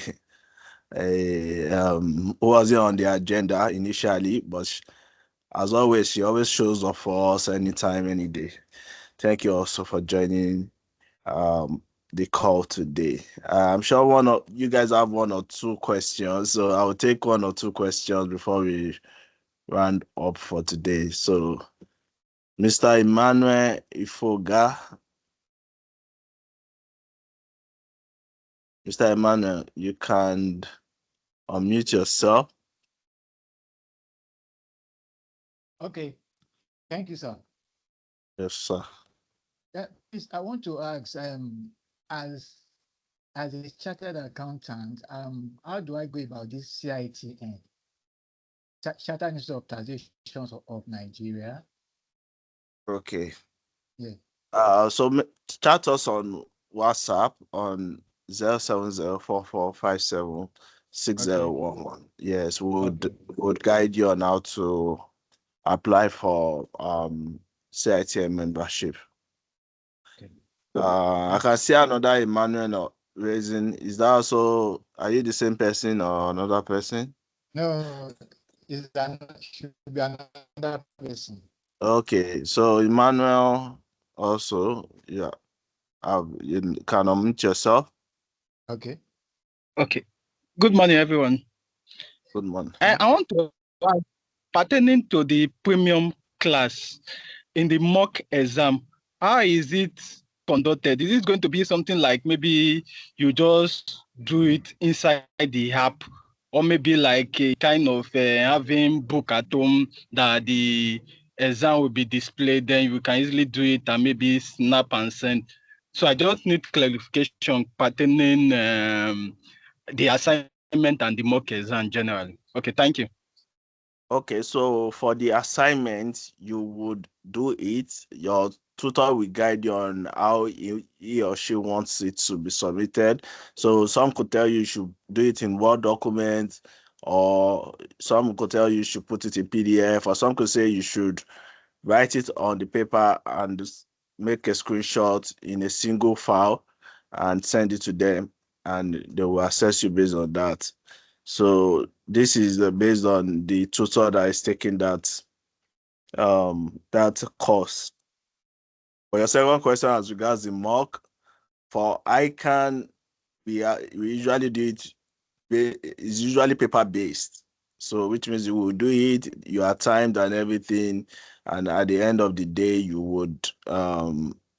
wasn't on the agenda initially, but as always, she always shows up for us anytime, any day. Thank you also for joining the call today. I'm sure one of you guys have one or two questions, so I will take one or two questions before we round up for today. So, Mr. Emmanuel Ifoga. Mr. Emmanuel, you can unmute yourself. Okay. Thank you, sir. Yes, sir. Please, I want to ask, as a chartered accountant, how do I go about this CITN, Chartered Institute of Taxation of Nigeria? Okay. Yeah. So chat us on WhatsApp on 07044576011. Yes, would guide you on how to apply for CITM membership. Okay. I can see another Emmanuel raising. Is that also, are you the same person or another person? No, should be another person. Okay, so Emmanuel also, yeah, you can unmute yourself. Okay. Okay. Good morning, everyone. Good morning. I want to ask, pertaining to the premium class in the mock exam, how is it conducted? Is it going to be something like maybe you just do it inside the app, or maybe like a kind of having book at home that the exam will be displayed, then you can easily do it and maybe snap and send? So I just need clarification pertaining the assignment and the mock exam generally. Okay, thank you. Okay, so for the assignment, you would do it. Your tutor will guide you on how he or she wants it to be submitted. So some could tell you should do it in Word document, or some could tell you should put it in PDF, or some could say you should write it on the paper and make a screenshot in a single file and send it to them, and they will assess you based on that. So this is based on the tutor that is taking that course. For your second question, as regards the mock, for ICAN, we usually do it. It's usually paper based, so which means you will do it. You are timed and everything, and at the end of the day, you would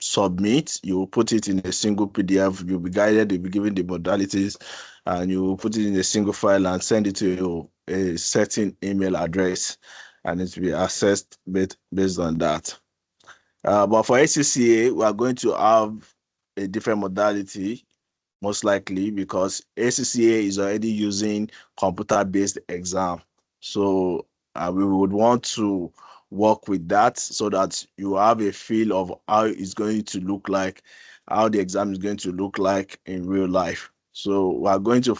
submit. You will put it in a single PDF. You'll be guided. You'll be given the modalities, and you will put it in a single file and send it to a certain email address, and it will be assessed based on that. But for ACCA, we are going to have a different modality, most likely, because ACCA is already using computer-based exam. So we would want to work with that so that you have a feel of how it's going to look like, how the exam is going to look like in real life. So we are going to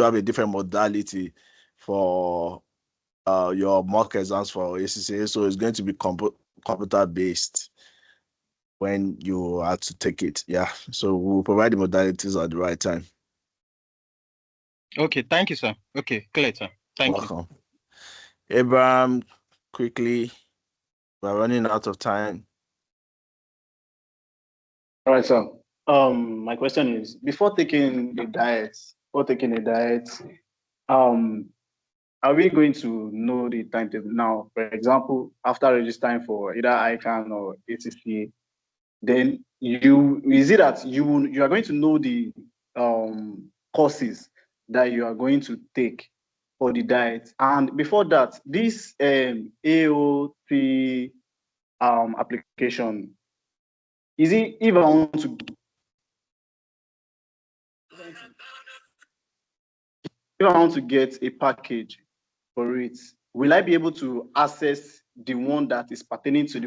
have a different modality for your mock exams for ACCA. So it's going to be computer based when you have to take it. Yeah. So we'll provide the modalities at the right time. Okay, thank you, sir. Okay, clear, sir. Thank you. Abraham, quickly, we're running out of time. All right, sir. My question is, before taking a diet, are we going to know the timetable now? For example, after registering for either ICAN or ACCA, then is it that you are going to know the courses that you are going to take for the diet? And before that, this AOT application, is it if I want to get a package for it, will I be able to access the one that is pertaining to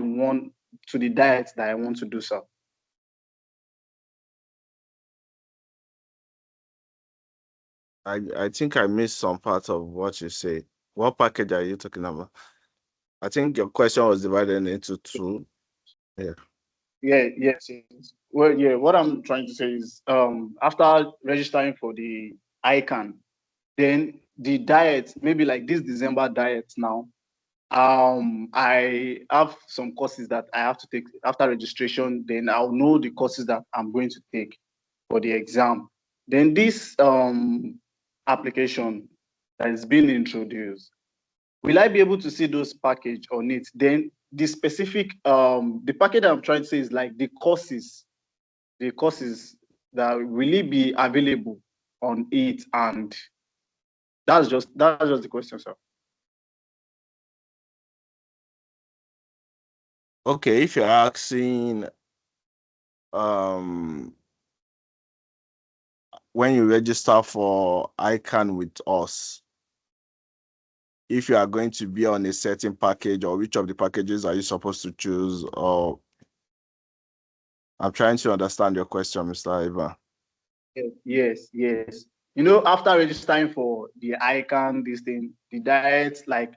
the diet that I want to do, sir? I think I missed some part of what you said. What package are you talking about? I think your question was divided into two. Yeah. Yes. Well, yeah, what I'm trying to say is after registering for the ICAN, then the diet, maybe like this December diet now, I have some courses that I have to take after registration. Then I'll know the courses that I'm going to take for the exam. Then this application that is being introduced, will I be able to see those package on it? Then the specific the package that I'm trying to say is like the courses that will it be available on it? And that's just the question, sir. Okay, if you're asking when you register for ICAN with us, if you are going to be on a certain package, or which of the packages are you supposed to choose? Or I'm trying to understand your question, Mr. Ivan. Yes. You know, after registering for the ICAN, this thing, the diet, like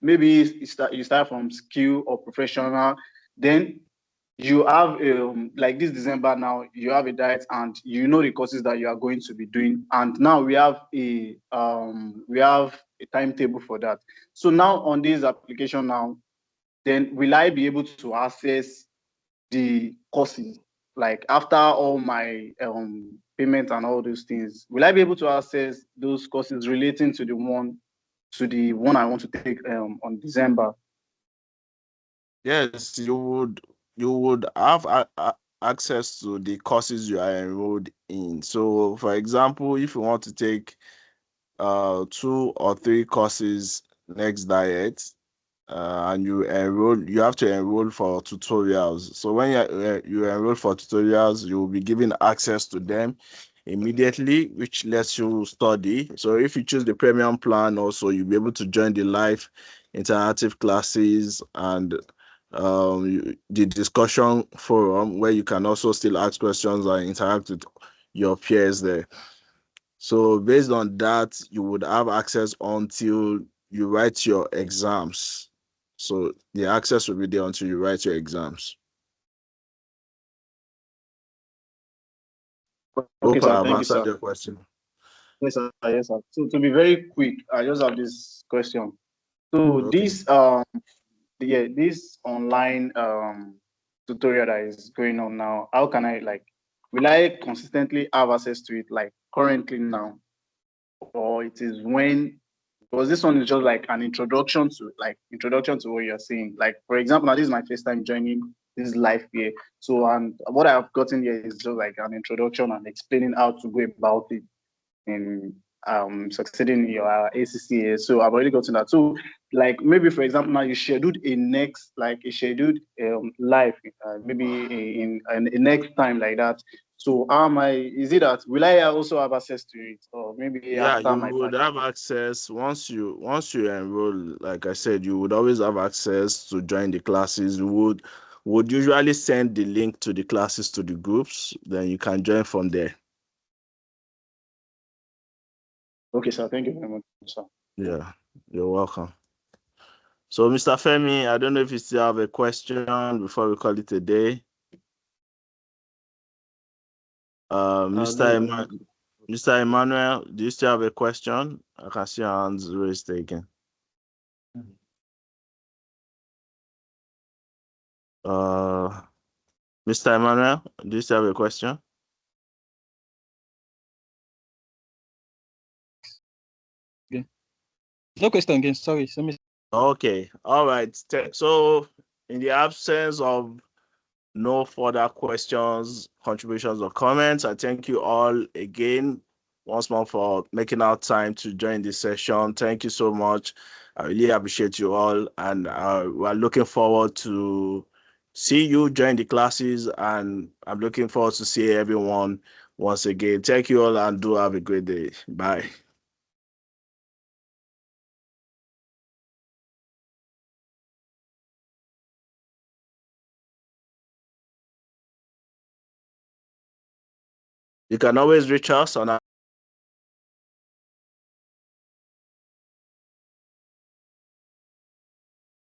maybe you start from skill or professional, then you have like this December now, you have a diet and you know the courses that you are going to be doing. And now we have a timetable for that. So now on this application now, then will I be able to access the courses? Like after all my payment and all those things, will I be able to access those courses relating to the one I want to take on December? Yes, you would have access to the courses you are enrolled in. So, for example, if you want to take 2 or 3 courses next diet, and you have to enroll for tutorials. So when you enroll for tutorials, you will be given access to them immediately, which lets you study. So if you choose the premium plan, also you'll be able to join the live interactive classes and the discussion forum, where you can also still ask questions and interact with your peers there. So based on that, you would have access until you write your exams. So the access will be there until you write your exams. Okay, Hope sir. I have Thank you, answered sir. your question. Yes, sir. Yes, sir. So to be very quick, I just have this question. So Okay. this online tutorial that is going on now, how can I will I consistently have access to it like currently now? Or it is when, because this one is just like an introduction to what you're saying. Like for example, now this is my first time joining this live here. So and what I've gotten here is just like an introduction and explaining how to go about it in succeeding in your ACCA. So I've already gotten that. So like maybe for example now you scheduled a scheduled live maybe in a next time like that. So is it that will I also have access to it, or maybe Yeah, after you my would package? have access once you enroll. Like I said, you would always have access to join the classes. You would usually send the link to the classes to the groups, then you can join from there. Okay, sir. Thank you very much, sir. Yeah, you're welcome. So, Mr. Femi, I don't know if you still have a question before we call it a day. Mr. Emmanuel, do you still have a question? I can see your hands raised again. Mr. Emmanuel, do you still have a question? No question again. Sorry. Okay. All right. So, in the absence of no further questions, contributions, or comments, I thank you all again once more for making out time to join this session. Thank you so much. I really appreciate you all, and we're looking forward to see you join the classes, and I'm looking forward to see everyone once again. Thank you all, and do have a great day. Bye. You can always reach us on our